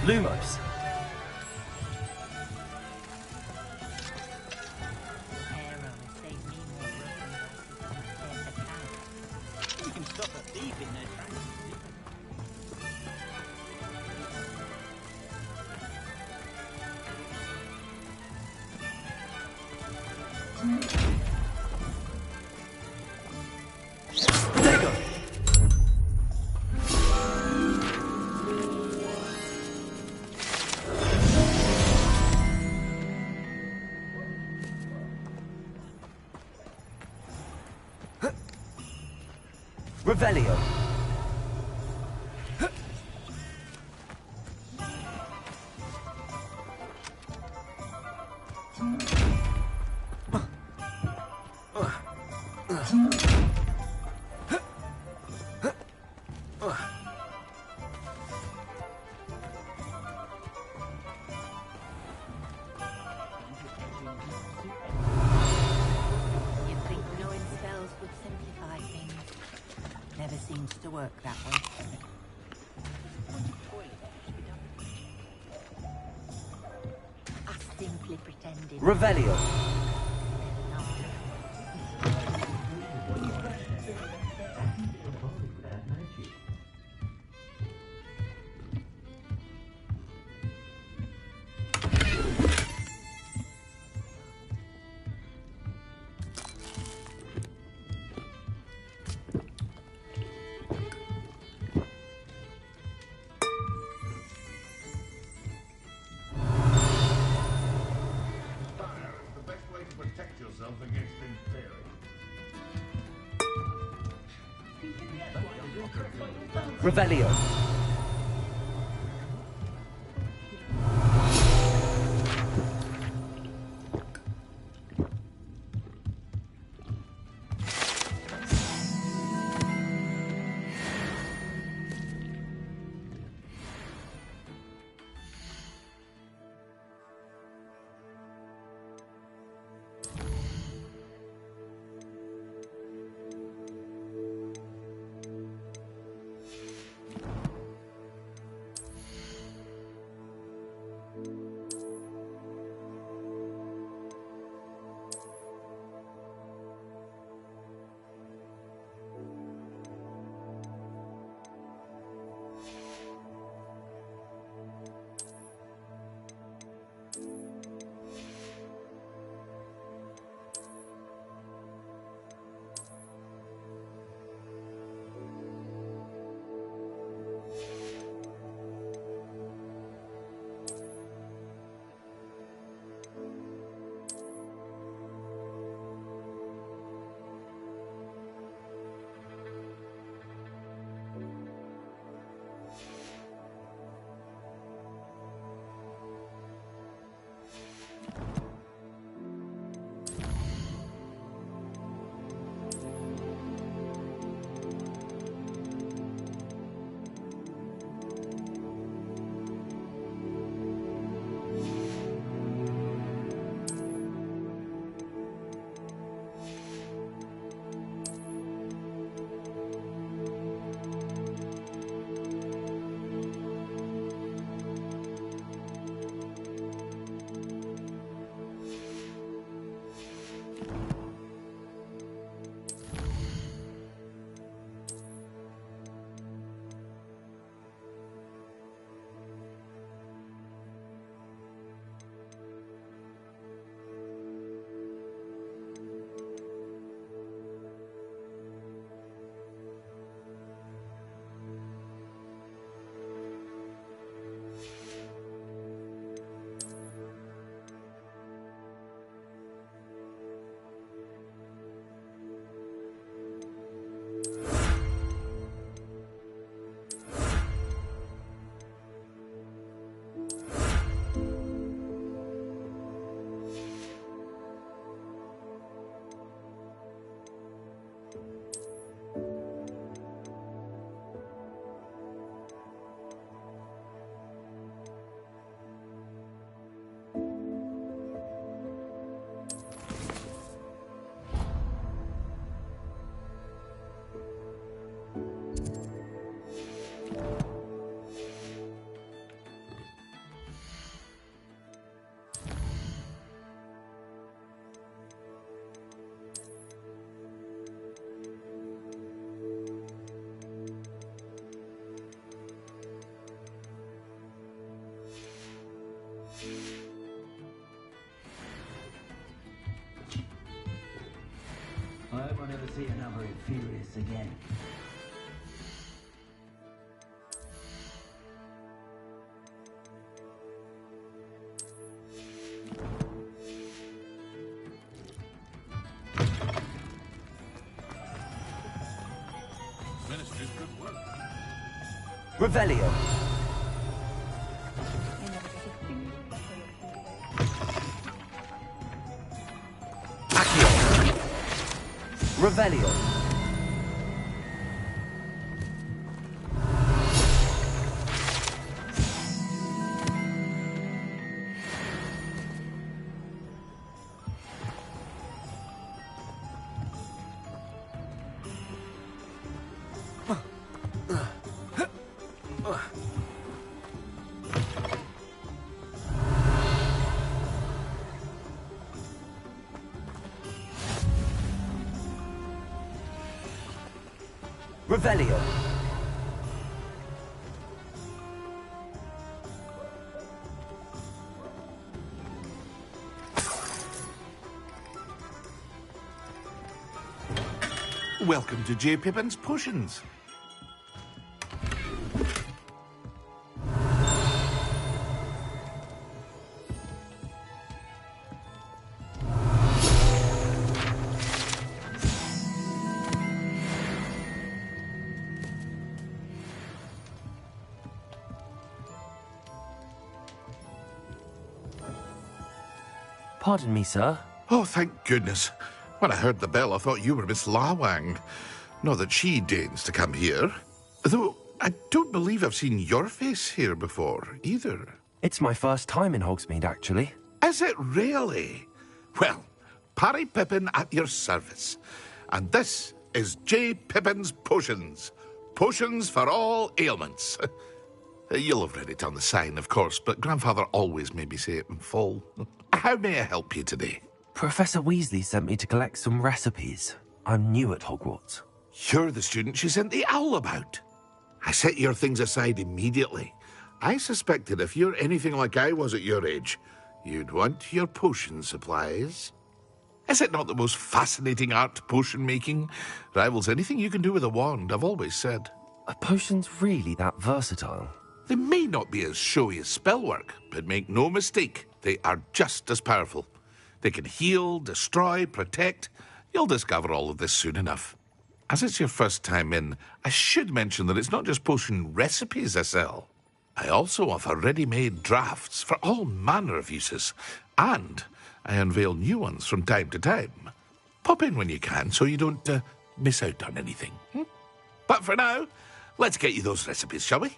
Lumos. You can stop a thief in their tracks. Revelio. You'd think knowing spells would simplify things. Never seems to work that way. I simply pretended. Revelio. Fire is the best way to protect yourself against inferi. Revelio. I hope I never see another Infurious again. Ministry's good work. Revelio. Revelio. Revelio. Welcome to J. Pippin's Potions. Pardon me, sir. Oh, thank goodness. When I heard the bell, I thought you were Miss Lawang. Not that she deigns to come here. Though, I don't believe I've seen your face here before, either. It's my first time in Hogsmeade, actually. Is it really? Well, Parry Pippin at your service. And this is J. Pippin's Potions. Potions for all ailments. You'll have read it on the sign, of course, but Grandfather always made me say it in full. How may I help you today? Professor Weasley sent me to collect some recipes. I'm new at Hogwarts. You're the student she sent the owl about. I set your things aside immediately. I suspected if you're anything like I was at your age, you'd want your potion supplies. Is it not the most fascinating art, potion making? Rivals anything you can do with a wand, I've always said. Are potions really that versatile? They may not be as showy as spellwork, but make no mistake, they are just as powerful. They can heal, destroy, protect. You'll discover all of this soon enough. As it's your first time in, I should mention that it's not just potion recipes I sell. I also offer ready-made drafts for all manner of uses, and I unveil new ones from time to time. Pop in when you can so you don't miss out on anything. But for now, let's get you those recipes, shall we?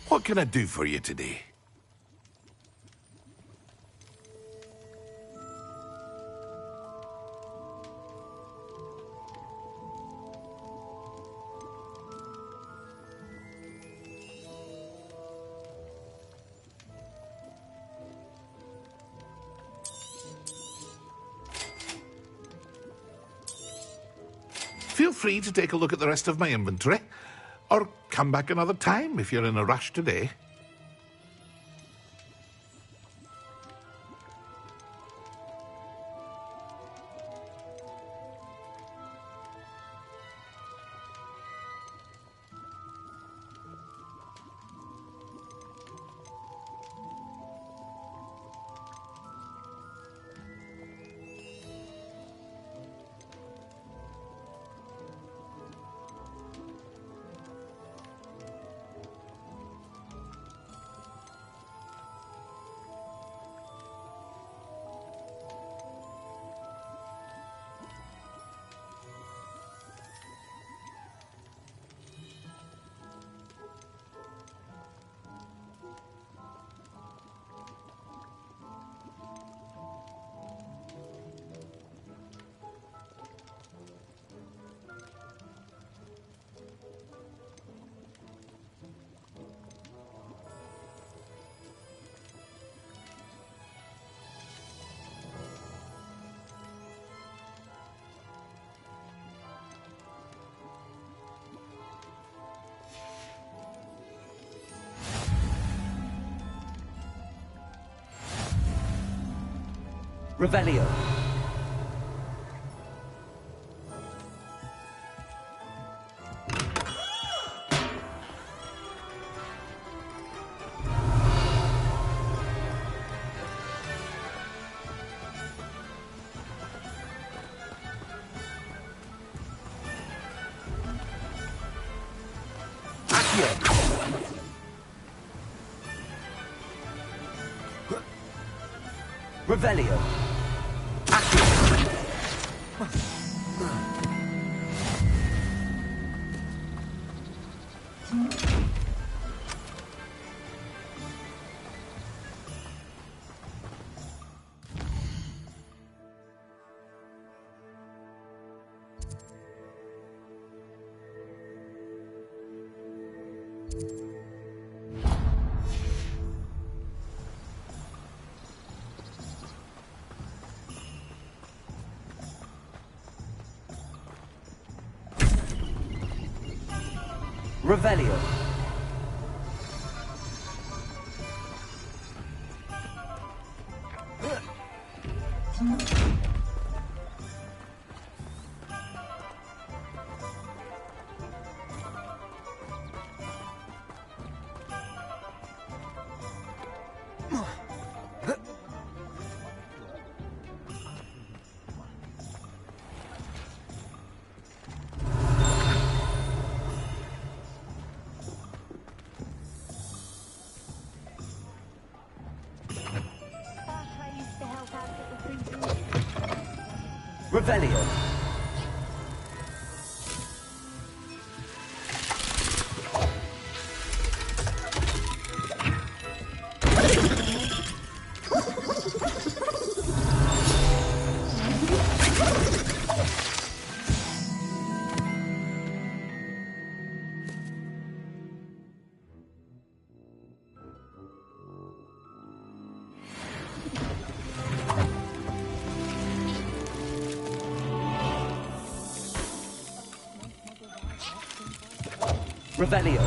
What can I do for you today? Feel free to take a look at the rest of my inventory, or come back another time if you're in a rush today. Revelio. Accio. Revelio. Revelio. Revelio. Revelio.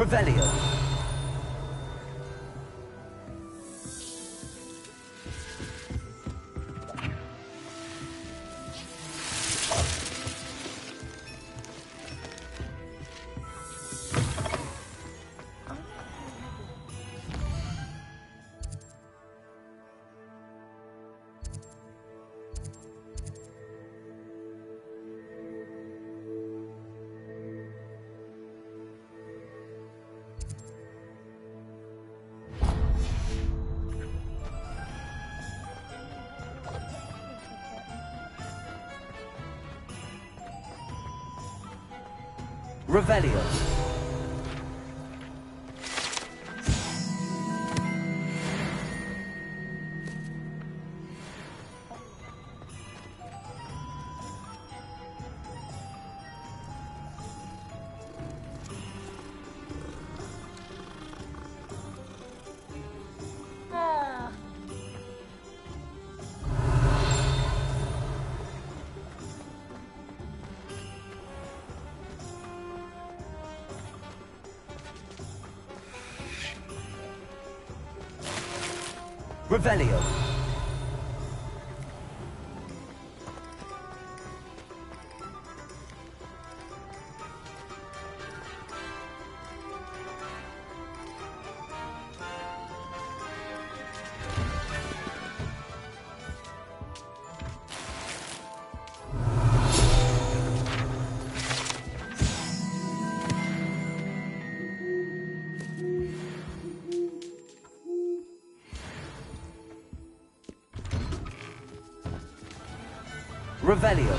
Revelio. Revelio. Revelio. Revelio.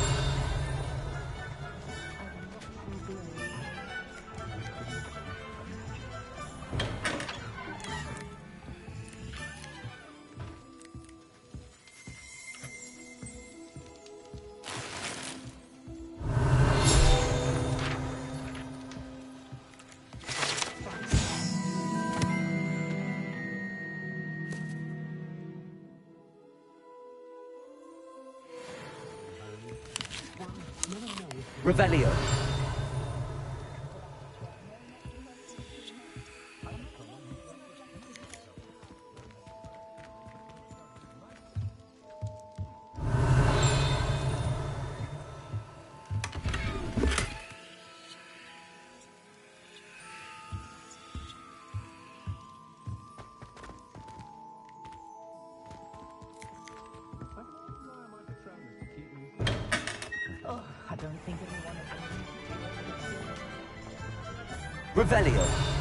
Revelio. Oh, I don't think anyone Revelio.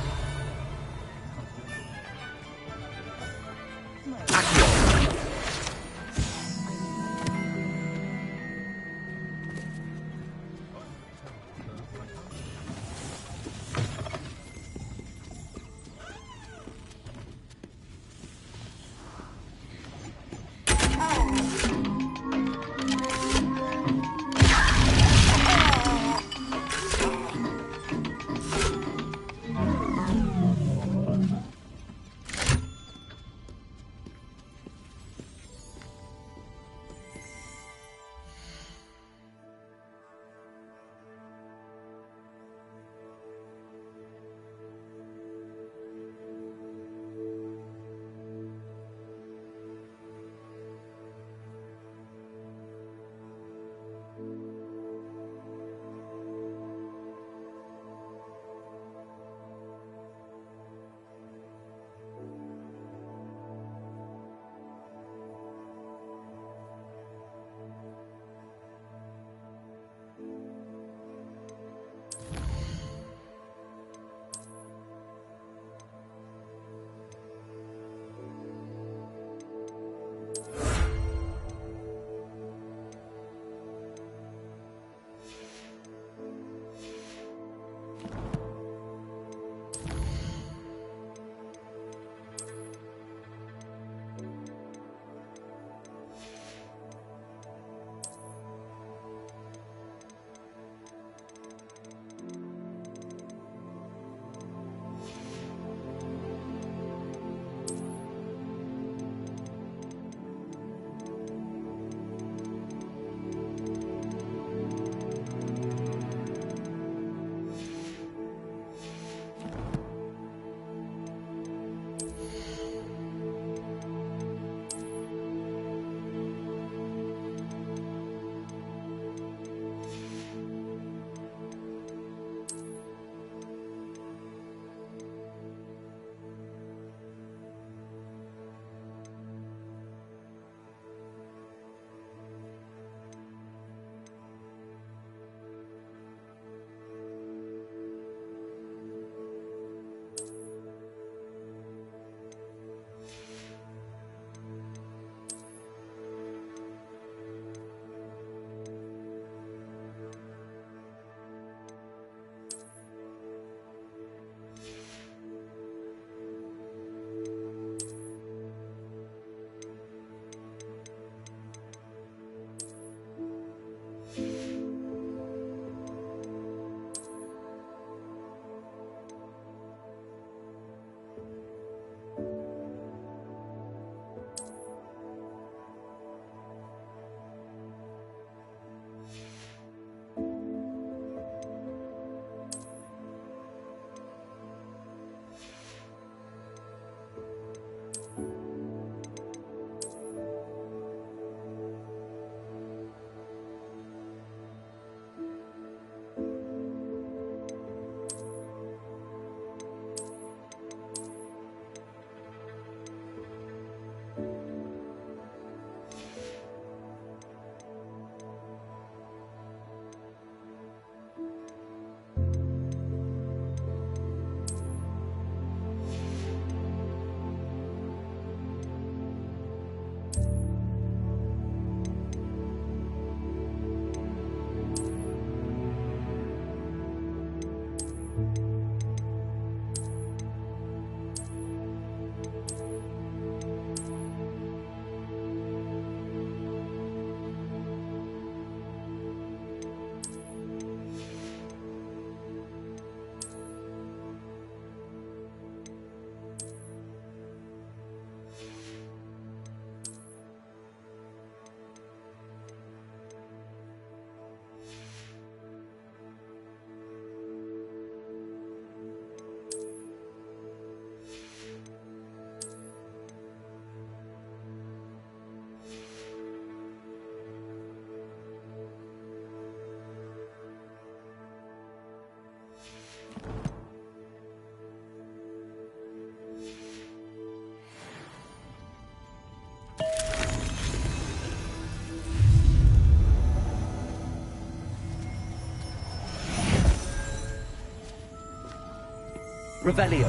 Revelio.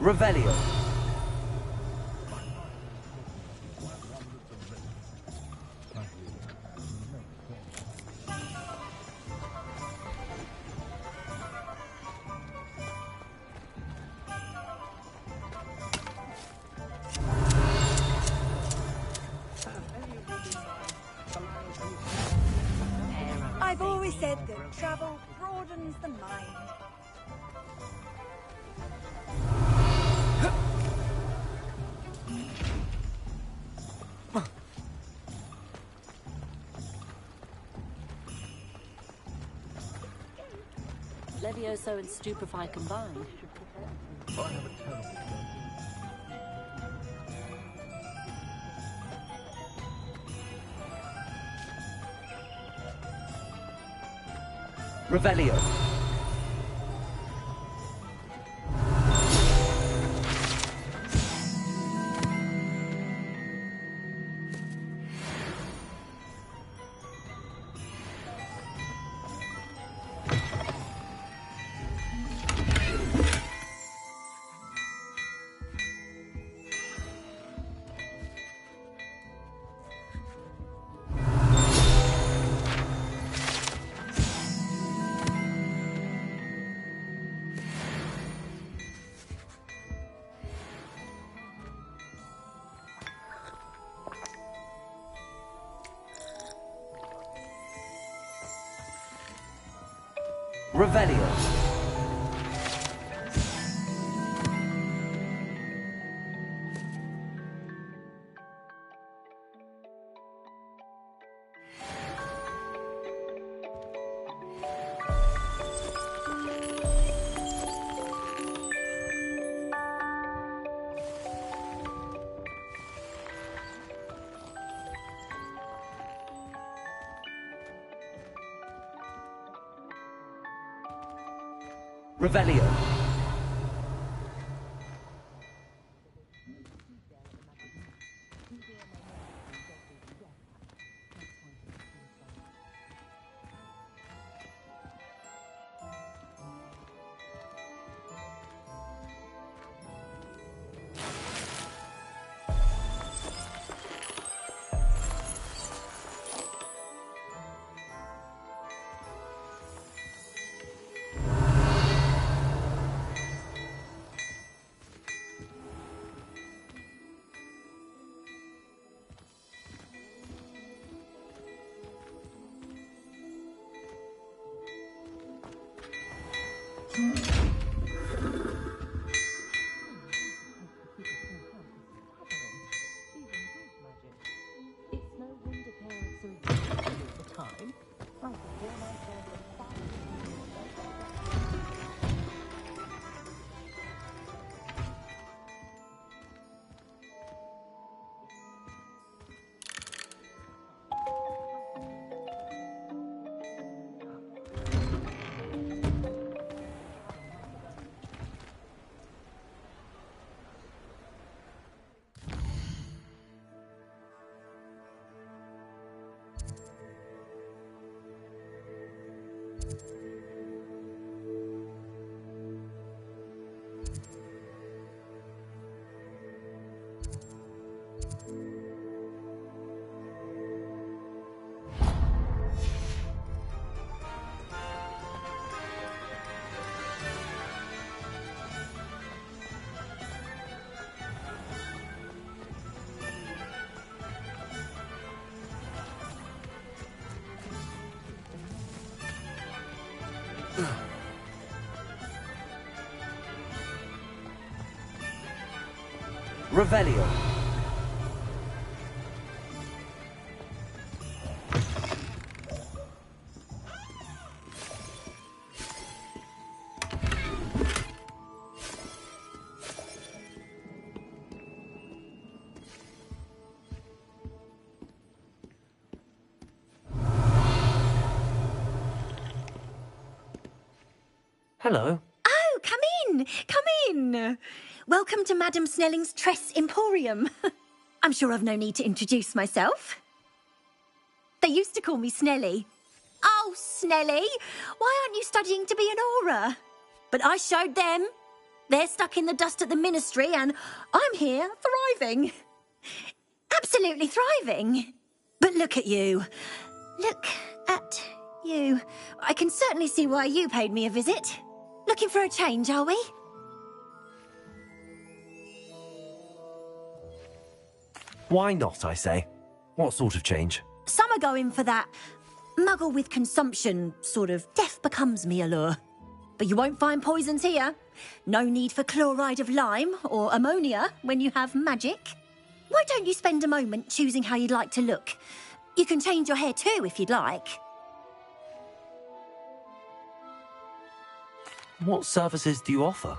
Revelio. I've always said that travel broadens the mind. Levioso and Stupefy combined. Revelio. Revelio. Revelio. Revelio. Hello. Oh, come in! Come in! Welcome to Madame Snelling's Tress Emporium. I'm sure I've no need to introduce myself. They used to call me Snelly. Oh, Snelly! Why aren't you studying to be an aura? But I showed them. They're stuck in the dust at the ministry, and I'm here, thriving. Absolutely thriving. But look at you. Look at you. I can certainly see why you paid me a visit. Looking for a change, are we? Why not, I say? What sort of change? Some are going for that muggle with consumption, sort of death becomes me allure. But you won't find poisons here. No need for chloride of lime or ammonia when you have magic. Why don't you spend a moment choosing how you'd like to look? You can change your hair too if you'd like. What services do you offer?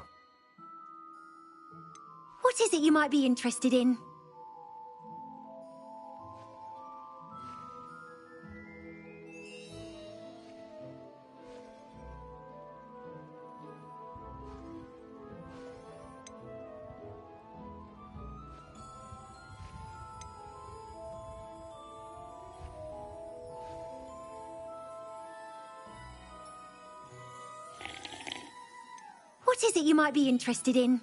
What is it you might be interested in? What is it you might be interested in?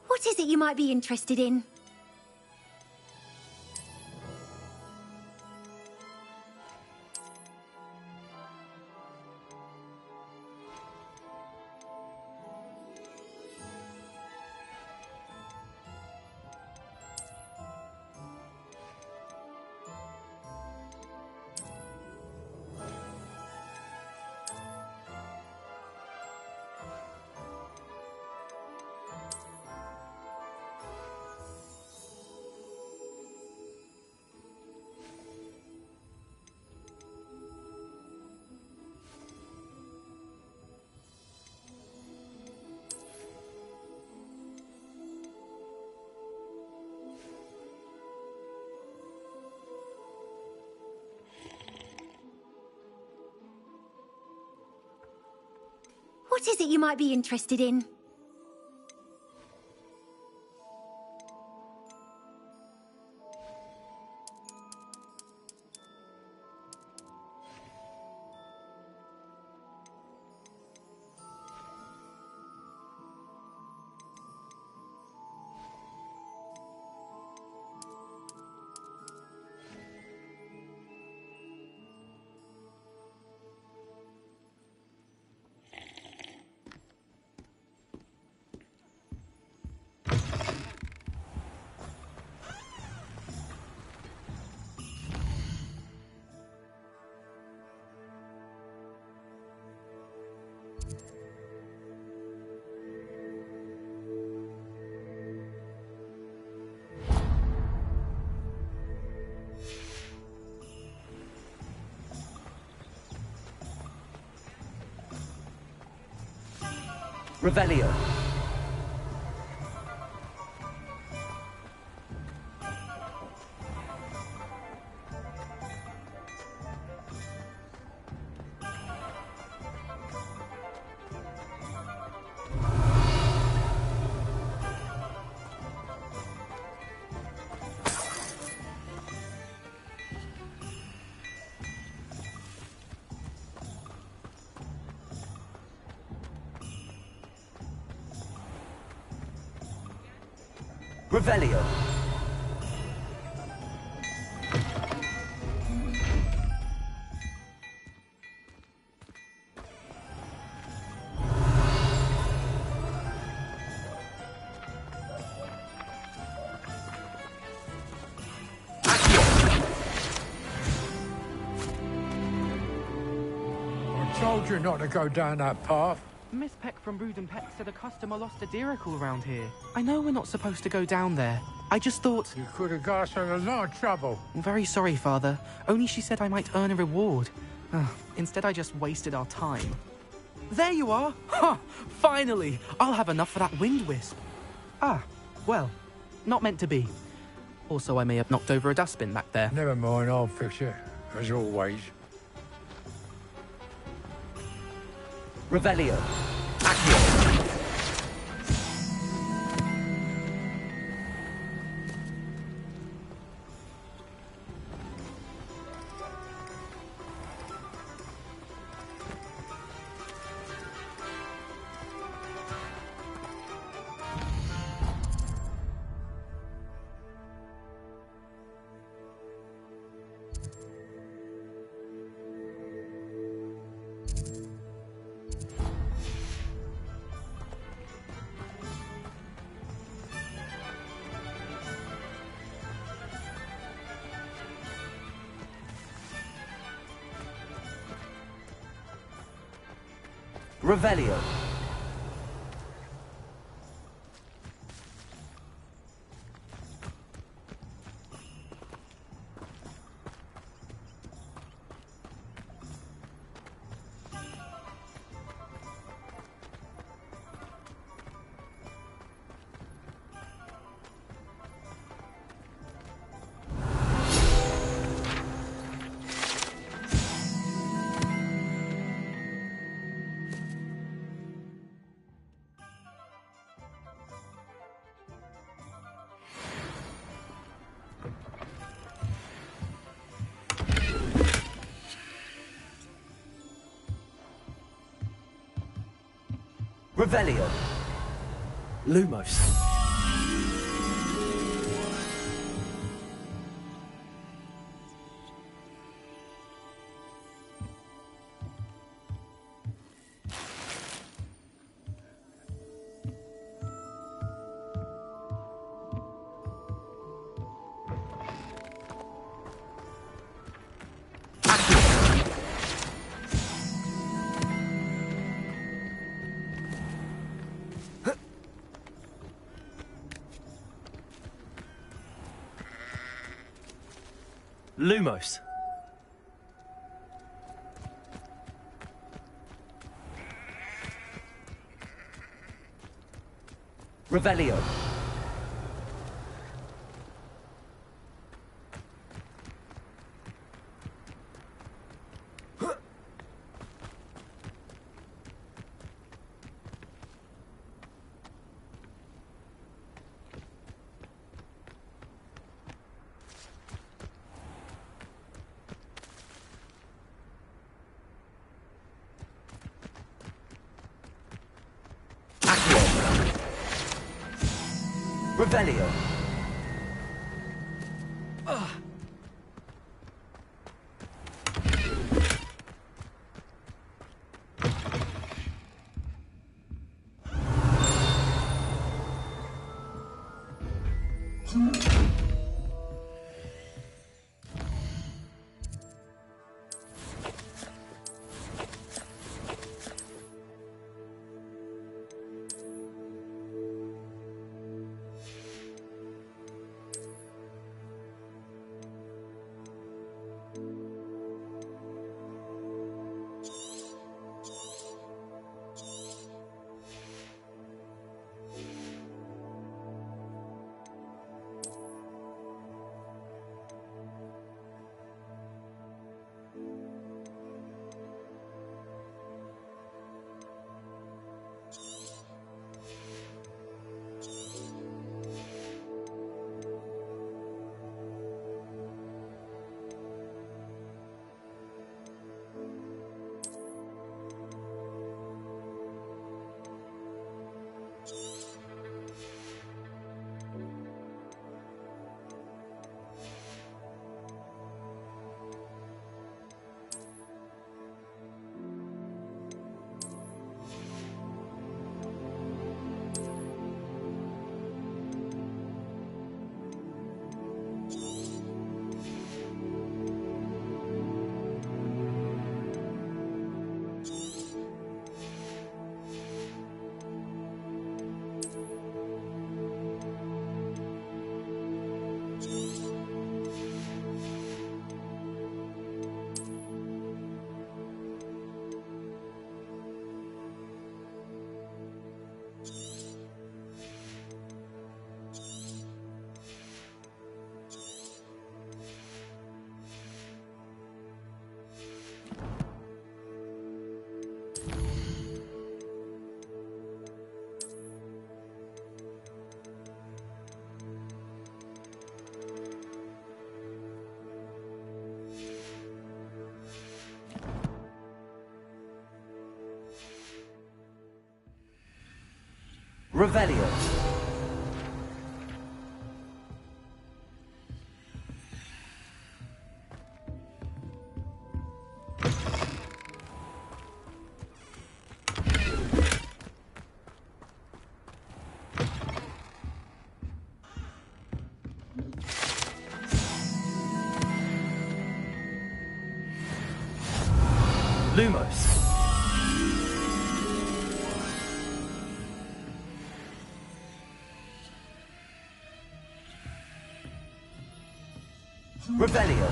What is it you might be interested in? What is it you might be interested in? Revelio. Revelio. I told you not to go down that path. Miss Peck from Brood and Peck said a customer lost a deeracle around here. I know we're not supposed to go down there. I just thought... You could have got us in a lot of trouble. I'm very sorry, Father. Only she said I might earn a reward. Instead, I just wasted our time. There you are! Ha! Finally! I'll have enough for that wind wisp. Ah, well, not meant to be. Also, I may have knocked over a dustbin back there. Never mind, I'll fix it, as always. Revelio. Accio. Revelio. Revelio. Lumos. Lumos. Revelio. Revelio. Revelio. Lumos. Revelio.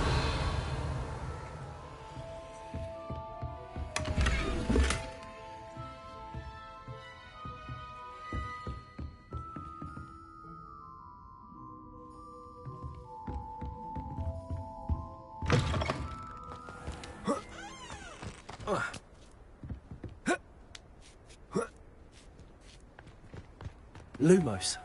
Lumos.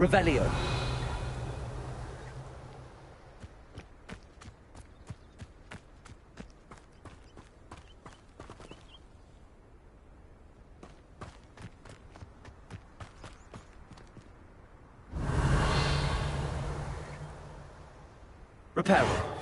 Revelio. Reparo.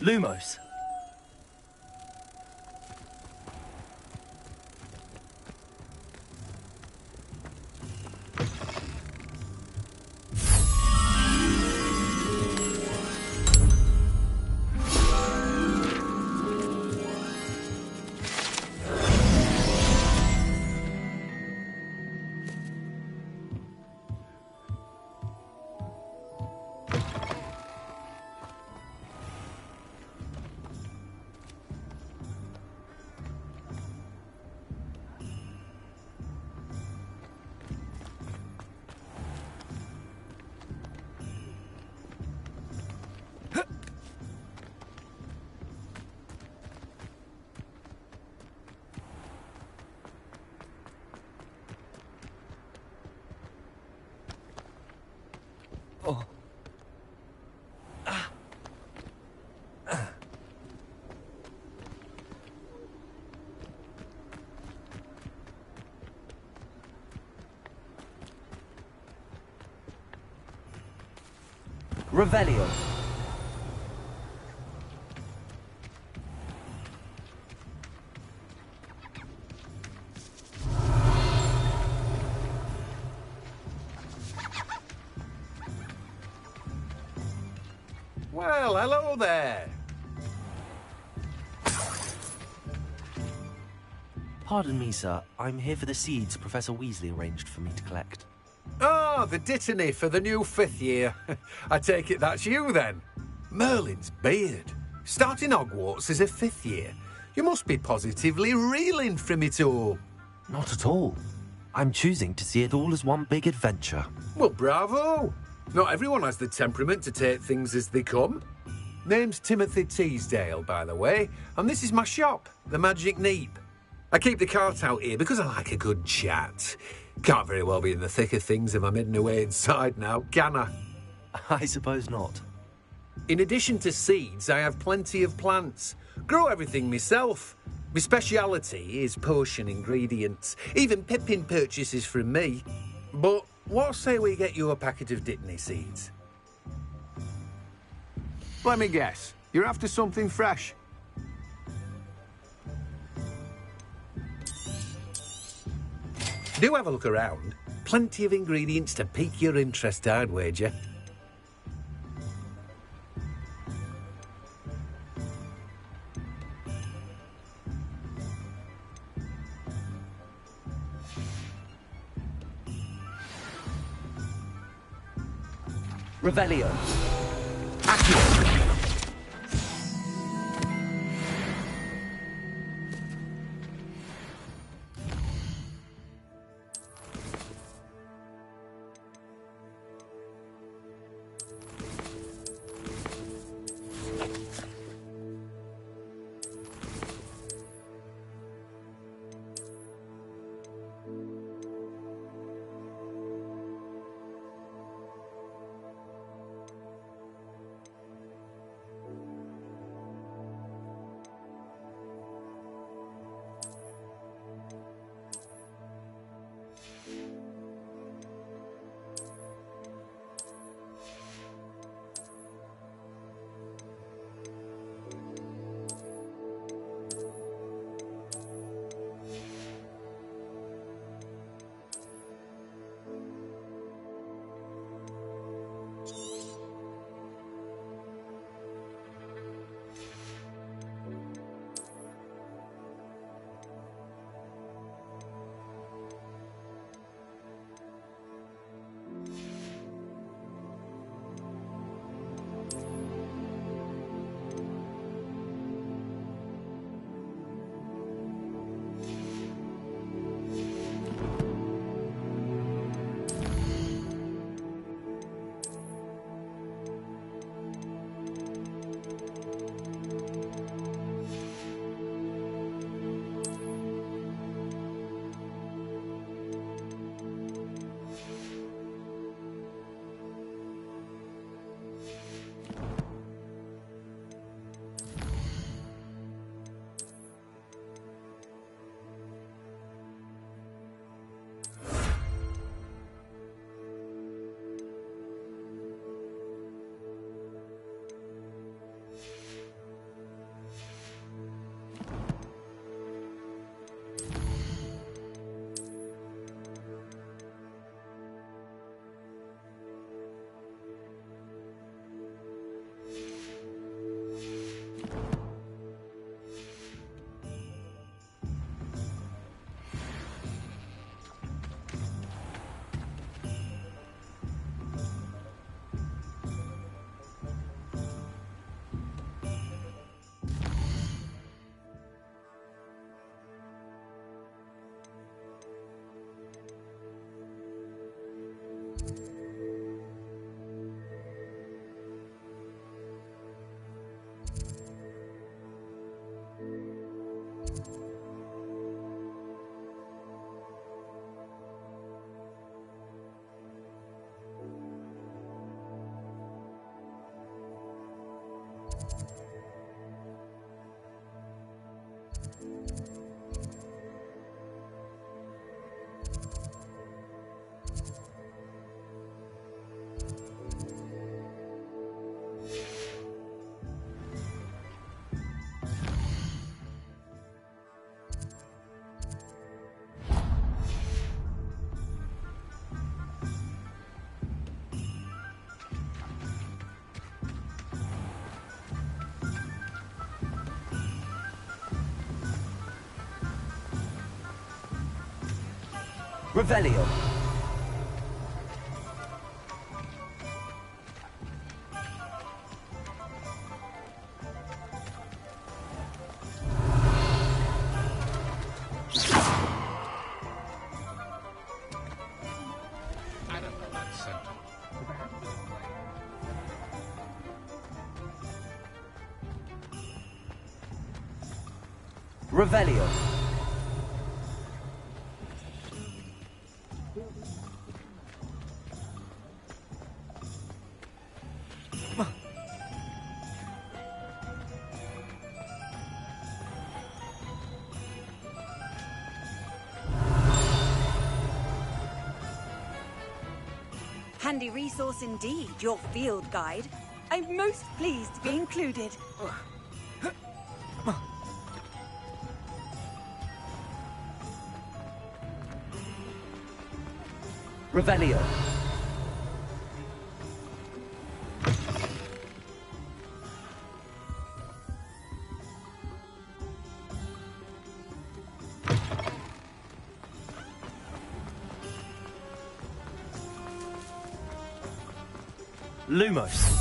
Lumos. Revelio. Well, hello there. Pardon me, sir. I'm here for the seeds Professor Weasley arranged for me to collect. Ah, the dittany for the new 5th year. I take it that's you, then. Merlin's beard. Starting Hogwarts as a 5th year. You must be positively reeling from it all. Not at all. I'm choosing to see it all as one big adventure. Well, bravo! Not everyone has the temperament to take things as they come. Name's Timothy Teasdale, by the way, and this is my shop, the Magic Neep. I keep the cart out here because I like a good chat. Can't very well be in the thick of things if I'm hidden away inside now, can I? I suppose not. In addition to seeds, I have plenty of plants. Grow everything myself. My speciality is potion ingredients. Even Pippin purchases from me. But what say we get you a packet of Dittany seeds? Let me guess. You're after something fresh. Do have a look around. Plenty of ingredients to pique your interest, I'd wager. Revelio. Accio. Revelio. Revelio. Handy resource indeed, your field guide. I'm most pleased to be included. Revelio. Lumos.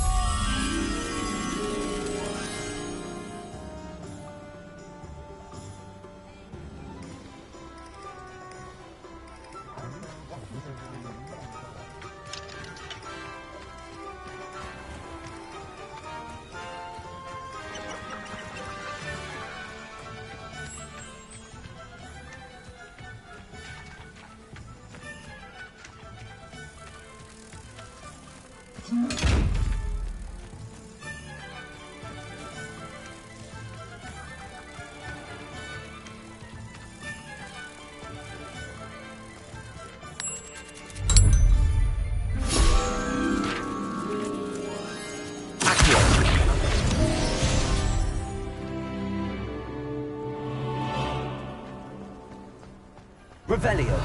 Revelio.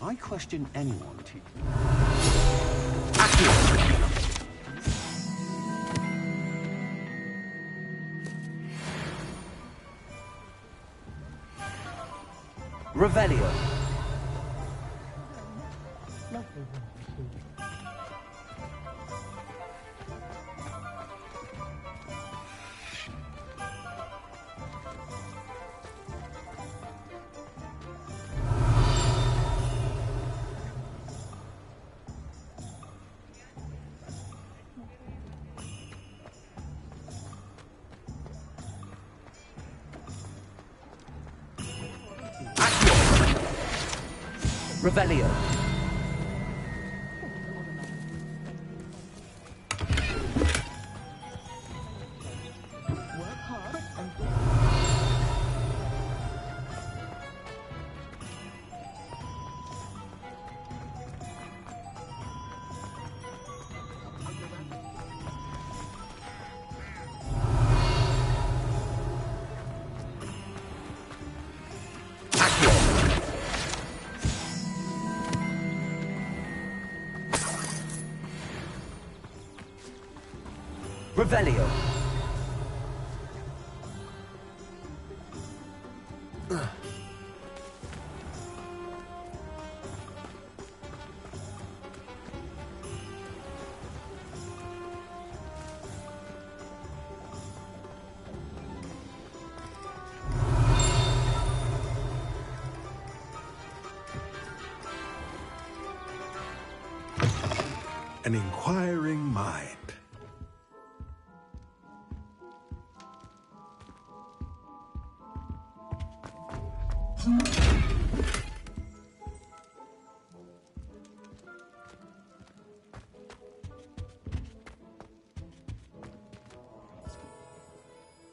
I question anyone to... Revelio. Revelio. Revelio. An inquiring mind.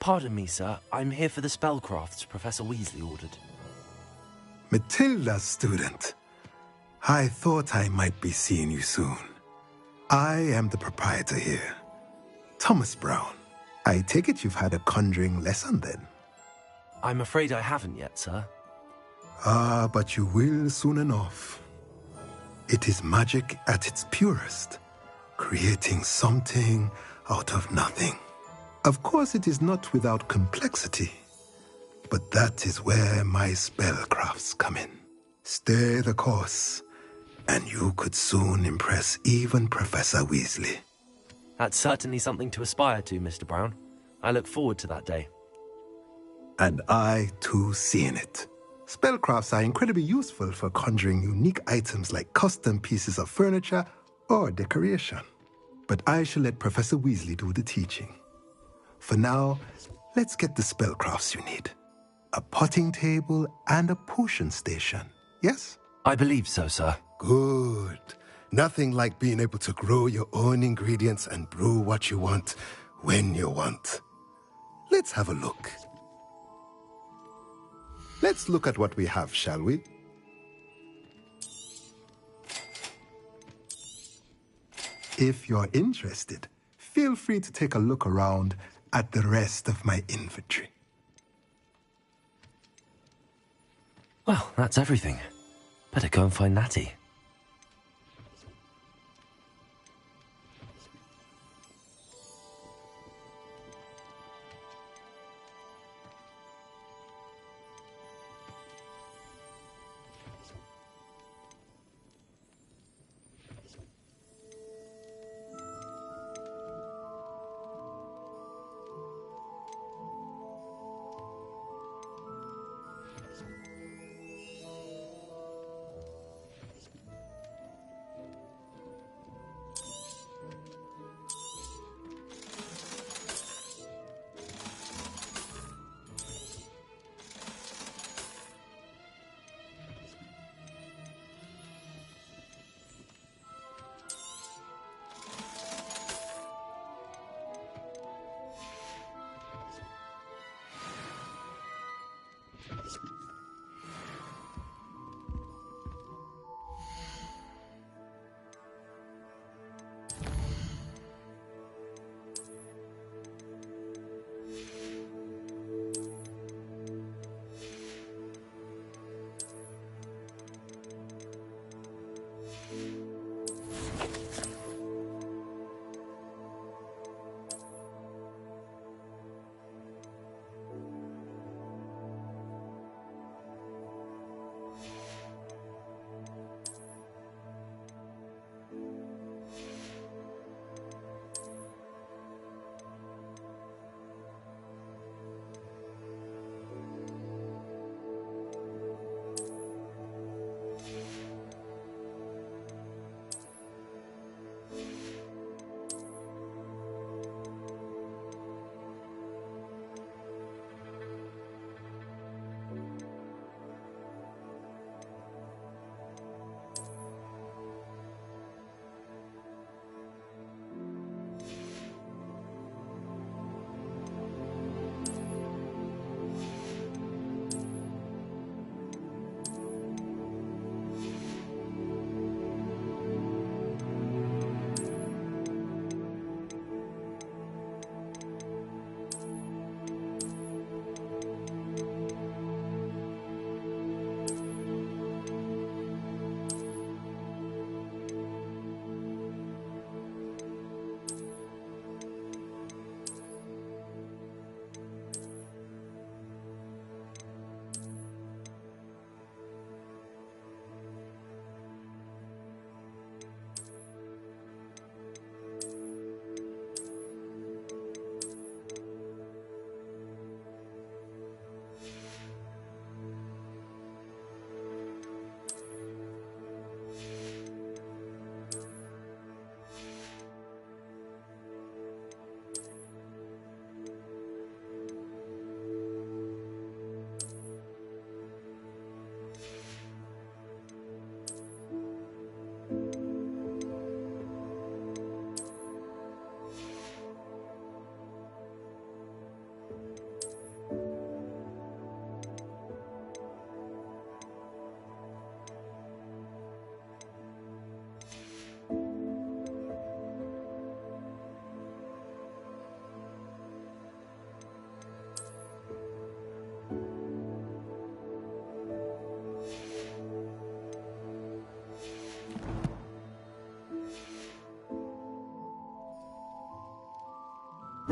Pardon me, sir. I'm here for the spellcrafts Professor Weasley ordered. Matilda's student. I thought I might be seeing you soon. I am the proprietor here, Thomas Brown. I take it you've had a conjuring lesson then? I'm afraid I haven't yet, sir. Ah, but you will soon enough. It is magic at its purest, creating something out of nothing. Of course, it is not without complexity, but that is where my spellcrafts come in. Stay the course, and you could soon impress even Professor Weasley. That's certainly something to aspire to, Mr. Brown. I look forward to that day. And I, too, seeing it. Spellcrafts are incredibly useful for conjuring unique items like custom pieces of furniture or decoration. But I shall let Professor Weasley do the teaching. For now, let's get the spellcrafts you need. A potting table and a potion station, yes? I believe so, sir. Good. Nothing like being able to grow your own ingredients and brew what you want when you want. Let's have a look. Let's look at what we have, shall we? If you're interested, feel free to take a look around at the rest of my inventory. Well, that's everything. Better go and find Natty.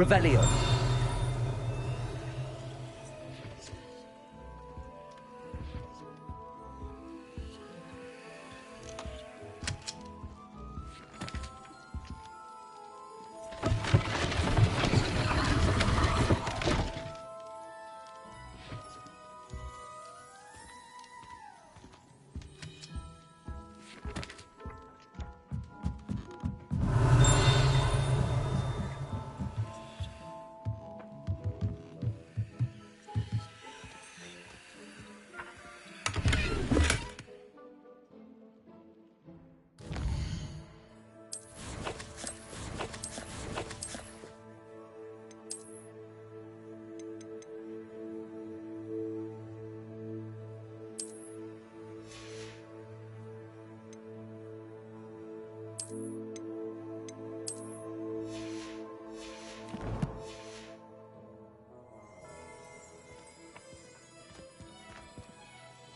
Revelio.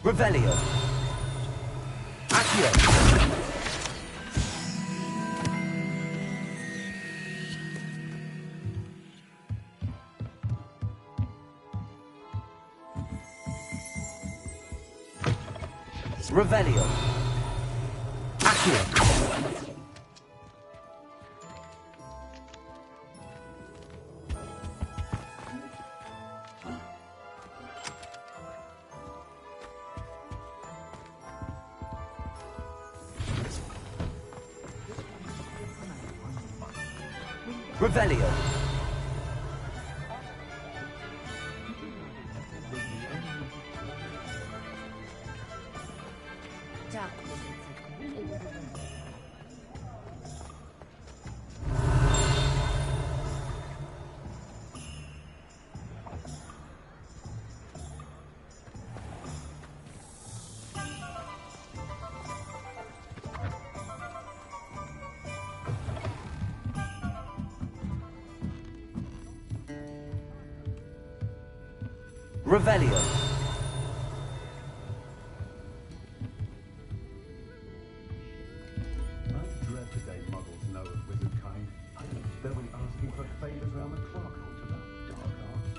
Revelio. Accio. Revelio. Accio. Revelio. Revelio. I dread the day muggles know of wizard kind. They'll be asking for favors around the clock about dark arts.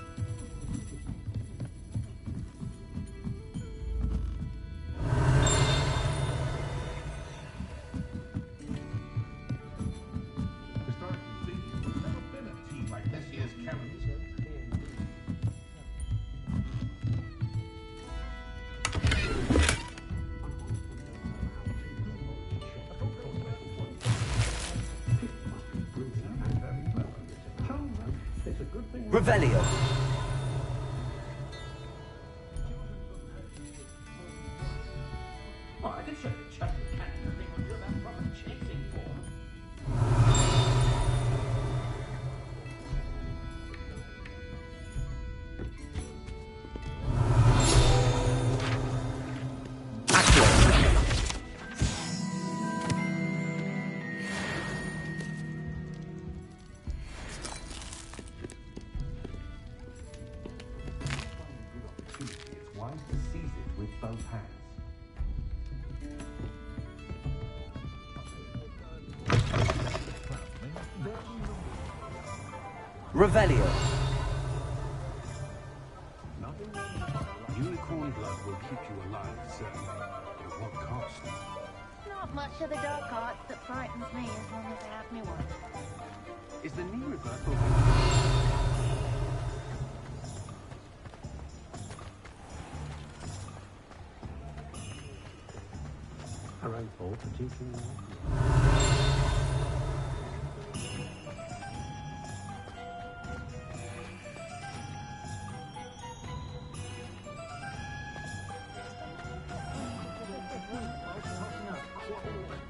Historically speaking, there's never been a team like this year's Karens. Revelio. Oh, I can show you a chap who can't even think what you're about proper chasing for. It's wise to seize it with both hands. Revelio. Unicorn blood will keep you alive, certainly. But at what cost? Not much of the dark arts that frightens me as long as I have me one. Is the knee reversal? Her own fault for teaching you.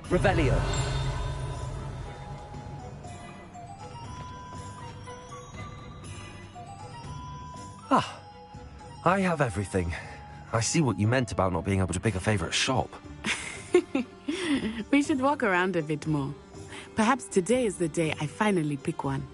Revelio. Ah, I have everything. I see what you meant about not being able to pick a favorite shop. We should walk around a bit more. Perhaps today is the day I finally pick one.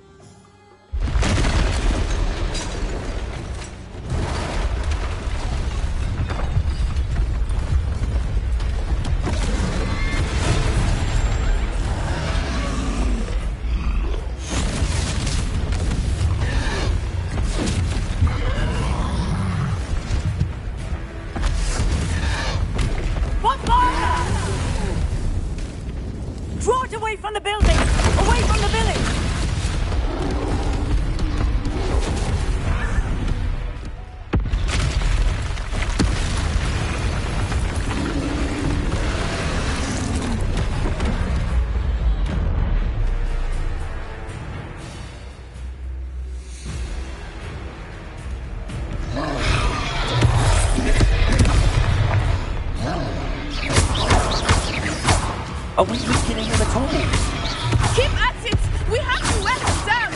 Draw it away from the building! Away from the village! Are we weakening him at all? Keep at it! We have to wear him down!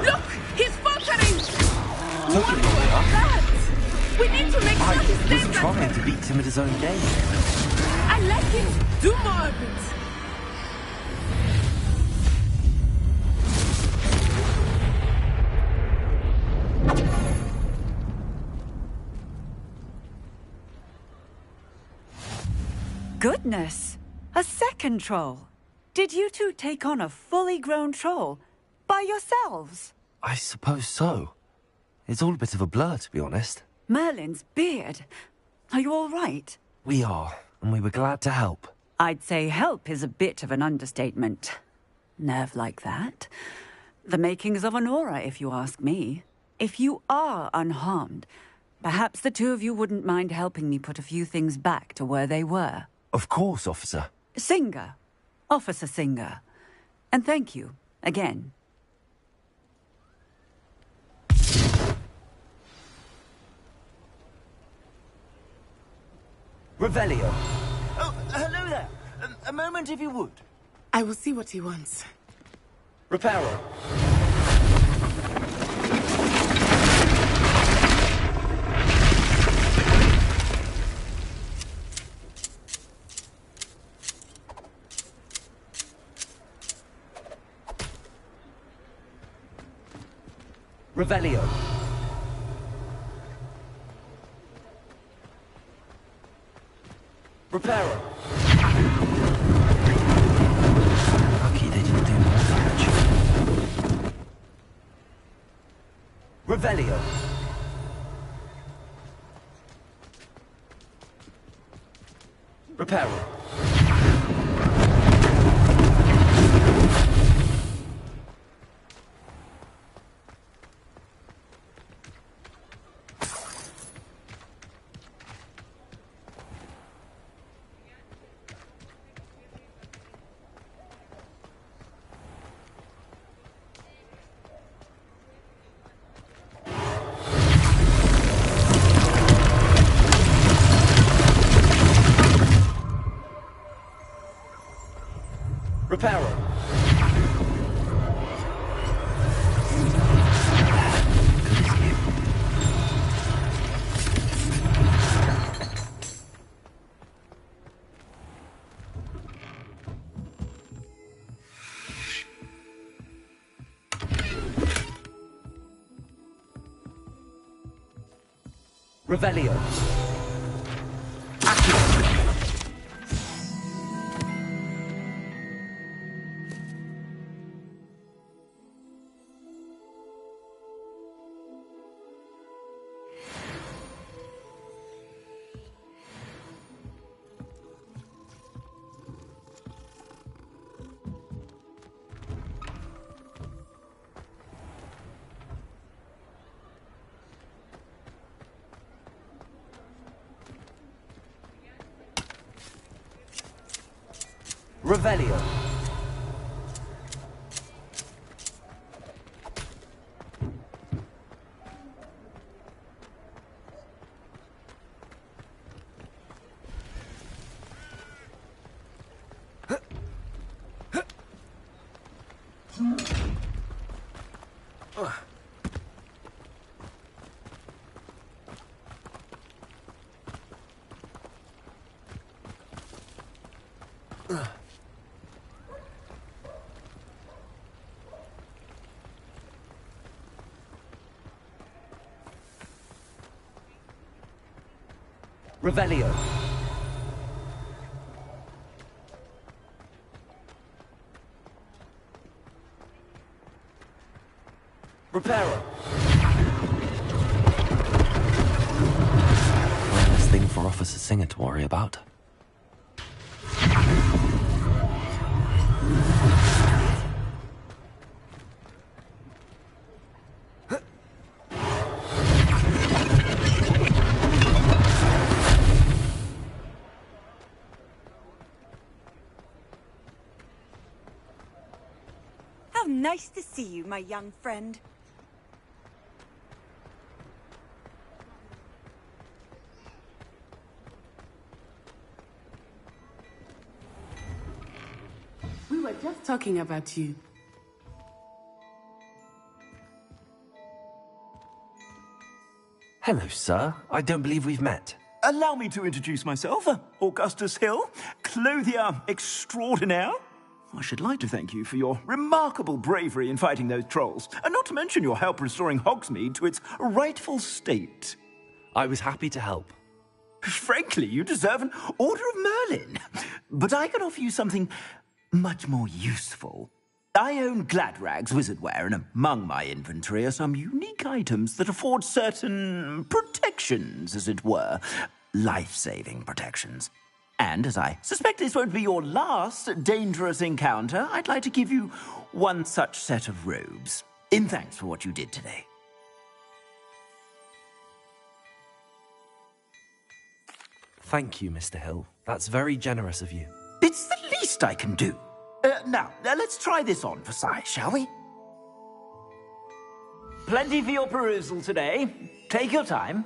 Look! He's faltering! Look at That! We need to make sure he I stays was that trying way. to beat him at his own game. I like it! Do more of it! goodness! A second troll! Did you two take on a fully grown troll? By yourselves? I suppose so. It's all a bit of a blur, to be honest. Merlin's beard. Are you all right? We are, and we were glad to help. I'd say help is a bit of an understatement. Nerve like that. The makings of an aura, if you ask me. If you are unharmed, perhaps the two of you wouldn't mind helping me put a few things back to where they were. Of course, officer. Singer. Officer Singer. And thank you, again. Revelio. Oh, hello there. A moment, if you would. I will see what he wants. Reparo. Revelio. Reparo. Lucky they didn't do more damage. Revelio. Reparo. Reparo. Revelio. Revelio. Revelio. Reparo. One less thing for Officer Singer to worry about. How nice to see you, my young friend. We were just talking about you. Hello, sir. I don't believe we've met. Allow me to introduce myself. Augustus Hill, clothier extraordinaire. I should like to thank you for your remarkable bravery in fighting those trolls, and not to mention your help restoring Hogsmeade to its rightful state. I was happy to help. Frankly, you deserve an Order of Merlin. But I can offer you something much more useful. I own Gladrag's wizardware, and among my inventory are some unique items that afford certain protections, as it were. Life-saving protections. And as I suspect this won't be your last dangerous encounter, I'd like to give you one such set of robes, in thanks for what you did today. Thank you, Mr. Hill. That's very generous of you. It's the least I can do. Now, let's try this on for size, shall we? Plenty for your perusal today. Take your time.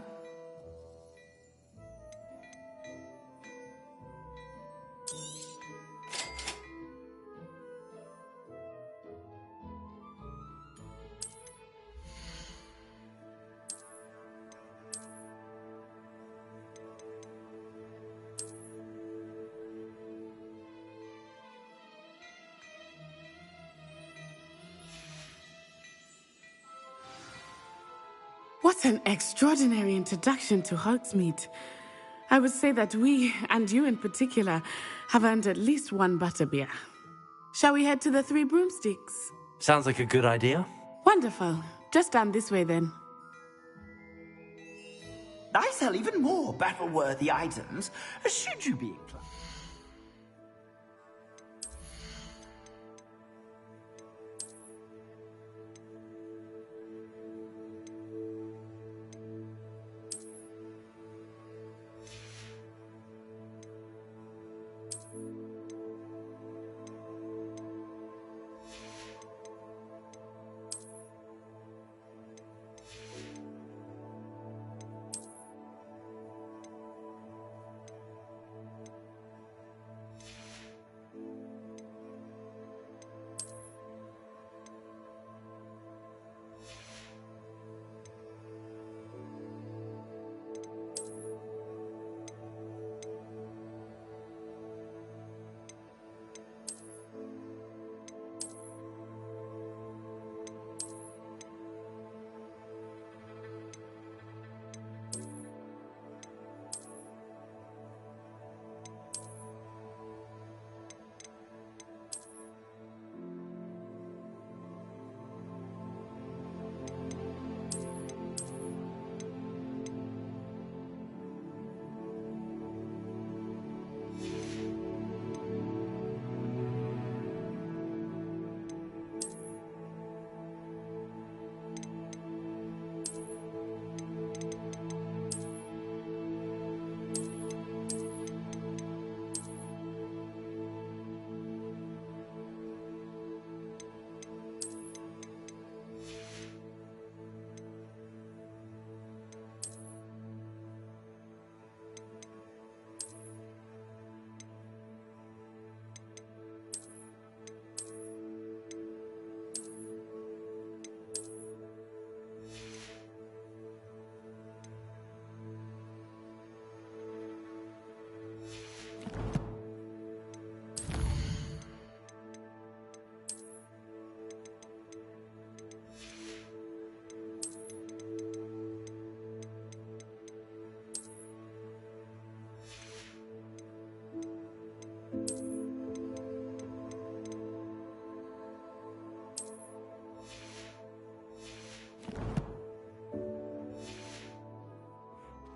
What an extraordinary introduction to Hogsmeade. I would say that we, and you in particular, have earned at least one butterbeer. Shall we head to the Three Broomsticks? Sounds like a good idea. Wonderful. Just down this way then. I sell even more battle-worthy items, should you be inclined.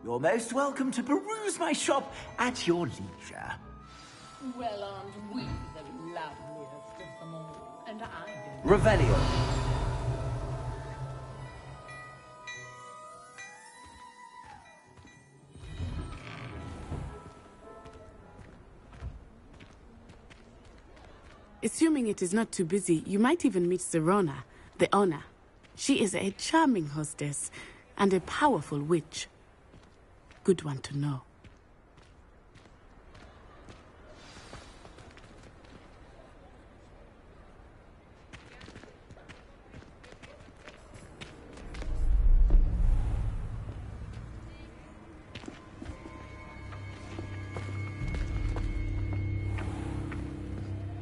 You're most welcome to peruse my shop at your leisure. Well, aren't we the loveliest of them all? And I... Revelio. Assuming it is not too busy, you might even meet Serona, the owner. She is a charming hostess and a powerful witch. Good one to know.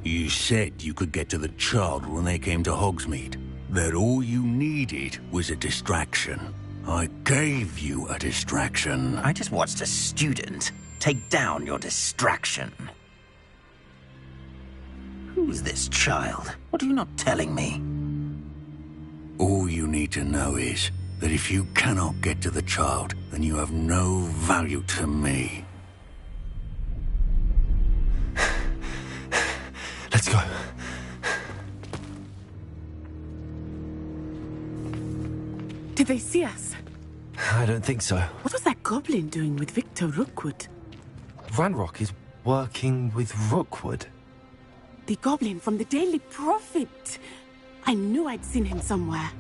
You said you could get to the child when they came to Hogsmeade. That all you needed was a distraction. I gave you a distraction. I just watched a student take down your distraction. Who's this child? What are you not telling me? All you need to know is that if you cannot get to the child, then you have no value to me. Let's go. Did they see us? I don't think so. What was that goblin doing with Victor Rookwood? Ranrock is working with Rookwood. The goblin from the Daily Prophet. I knew I'd seen him somewhere.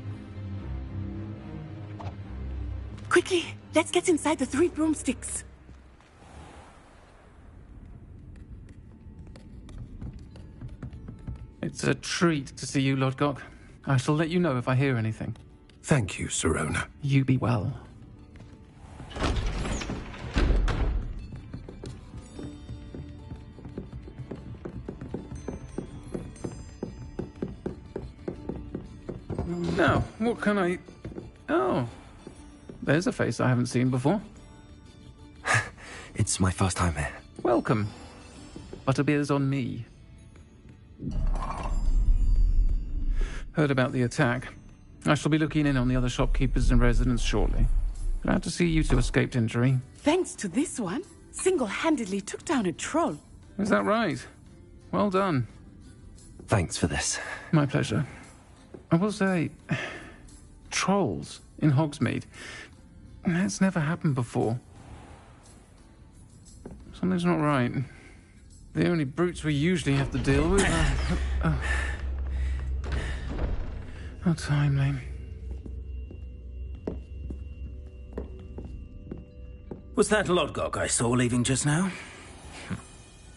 Quickly, let's get inside the 3 broomsticks. It's a treat to see you, Lodgok. I shall let you know if I hear anything. Thank you, Sirona. You be well. Now, what can I... Oh, there's a face I haven't seen before. It's my first time here. Welcome. Butterbeer's on me. Heard about the attack. I shall be looking in on the other shopkeepers and residents shortly. Glad to see you two escaped injury. Thanks to this one, single-handedly took down a troll. Is that right? Well done. Thanks for this. My pleasure. I will say, trolls in Hogsmeade. That's never happened before. Something's not right. The only brutes we usually have to deal with are... How timely. Was that Lodgok I saw leaving just now?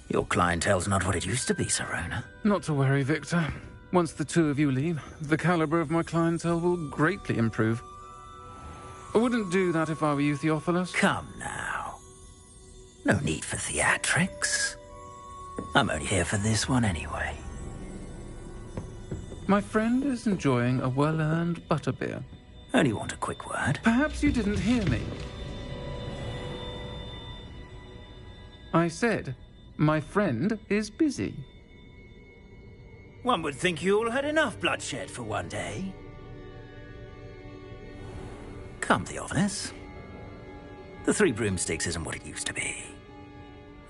Your clientele's not what it used to be, Sirona. Not to worry, Victor. Once the 2 of you leave, the caliber of my clientele will greatly improve. I wouldn't do that if I were you, Theophilus. Come now. No need for theatrics. I'm only here for this one anyway. My friend is enjoying a well-earned butterbeer. Only want a quick word. Perhaps you didn't hear me. I said, my friend is busy. One would think you all had enough bloodshed for one day. Come, Theophilus. The 3 broomsticks isn't what it used to be.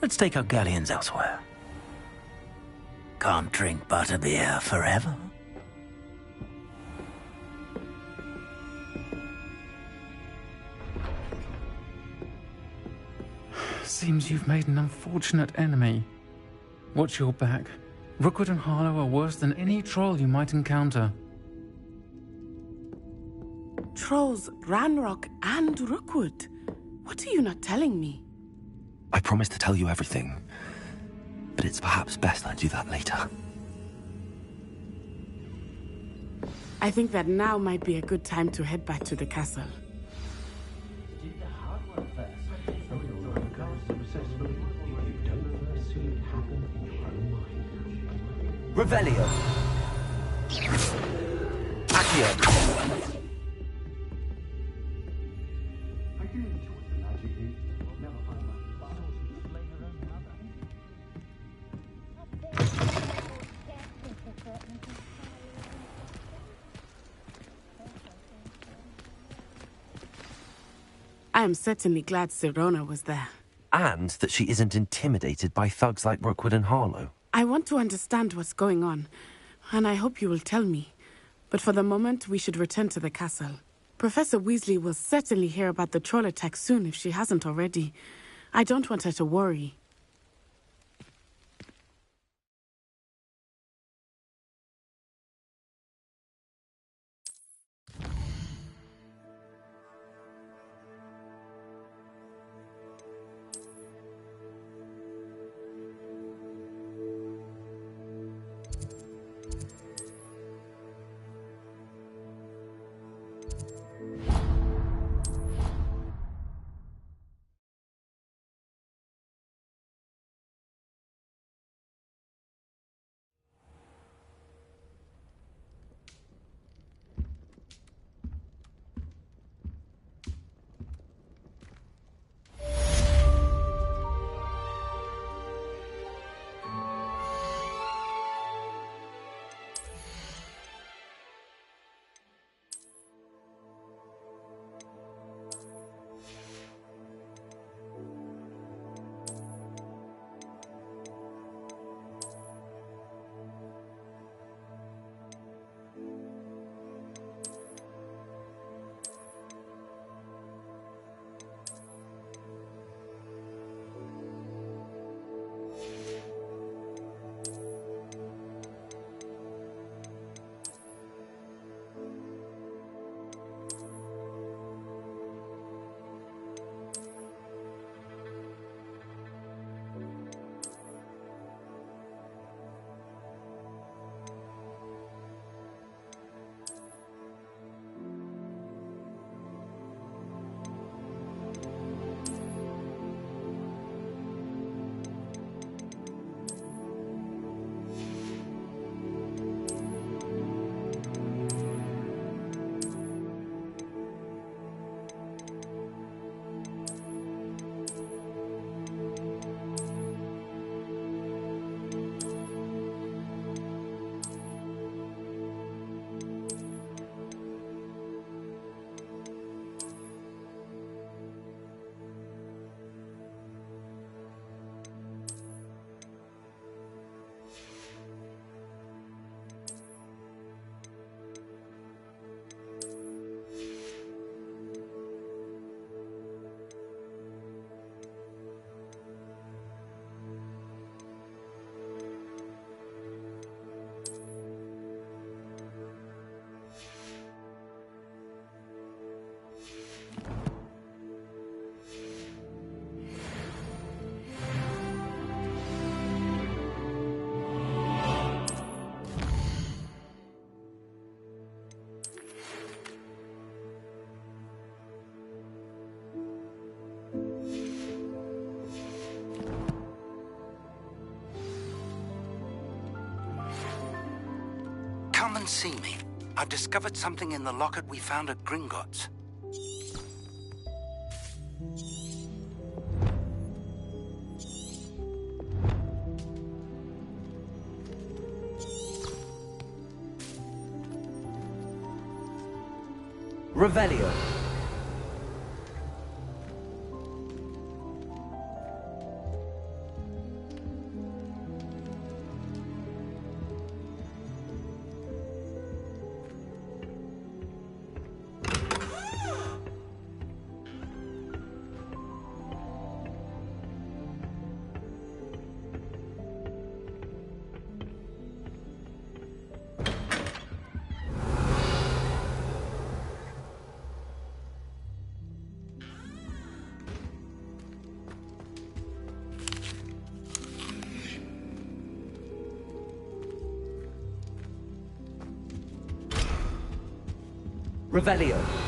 Let's take our galleons elsewhere. Can't drink butterbeer forever. Seems you've made an unfortunate enemy. Watch your back. Rookwood and Harlow are worse than any troll you might encounter. Trolls, Ranrock, and Rookwood. What are you not telling me? I promised to tell you everything, but it's perhaps best I do that later. I think that now might be a good time to head back to the castle. Revelio. Accio. I am certainly glad Sirona was there. And that she isn't intimidated by thugs like Rookwood and Harlow. I want to understand what's going on, and I hope you will tell me. But for the moment, we should return to the castle. Professor Weasley will certainly hear about the troll attack soon if she hasn't already. I don't want her to worry. and see me. I've discovered something in the locket we found at Gringotts. Revelio. Revelio.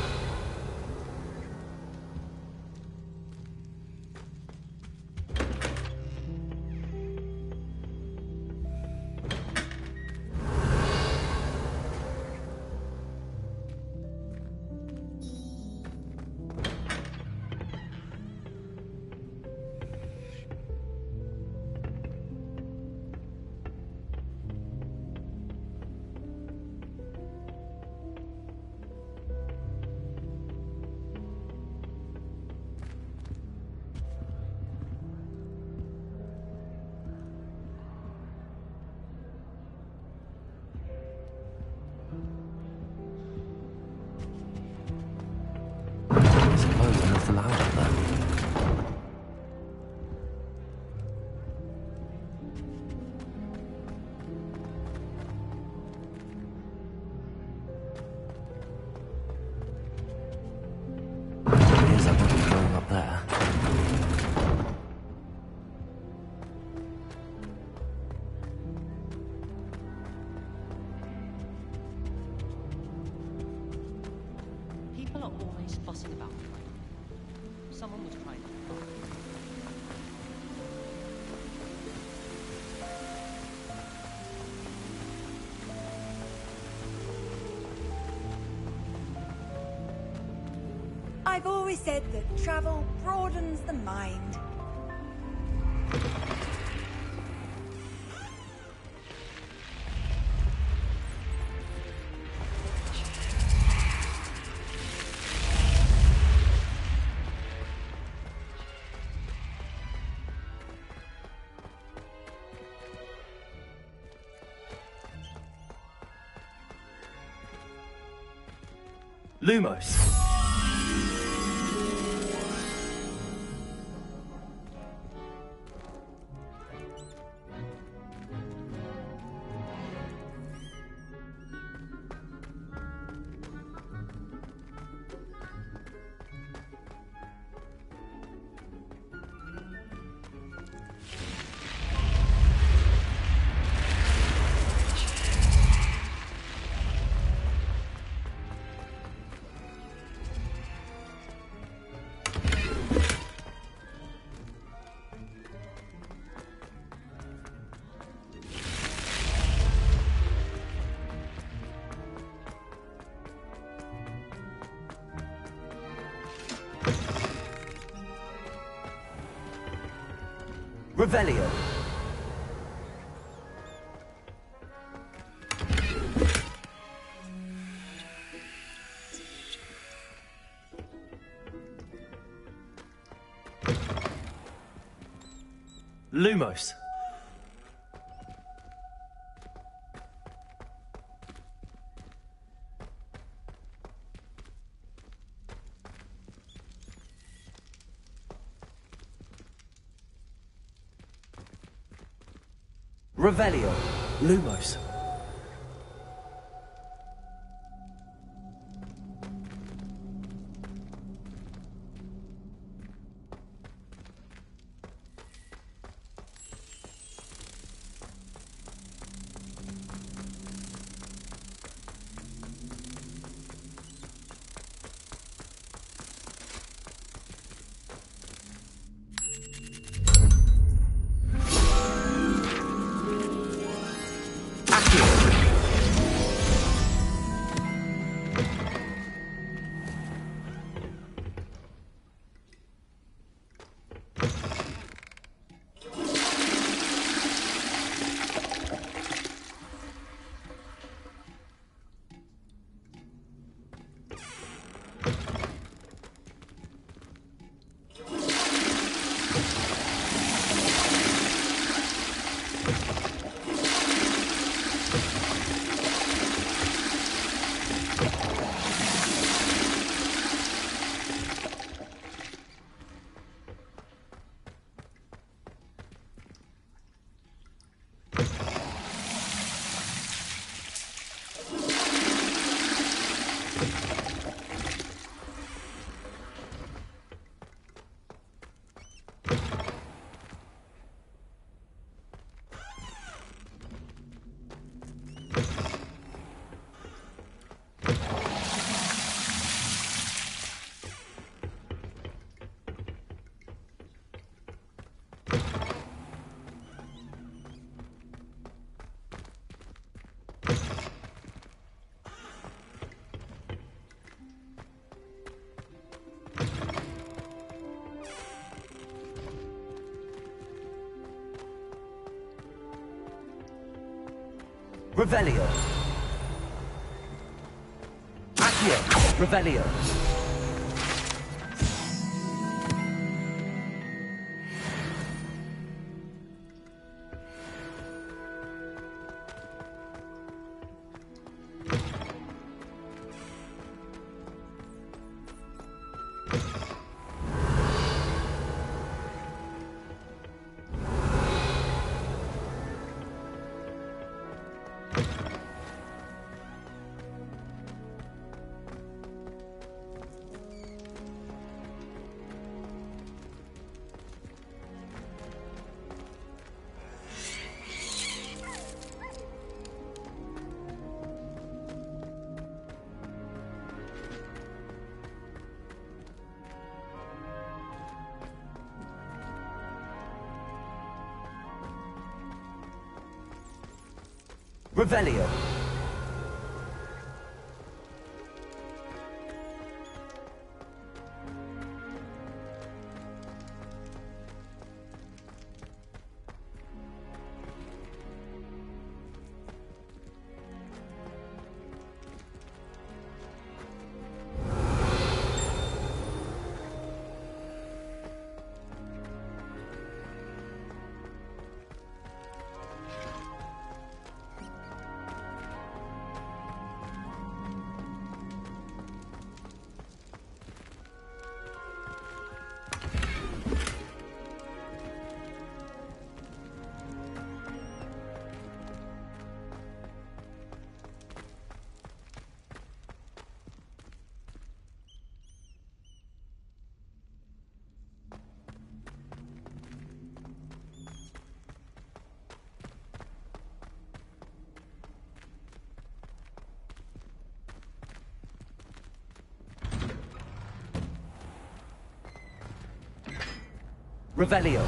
I've always said that travel broadens the mind. Lumos. Revelio. Lumos. Revelio. Lumos. Revelio. Accio. Revelio. Revelio. Revelio.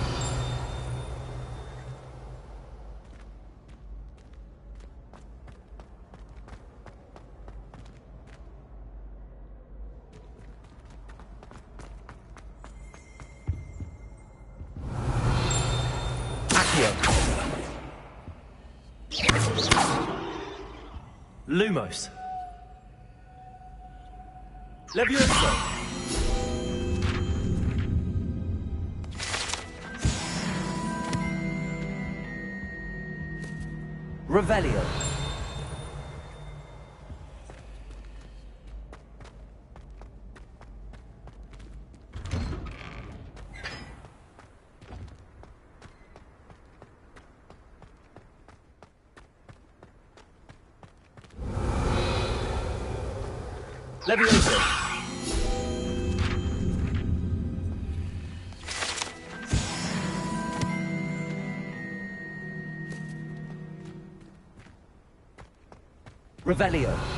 Accio. Lumos. Levioso. Revelio. Levioso. Revelio.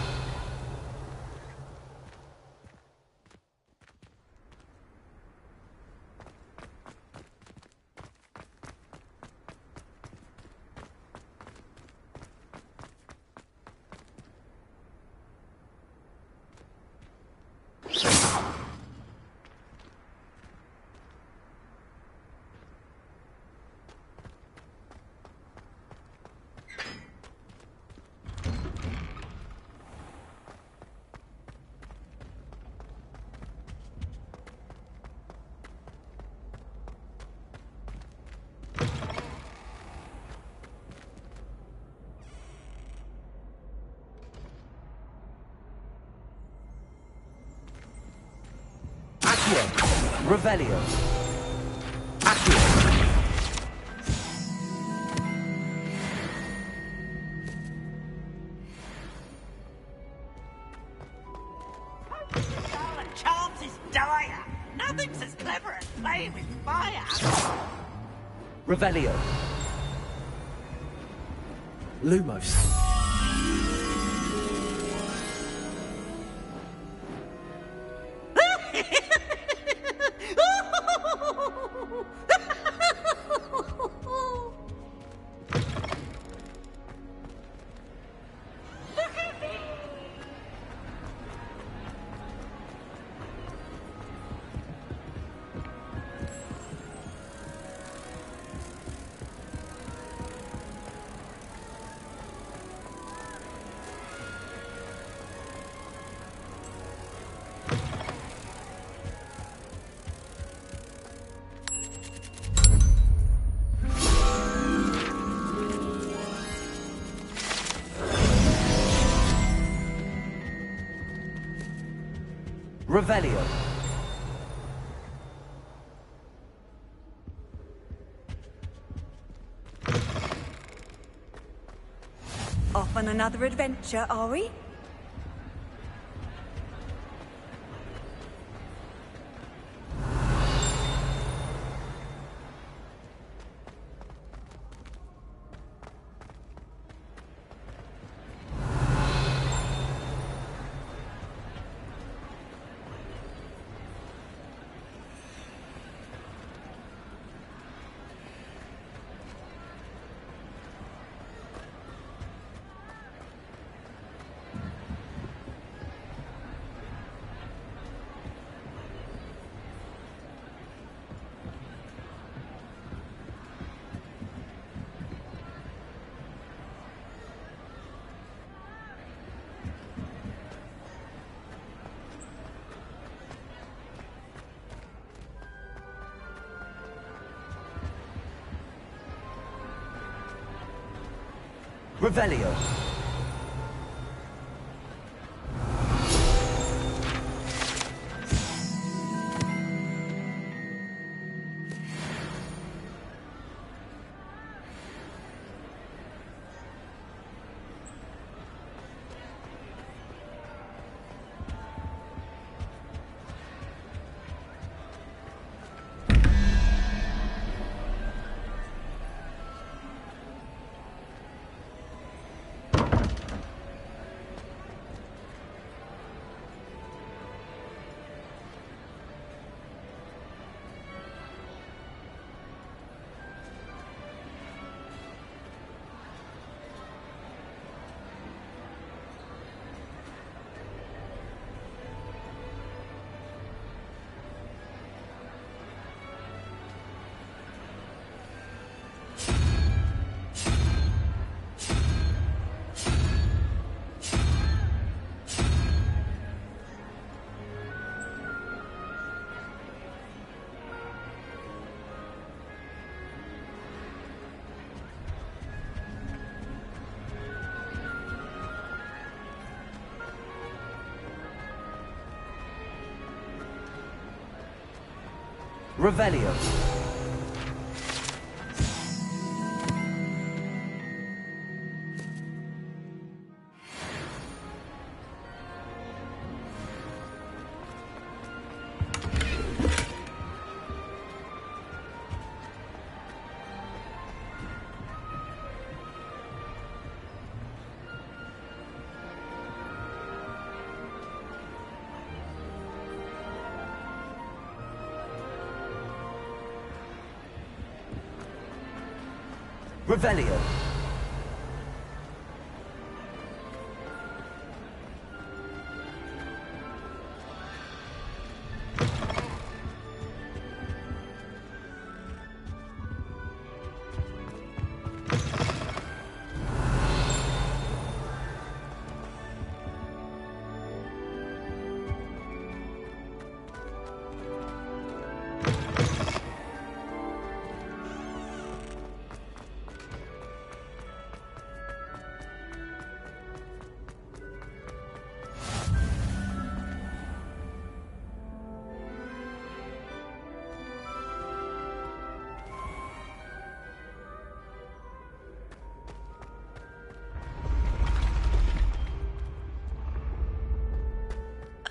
Accio. Revelio. Accio. Charms is dire. Nothing's as clever as playing with fire. Revelio. Lumos. Revelio. Off on another adventure, are we? Revelio. Revelio. Revelio.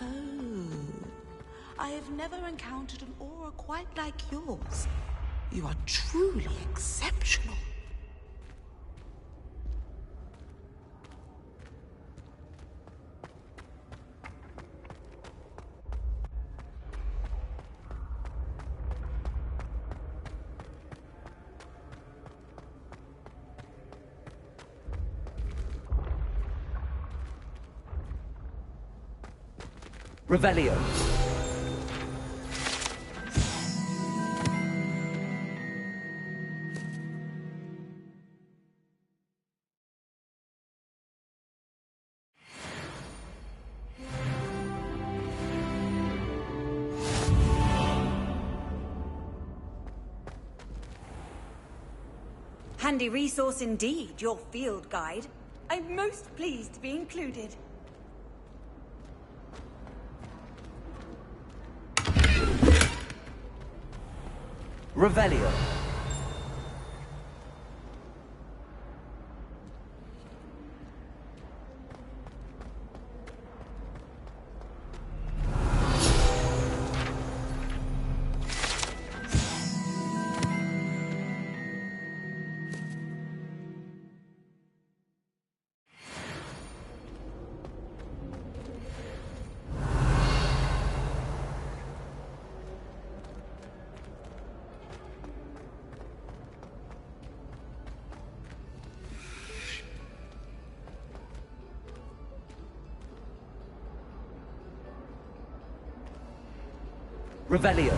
Oh, I have never encountered an aura quite like yours. You are truly exceptional. Revelio. Handy resource indeed, your field guide. I'm most pleased to be included. Revelio. Revelio.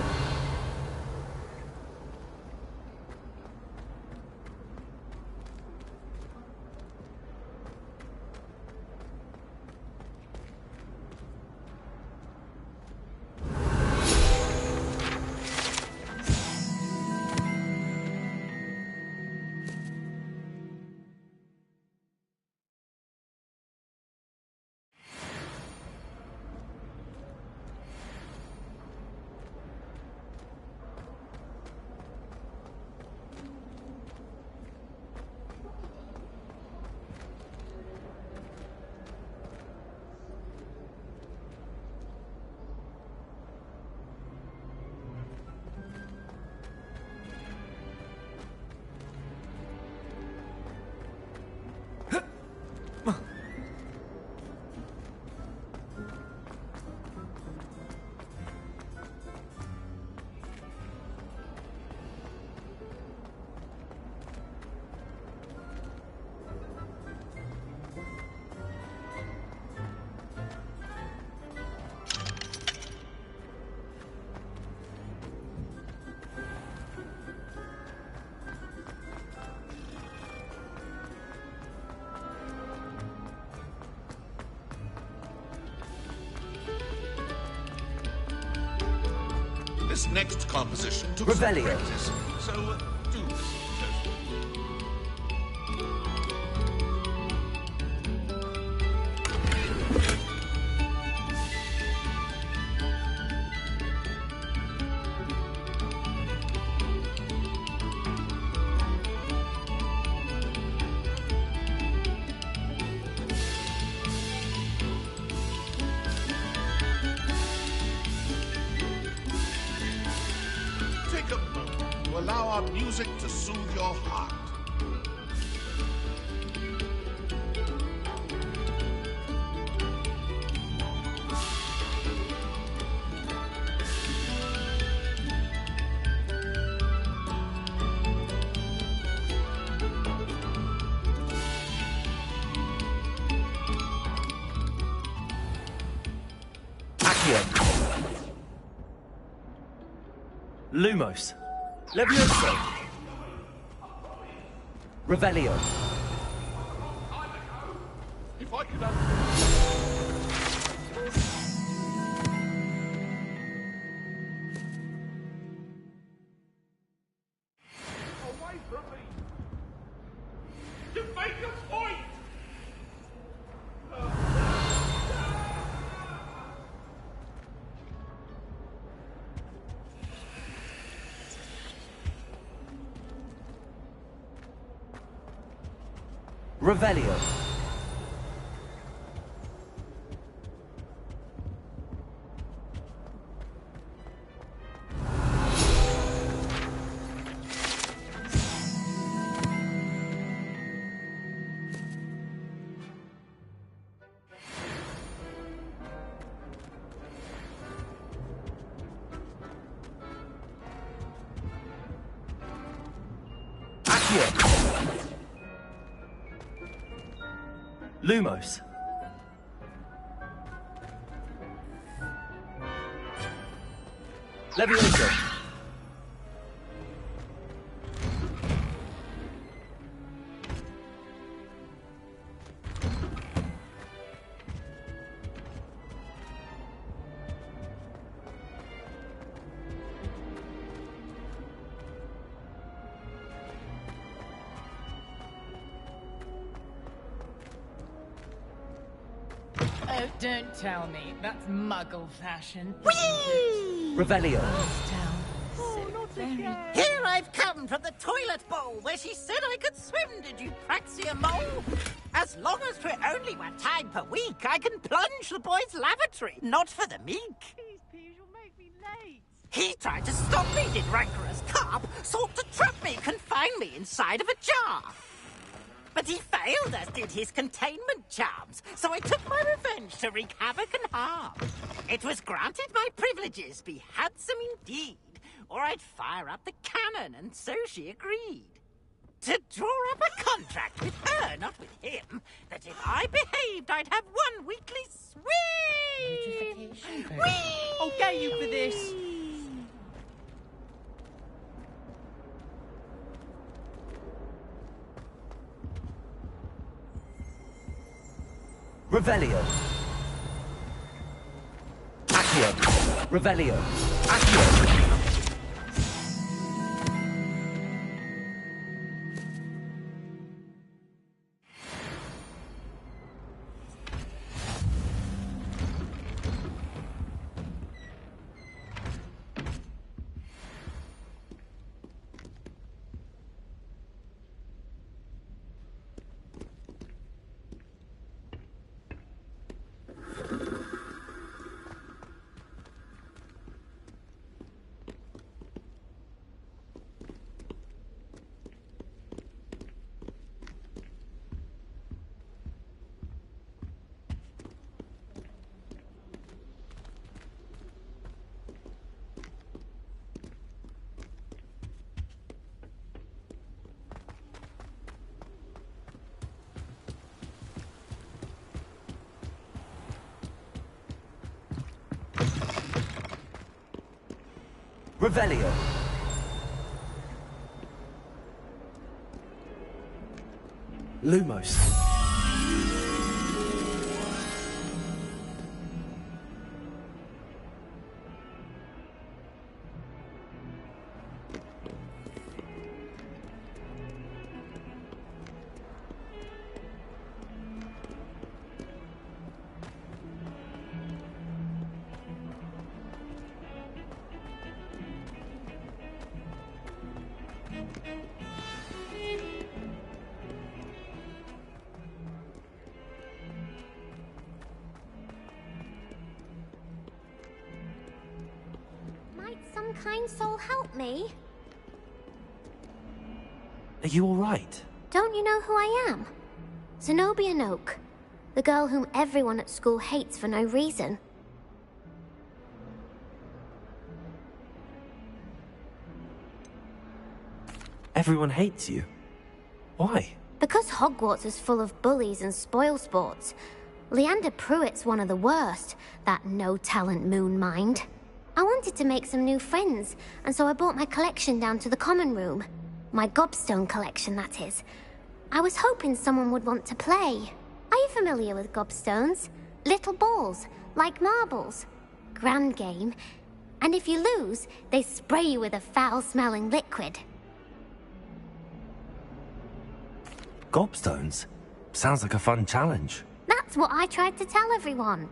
This next composition took Revelio. some practice, so do listen carefully. Take a moment to allow our music to soothe your heart. Lumos. Levioso. Revelio. If I could away from me! To make a point! Revelio. Accio. Lumos. Levioso. Oh, don't tell me. That's Muggle fashion. Whee! Revelio. Here I've come from the toilet bowl where she said I could swim, did you praxia mole? As long as for only one time per week, I can plunge the boys' lavatory, not for the meek. Please, Piers, you'll make me late. He tried to stop me, did rancorous carp, sought to trap me, confine me inside of a jar. But he failed, as did his containment charms, so I took my revenge to wreak havoc and harm. It was granted my privileges be handsome indeed, or I'd fire up the cannon, and so she agreed. To draw up a contract with her, not with him, that if I behaved, I'd have one weekly swim! Whee! I'll get you for this. Revelio. Accio. Revelio. Accio. Revelio. Lumos. Some kind soul help me? Are you alright? Don't you know who I am? Zenobia Noak, the girl whom everyone at school hates for no reason. Everyone hates you. Why? Because Hogwarts is full of bullies and spoilsports. Leander Pruitt's one of the worst, that no-talent moon mind. I wanted to make some new friends, and so I brought my collection down to the common room. My gobstone collection, that is. I was hoping someone would want to play. Are you familiar with gobstones? Little balls, like marbles. Grand game. And if you lose, they spray you with a foul-smelling liquid. Gobstones? Sounds like a fun challenge. That's what I tried to tell everyone.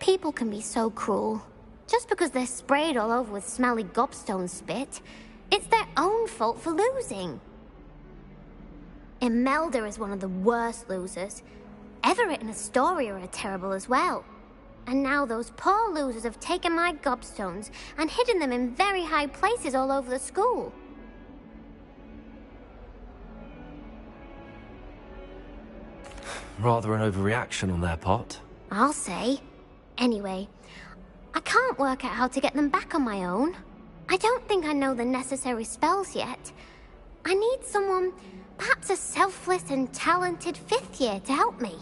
People can be so cruel. Just because they're sprayed all over with smelly gobstone spit, it's their own fault for losing. Imelda is one of the worst losers. Everett and Astoria are terrible as well. And now those poor losers have taken my gobstones and hidden them in very high places all over the school. Rather an overreaction on their part. I'll say. Anyway, I can't work out how to get them back on my own. I don't think I know the necessary spells yet. I need someone, perhaps a selfless and talented fifth year to help me.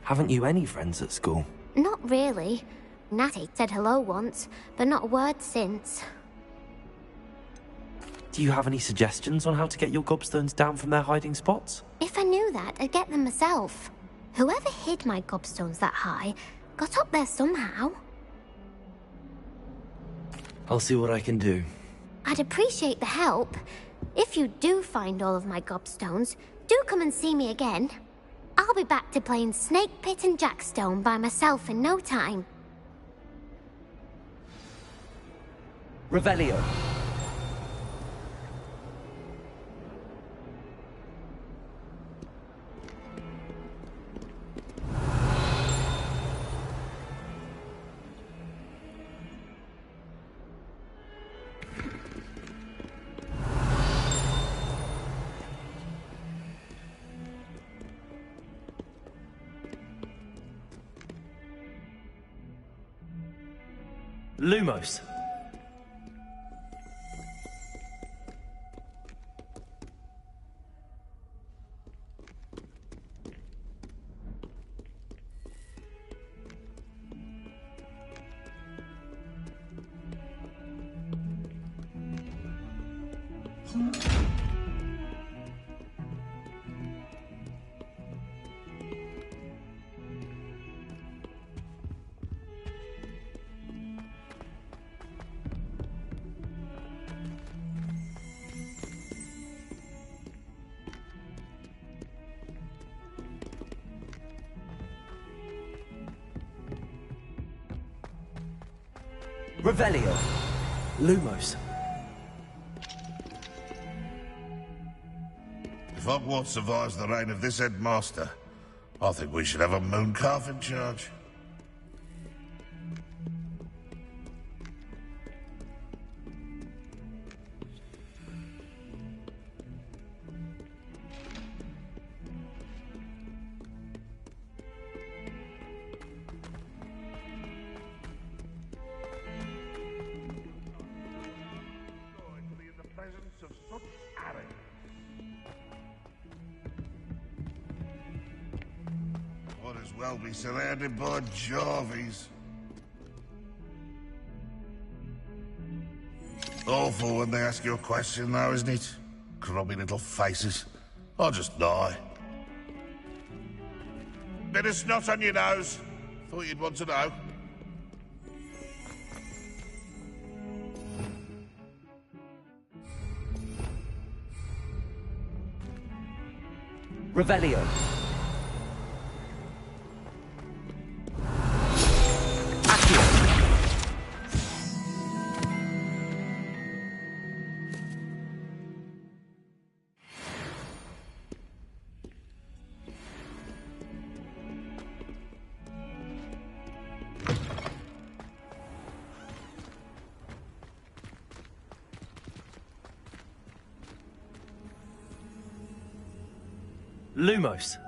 Haven't you any friends at school? Not really. Natty said hello once, but not a word since. Do you have any suggestions on how to get your gobstones down from their hiding spots? If I knew that, I'd get them myself. Whoever hid my gobstones that high got up there somehow. I'll see what I can do. I'd appreciate the help. If you do find all of my gobstones, do come and see me again. I'll be back to playing Snake Pit and Jackstone by myself in no time. Revelio. Lumos. Revelio. Lumos. If Hogwarts survives the reign of this headmaster, I think we should have a moon calf in charge. Might as well be surrounded by Jarvies. Awful when they ask you a question, though, isn't it? Grubby little faces. I'll just die. Bit of snot on your nose. Thought you'd want to know. Revelio. Lumos.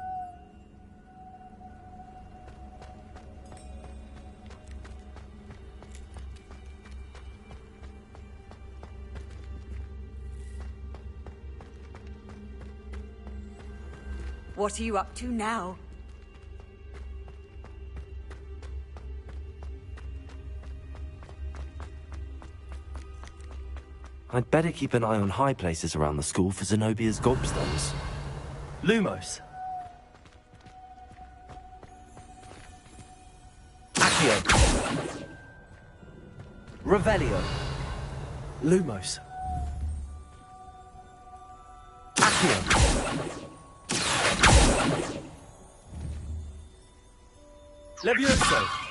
What are you up to now? I'd better keep an eye on high places around the school for Zenobia's gobstones. Lumos. Accio. Revelio. Lumos. Accio. Levioso.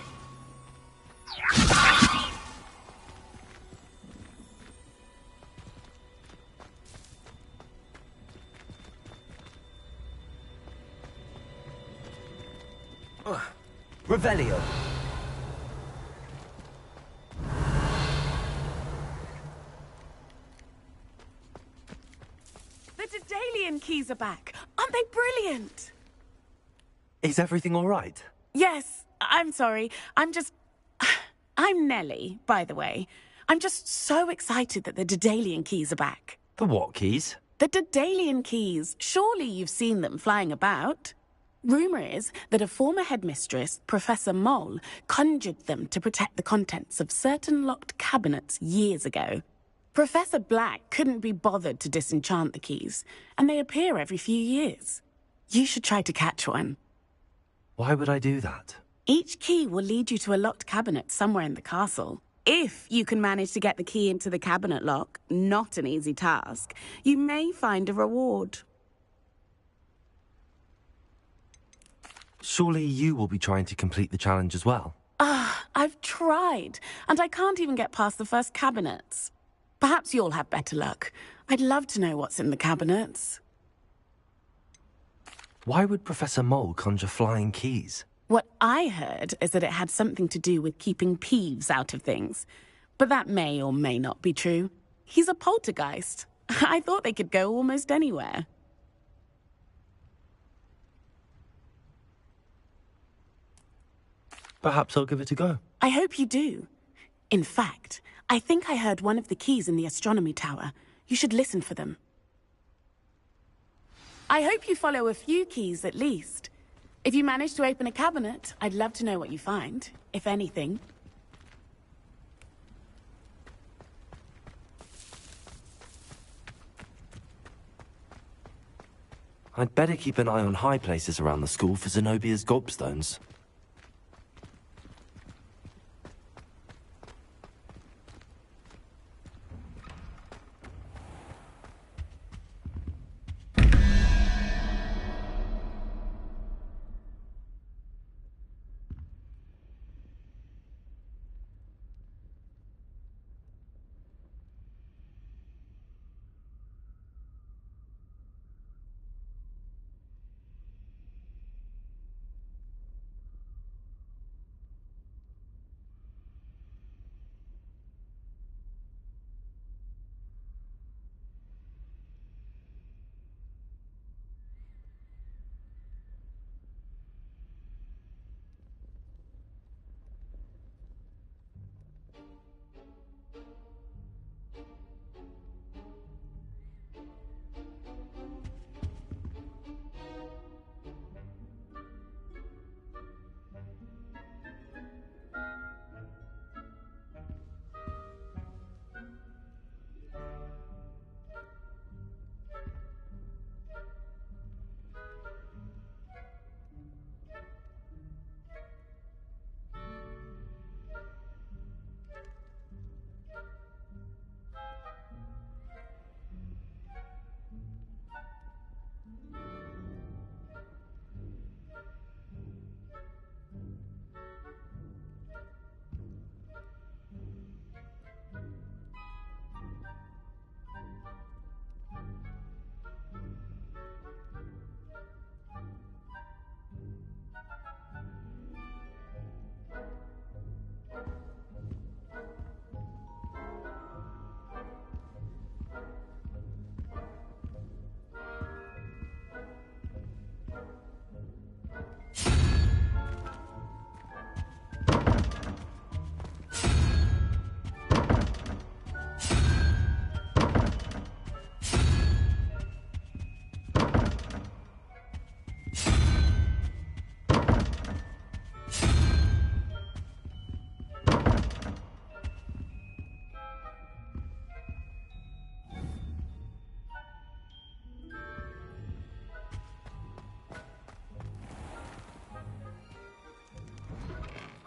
Revelio. The Daedalian keys are back. Aren't they brilliant? Is everything all right? Yes, I'm sorry. I'm just... I'm Nellie, by the way. I'm just so excited that the Daedalian keys are back. The what keys? The Daedalian keys. Surely you've seen them flying about. Rumour is that a former headmistress, Professor Mole, conjured them to protect the contents of certain locked cabinets years ago. Professor Black couldn't be bothered to disenchant the keys, and they appear every few years. You should try to catch one. Why would I do that? Each key will lead you to a locked cabinet somewhere in the castle. If you can manage to get the key into the cabinet lock, not an easy task, you may find a reward. Surely you will be trying to complete the challenge as well. I've tried, and I can't even get past the first cabinets. Perhaps you'll have better luck. I'd love to know what's in the cabinets. Why would Professor Mole conjure flying keys? What I heard is that it had something to do with keeping Peeves out of things. But that may or may not be true. He's a poltergeist. I thought they could go almost anywhere. Perhaps I'll give it a go. I hope you do. In fact, I think I heard one of the keys in the astronomy tower. You should listen for them. I hope you follow a few keys at least. If you manage to open a cabinet, I'd love to know what you find, if anything. I'd better keep an eye on high places around the school for Zenobia's gobstones.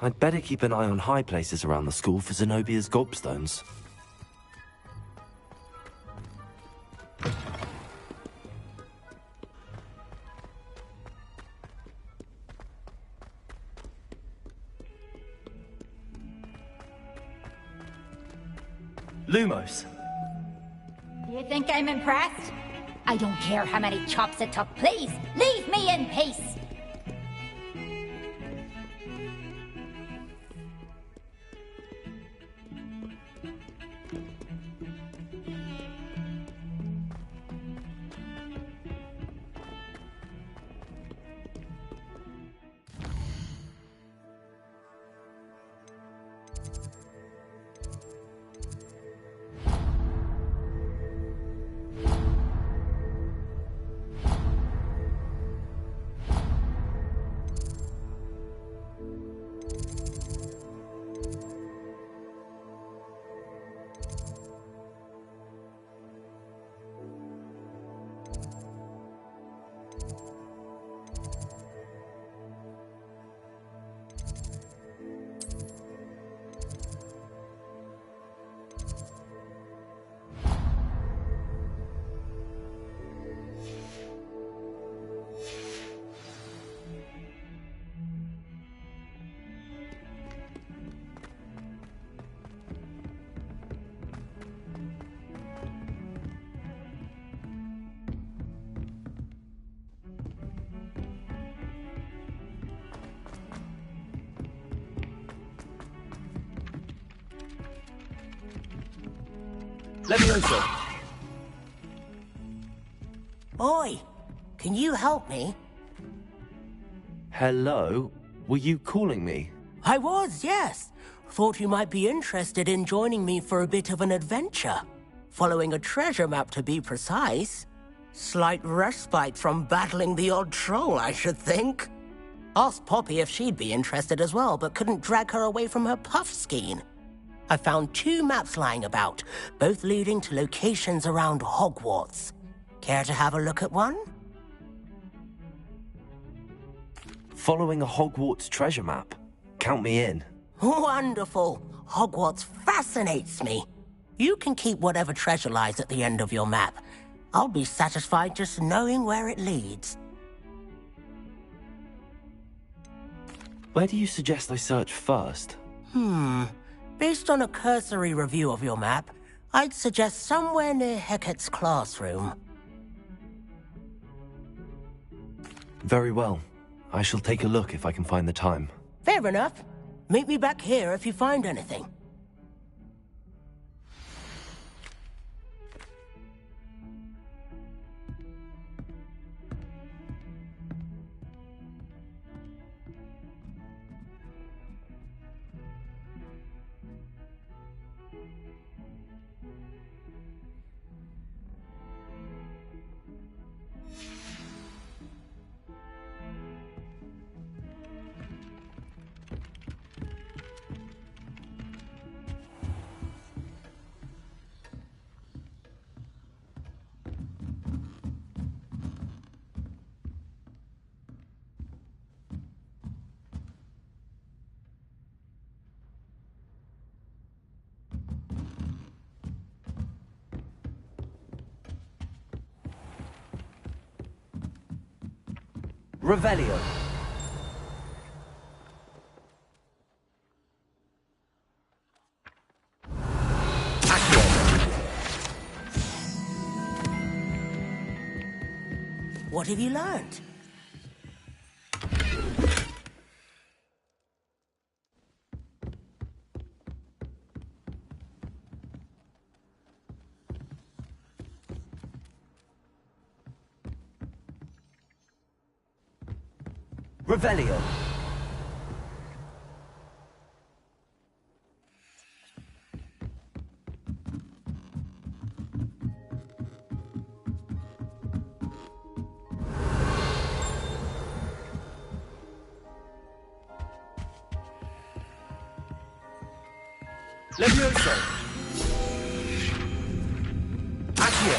I'd better keep an eye on high places around the school for Zenobia's gobstones. Lumos. You think I'm impressed? I don't care how many chops it took. Please, leave me in peace! Levioso! Oi, can you help me? Hello? Were you calling me? I was, yes. Thought you might be interested in joining me for a bit of an adventure. Following a treasure map, to be precise. Slight respite from battling the odd troll, I should think. Asked Poppy if she'd be interested as well, but couldn't drag her away from her puff skein. I found 2 maps lying about, both leading to locations around Hogwarts. Care to have a look at one? Following a Hogwarts treasure map. Count me in. Wonderful. Hogwarts fascinates me. You can keep whatever treasure lies at the end of your map. I'll be satisfied just knowing where it leads. Where do you suggest I search first? Based on a cursory review of your map, I'd suggest somewhere near Hecat's classroom. Very well. I shall take a look if I can find the time. Fair enough. Meet me back here if you find anything. Revelio. What have you learned? Revelio. Levioso! Accio!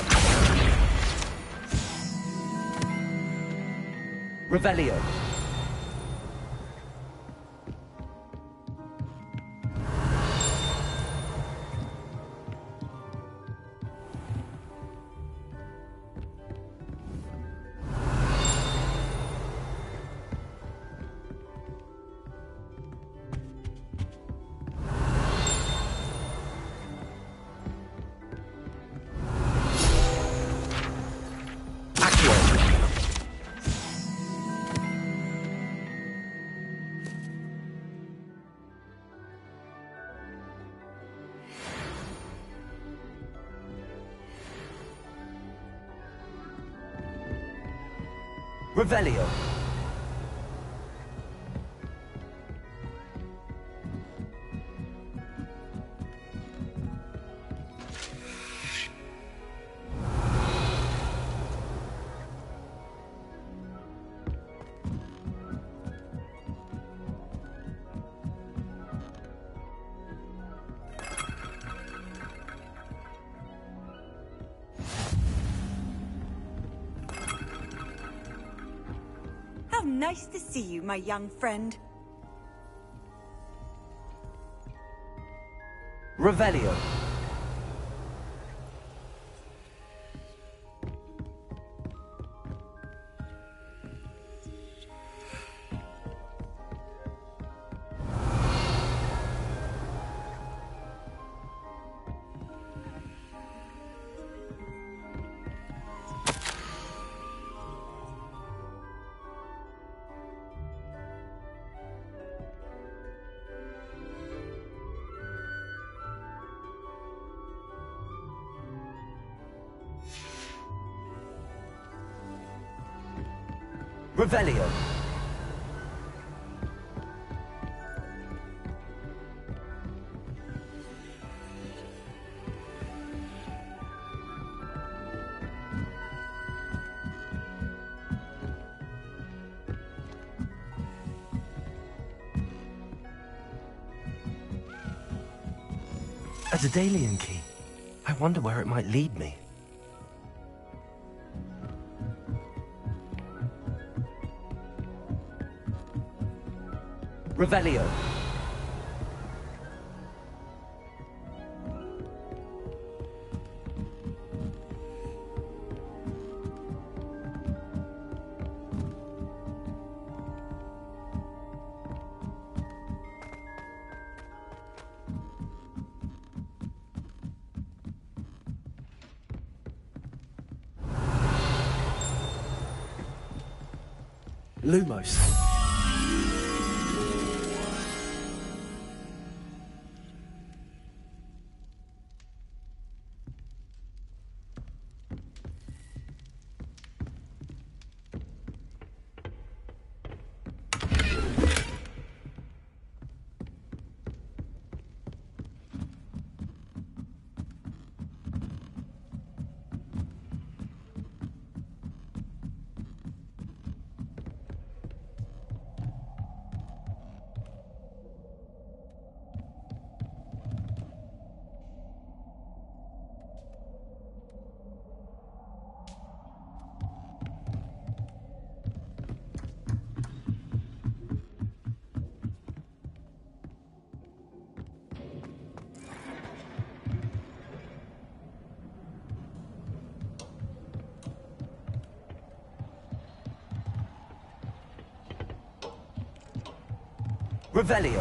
Revelio. Revelio. How nice to see you, my young friend. Revelio. Revelio. A Daedalian key. I wonder where it might lead me. Revelio. Lumos. Revelio.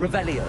Revelio.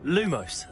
Lumos.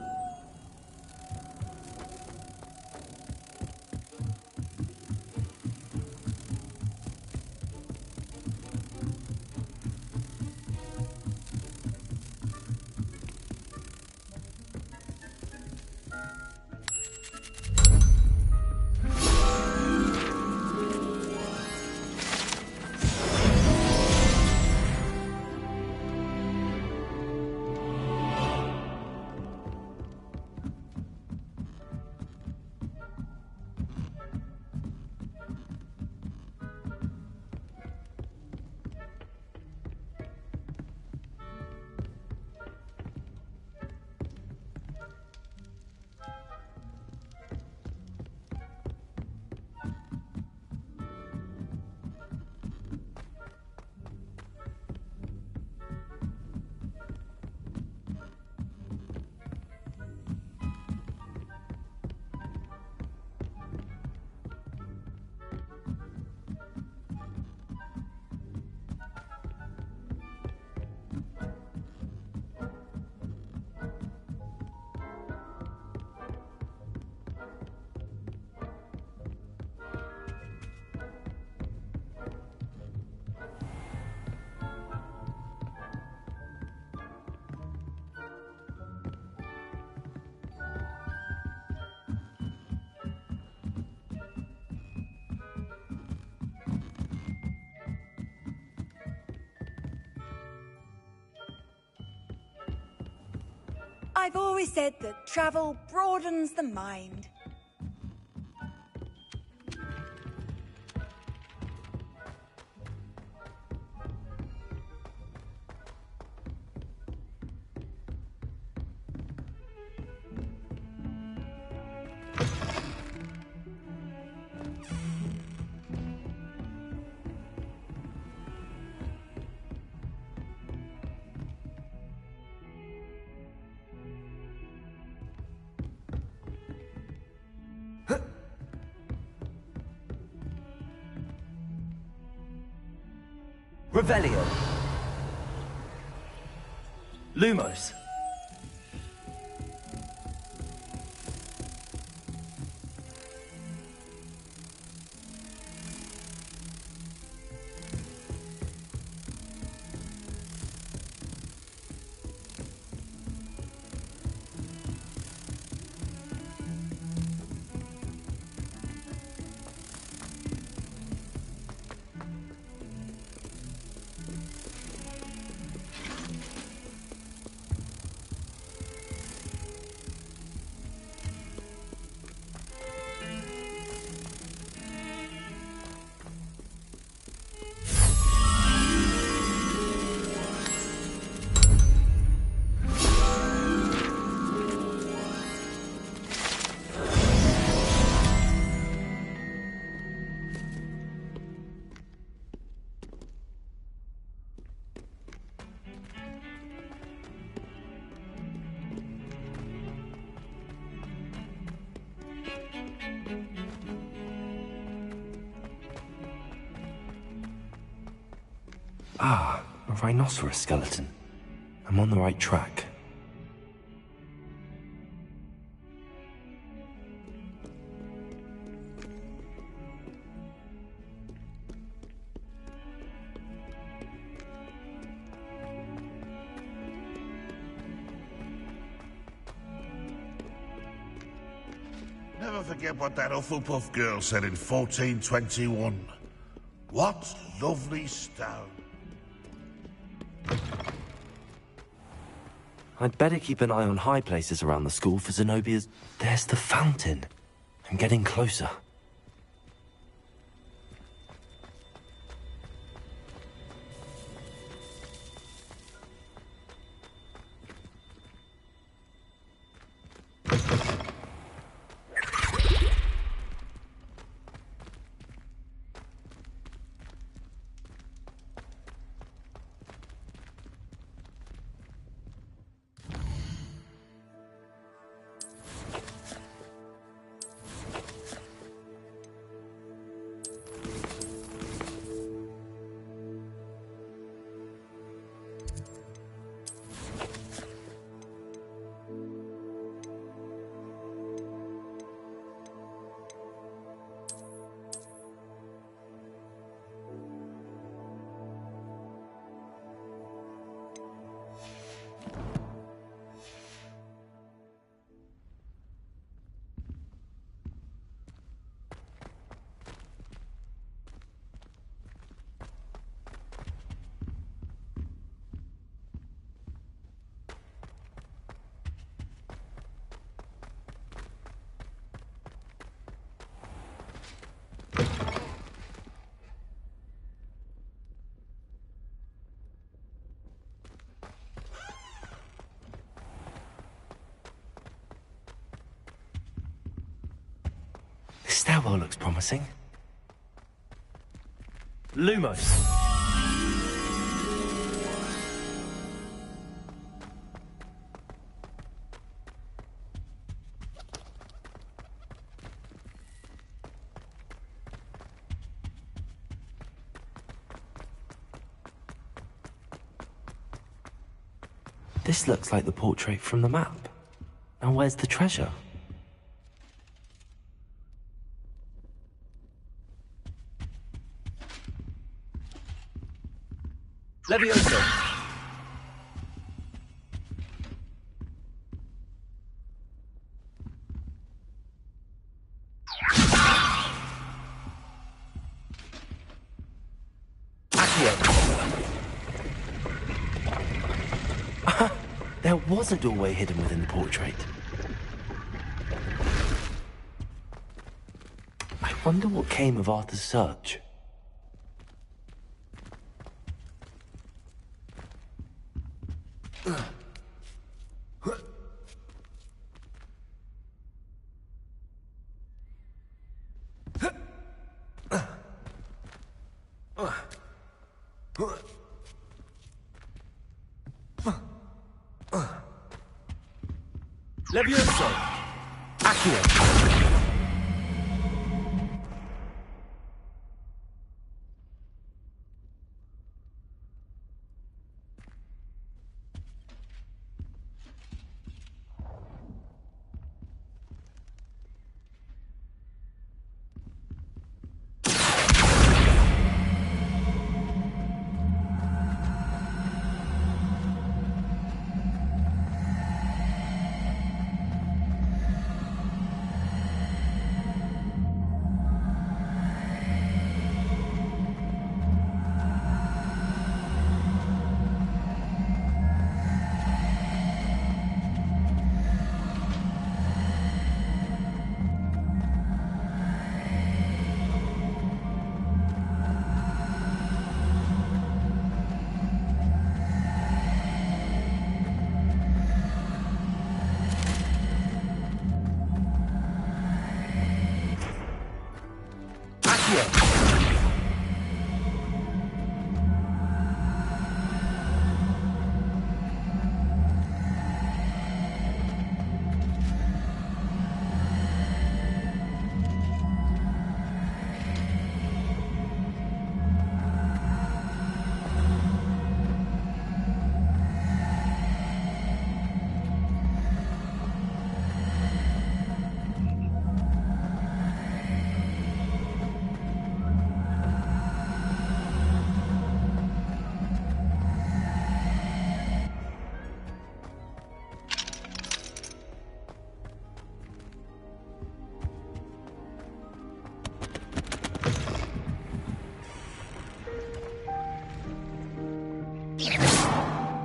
I've always said that travel broadens the mind. Revelio. Lumos. Ah, a rhinoceros skeleton. I'm on the right track. Never forget what that Hufflepuff girl said in 1421. What lovely stone. I'd better keep an eye on high places around the school for Zenobia's... There's the fountain. I'm getting closer. stairwell looks promising. Lumos. This looks like the portrait from the map. Now where's the treasure? Levioso! There was a doorway hidden within the portrait. I wonder what came of Arthur's search. Levioso! Accio!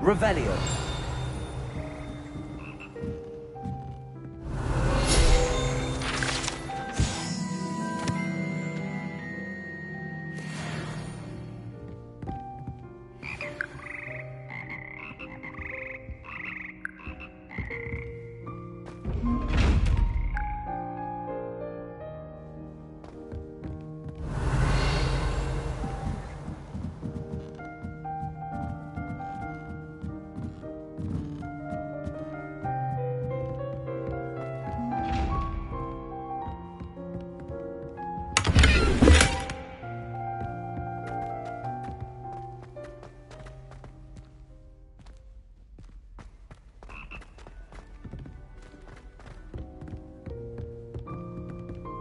Revelio.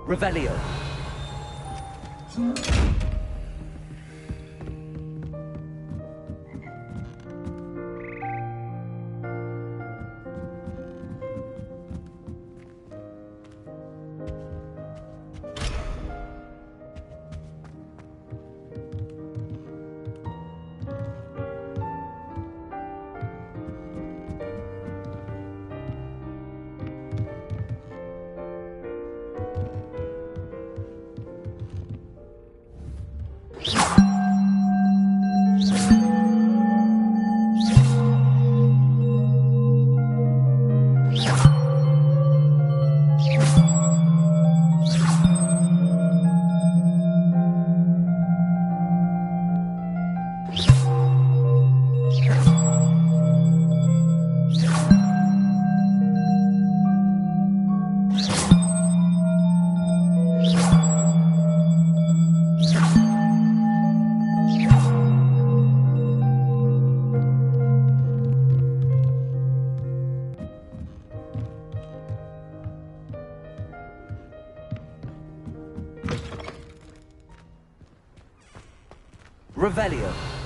Revelio. Revelio.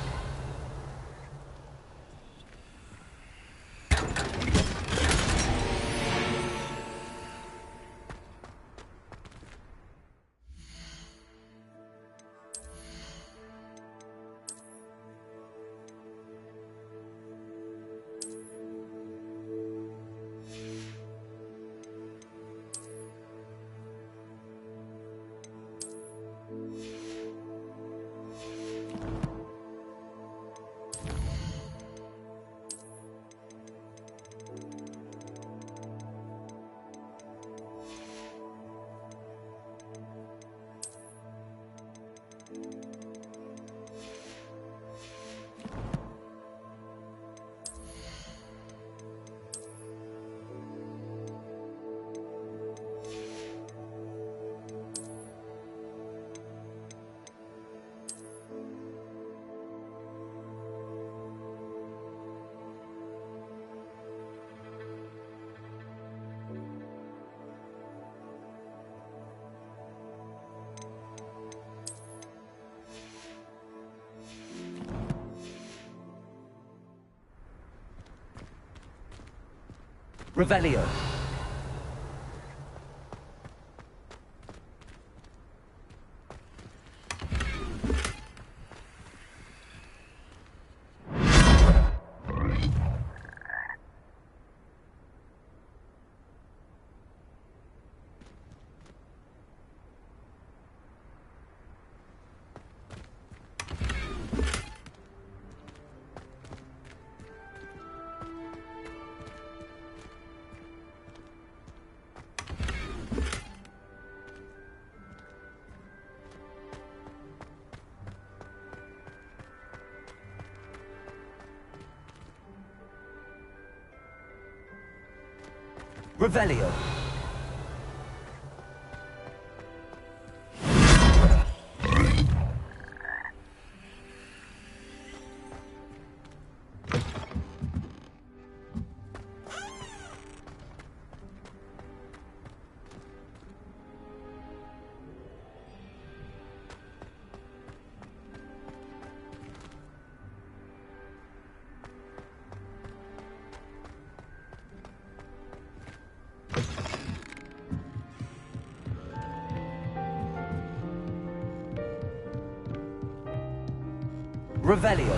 Revelio. Revelio. Revelio.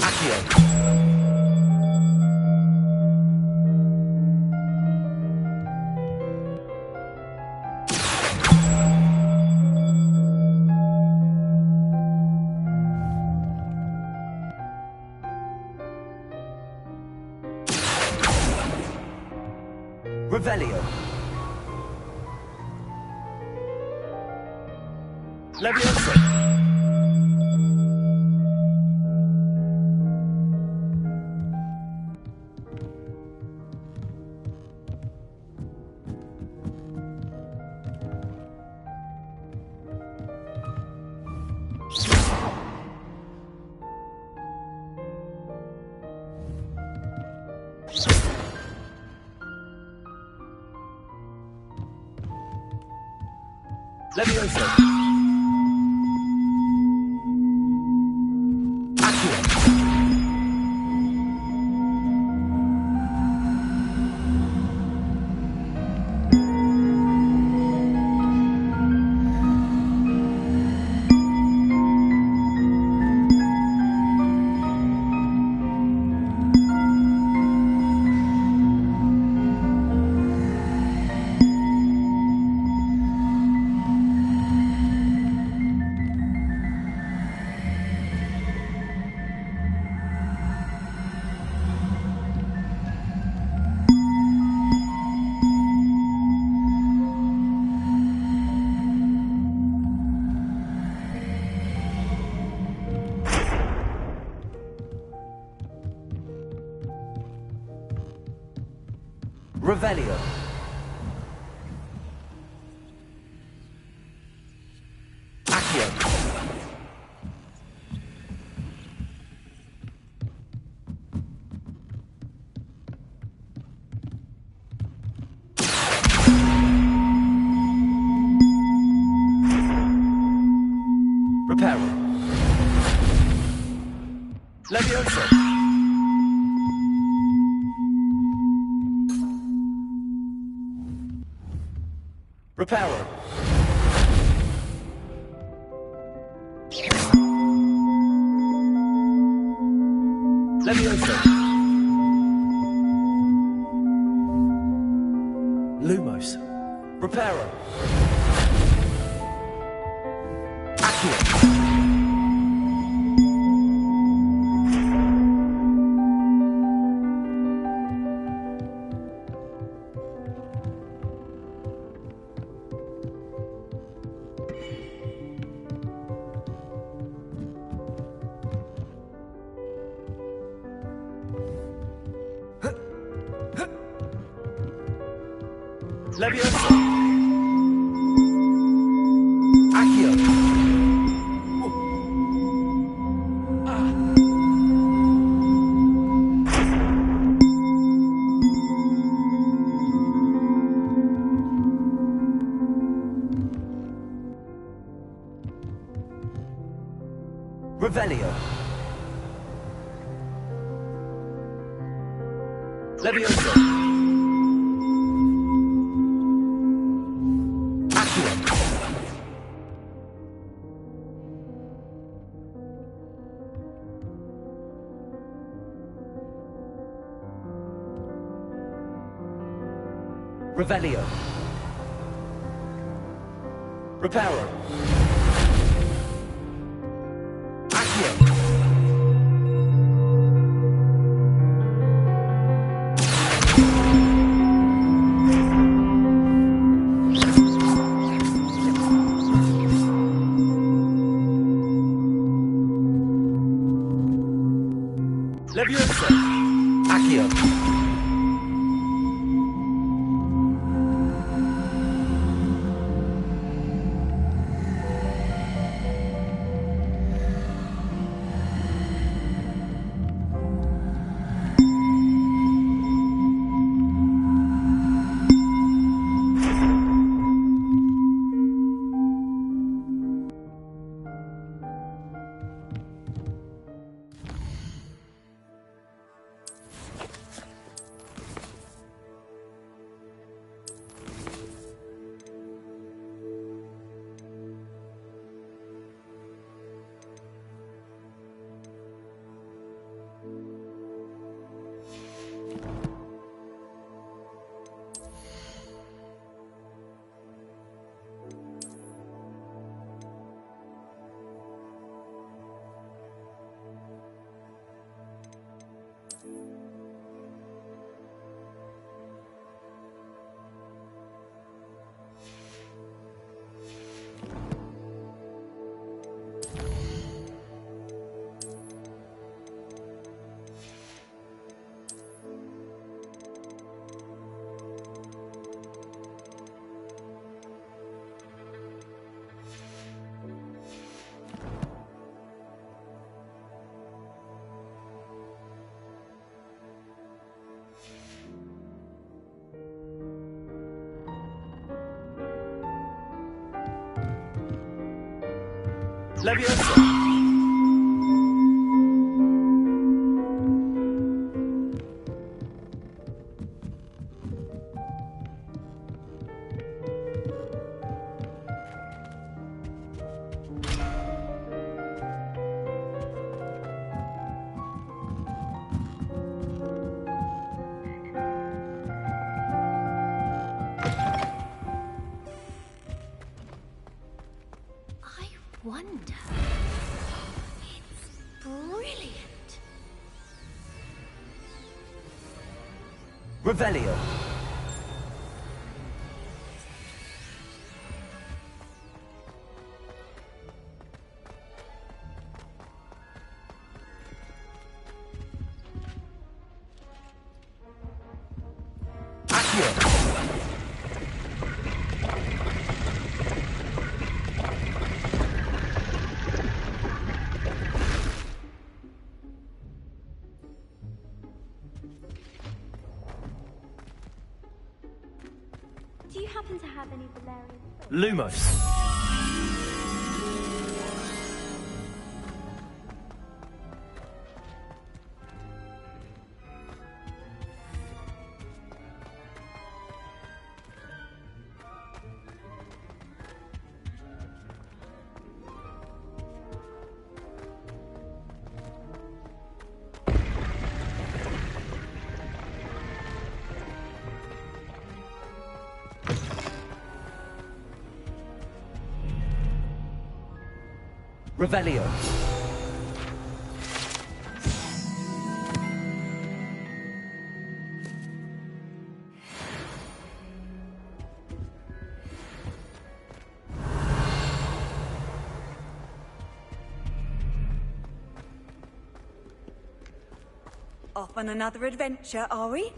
Accio. Revelio. Leviosa. Leviosa. Revelio. Accio. Reparo. Levioso. Reparo. Levioso. Lumos. Reparo. Levioso. Accio. Revelio. Levioso. Revelio. Reparo. Accio. Levioso. Accio. Levioso. Wonder. It's brilliant. Revelio. Accio. Do you happen to have any Valerian? Lumos. Revelio. Off on another adventure, are we?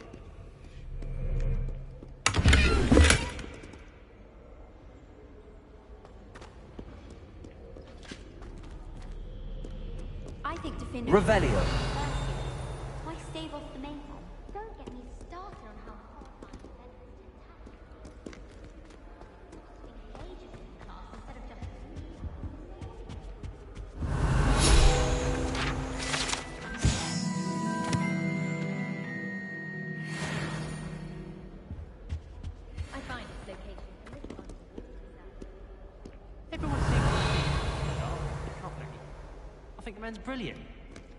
I think to finish... Revelio. Why stave off the mayhem? Don't get me started on how horrifying events can tackle. Engages in the class instead of just... I find its location a little untoward. Everyone's saying I can't blame you. I think the man's brilliant.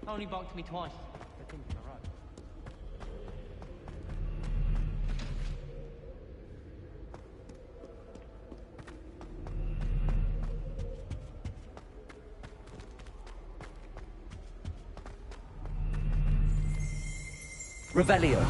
Only barked me twice. I think in a row. Revelio.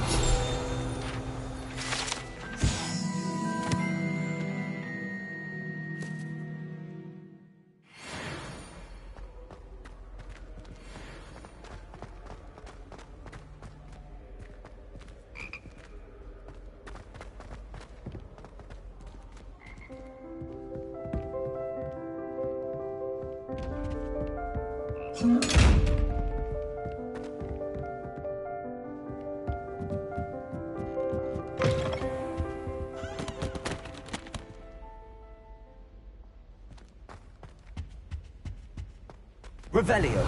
Revelio.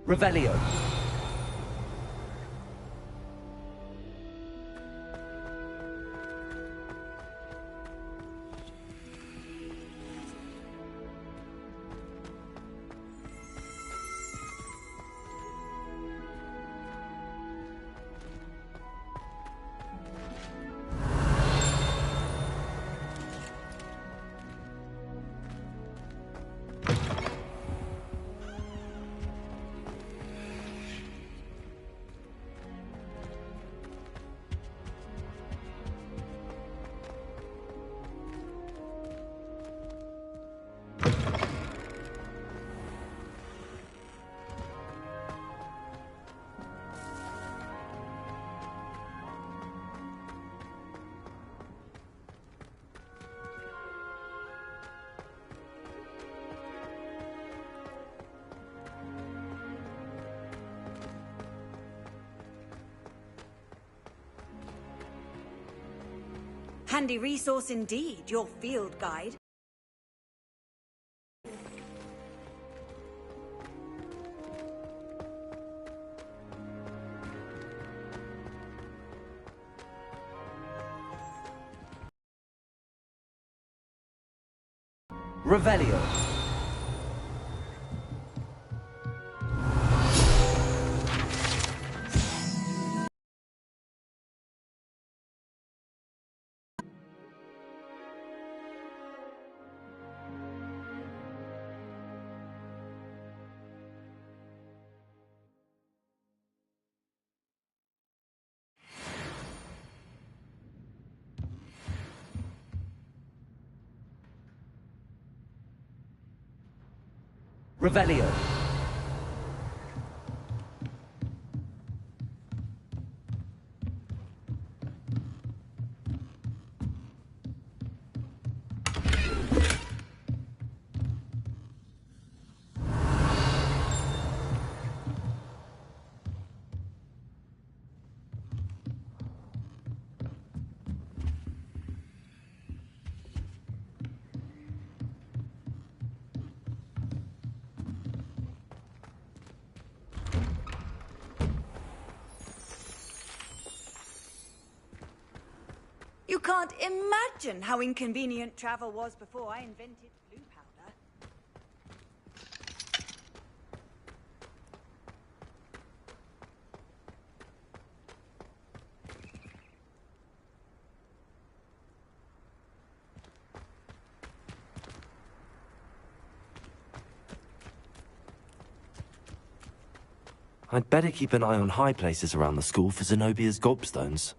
Revelio. Handy resource indeed, your field guide. Revelio. Revelio. can't imagine how inconvenient travel was before I invented blue powder. I'd better keep an eye on high places around the school for Zenobia's gobstones.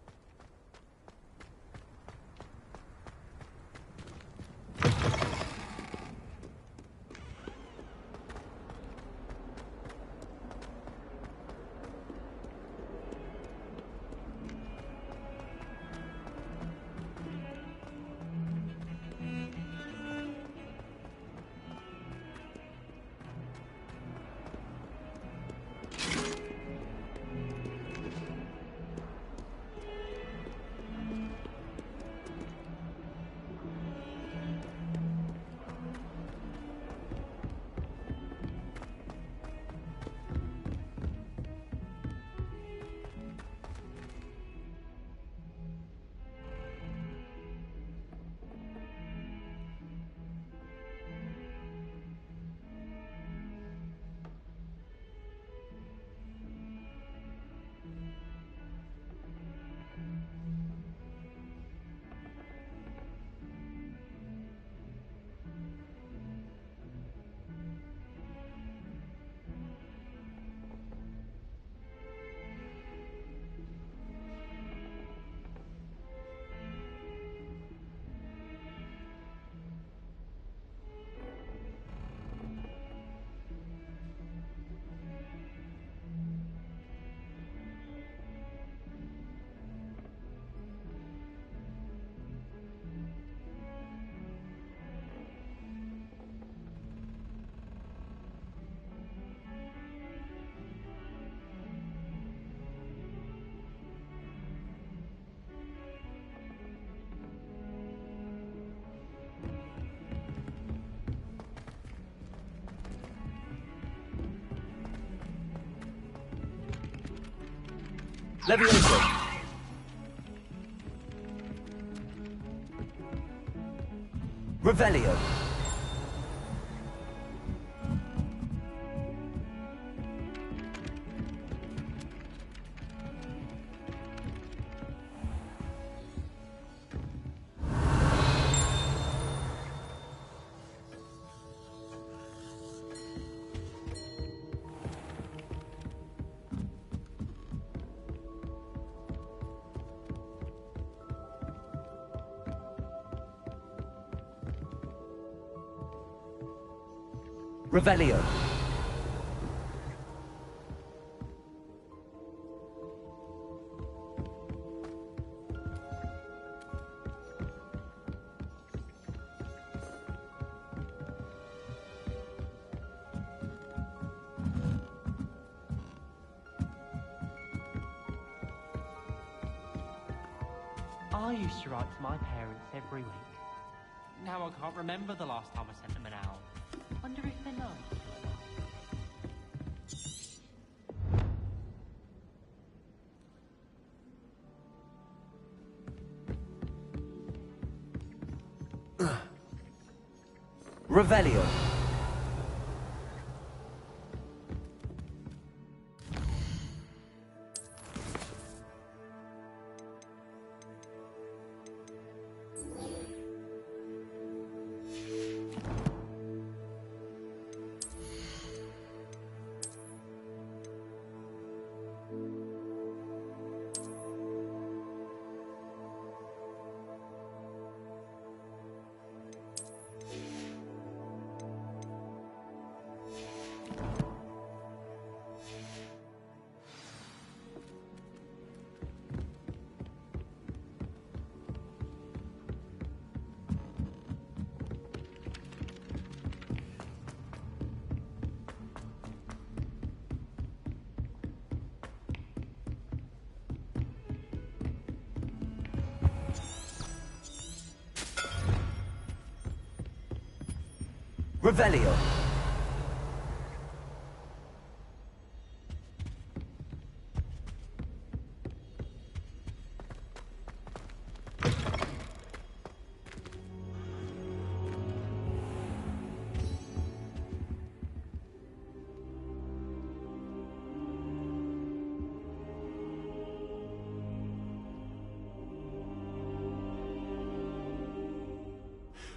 Levioso. Revelio. Revelio. I used to write to my parents every week. Now I can't remember the last time I sent them an owl. Wonder if they know. Revelio. Revelio.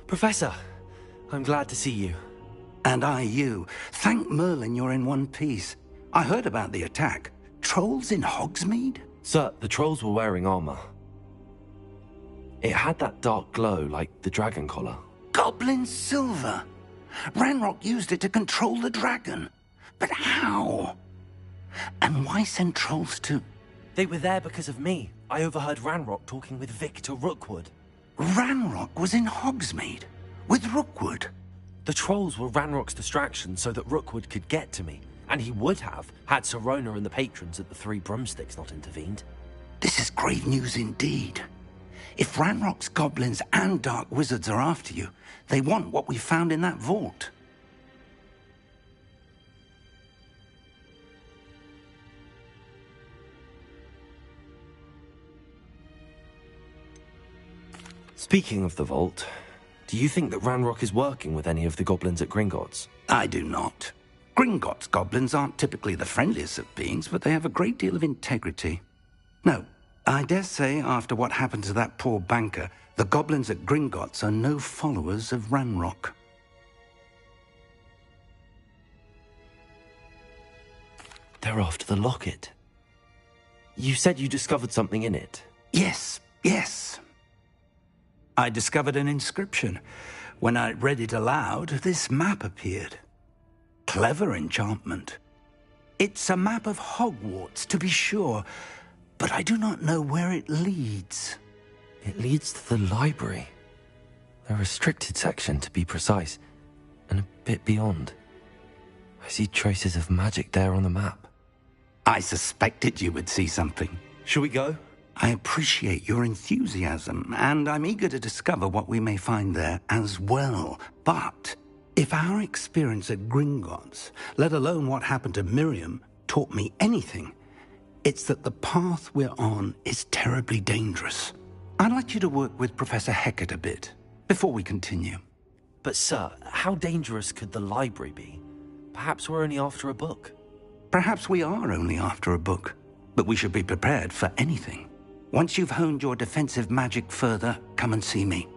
Professor, I'm glad to see you. And I you. Thank Merlin you're in one piece. I heard about the attack. Trolls in Hogsmeade? Sir, the trolls were wearing armor. It had that dark glow like the dragon collar. Goblin silver! Ranrock used it to control the dragon. But how? And why send trolls to... They were there because of me. I overheard Ranrock talking with Victor Rookwood. Ranrock was in Hogsmeade? With Rookwood? The trolls were Ranrock's distraction so that Rookwood could get to me. And he would have, had Sirona and the patrons at the Three Broomsticks not intervened. This is grave news indeed. If Ranrock's goblins and dark wizards are after you, they want what we found in that vault. Speaking of the vault, do you think that Ranrock is working with any of the goblins at Gringotts? I do not. Gringotts goblins aren't typically the friendliest of beings, but they have a great deal of integrity. No, I dare say after what happened to that poor banker, the goblins at Gringotts are no followers of Ranrock. They're after the locket. You said you discovered something in it. Yes, yes. I discovered an inscription. When I read it aloud, this map appeared. Clever enchantment. It's a map of Hogwarts, to be sure, but I do not know where it leads. It leads to the library. The restricted section, to be precise, and a bit beyond. I see traces of magic there on the map. I suspected you would see something. Shall we go? I appreciate your enthusiasm, and I'm eager to discover what we may find there as well. But if our experience at Gringotts, let alone what happened to Miriam, taught me anything, it's that the path we're on is terribly dangerous. I'd like you to work with Professor Hecat a bit, before we continue. But sir, how dangerous could the library be? Perhaps we're only after a book. Perhaps we are only after a book, but we should be prepared for anything. Once you've honed your defensive magic further, come and see me.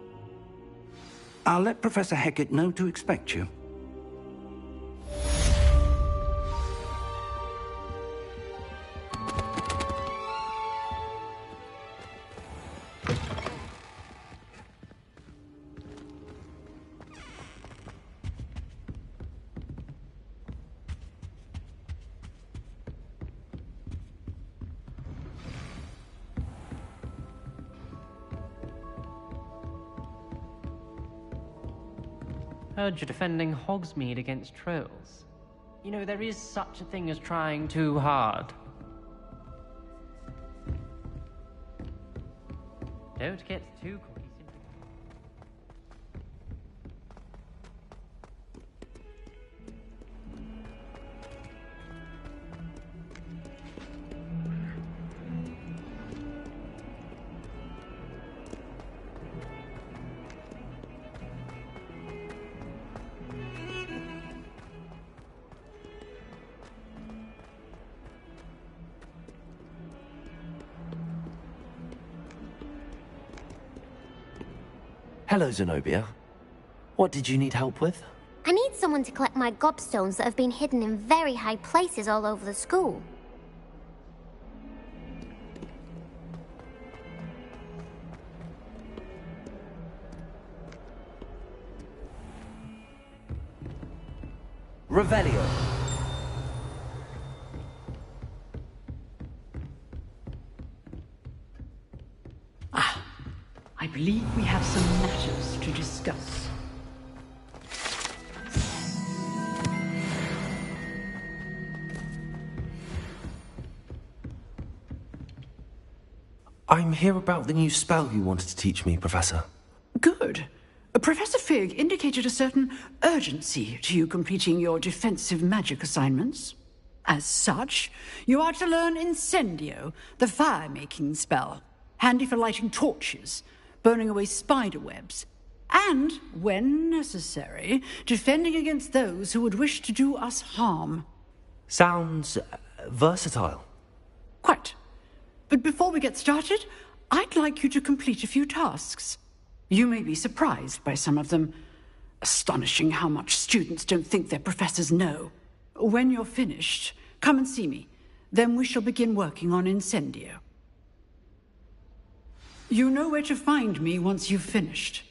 I'll let Professor Hecat know to expect you. Heard you're defending Hogsmeade against trolls. You know, there is such a thing as trying too hard. Don't get too cocky. Hello, Zenobia. What did you need help with? I need someone to collect my gobstones that have been hidden in very high places all over the school. Revelio. I believe we have some matters to discuss. I'm here about the new spell you wanted to teach me, Professor. Good. Professor Fig indicated a certain urgency to you completing your defensive magic assignments. As such, you are to learn Incendio, the fire-making spell, handy for lighting torches, burning away spider webs, and, when necessary, defending against those who would wish to do us harm. Sounds versatile. Quite. But before we get started, I'd like you to complete a few tasks. You may be surprised by some of them. Astonishing how much students don't think their professors know. When you're finished, come and see me. Then we shall begin working on Incendio. You know where to find me once you've finished.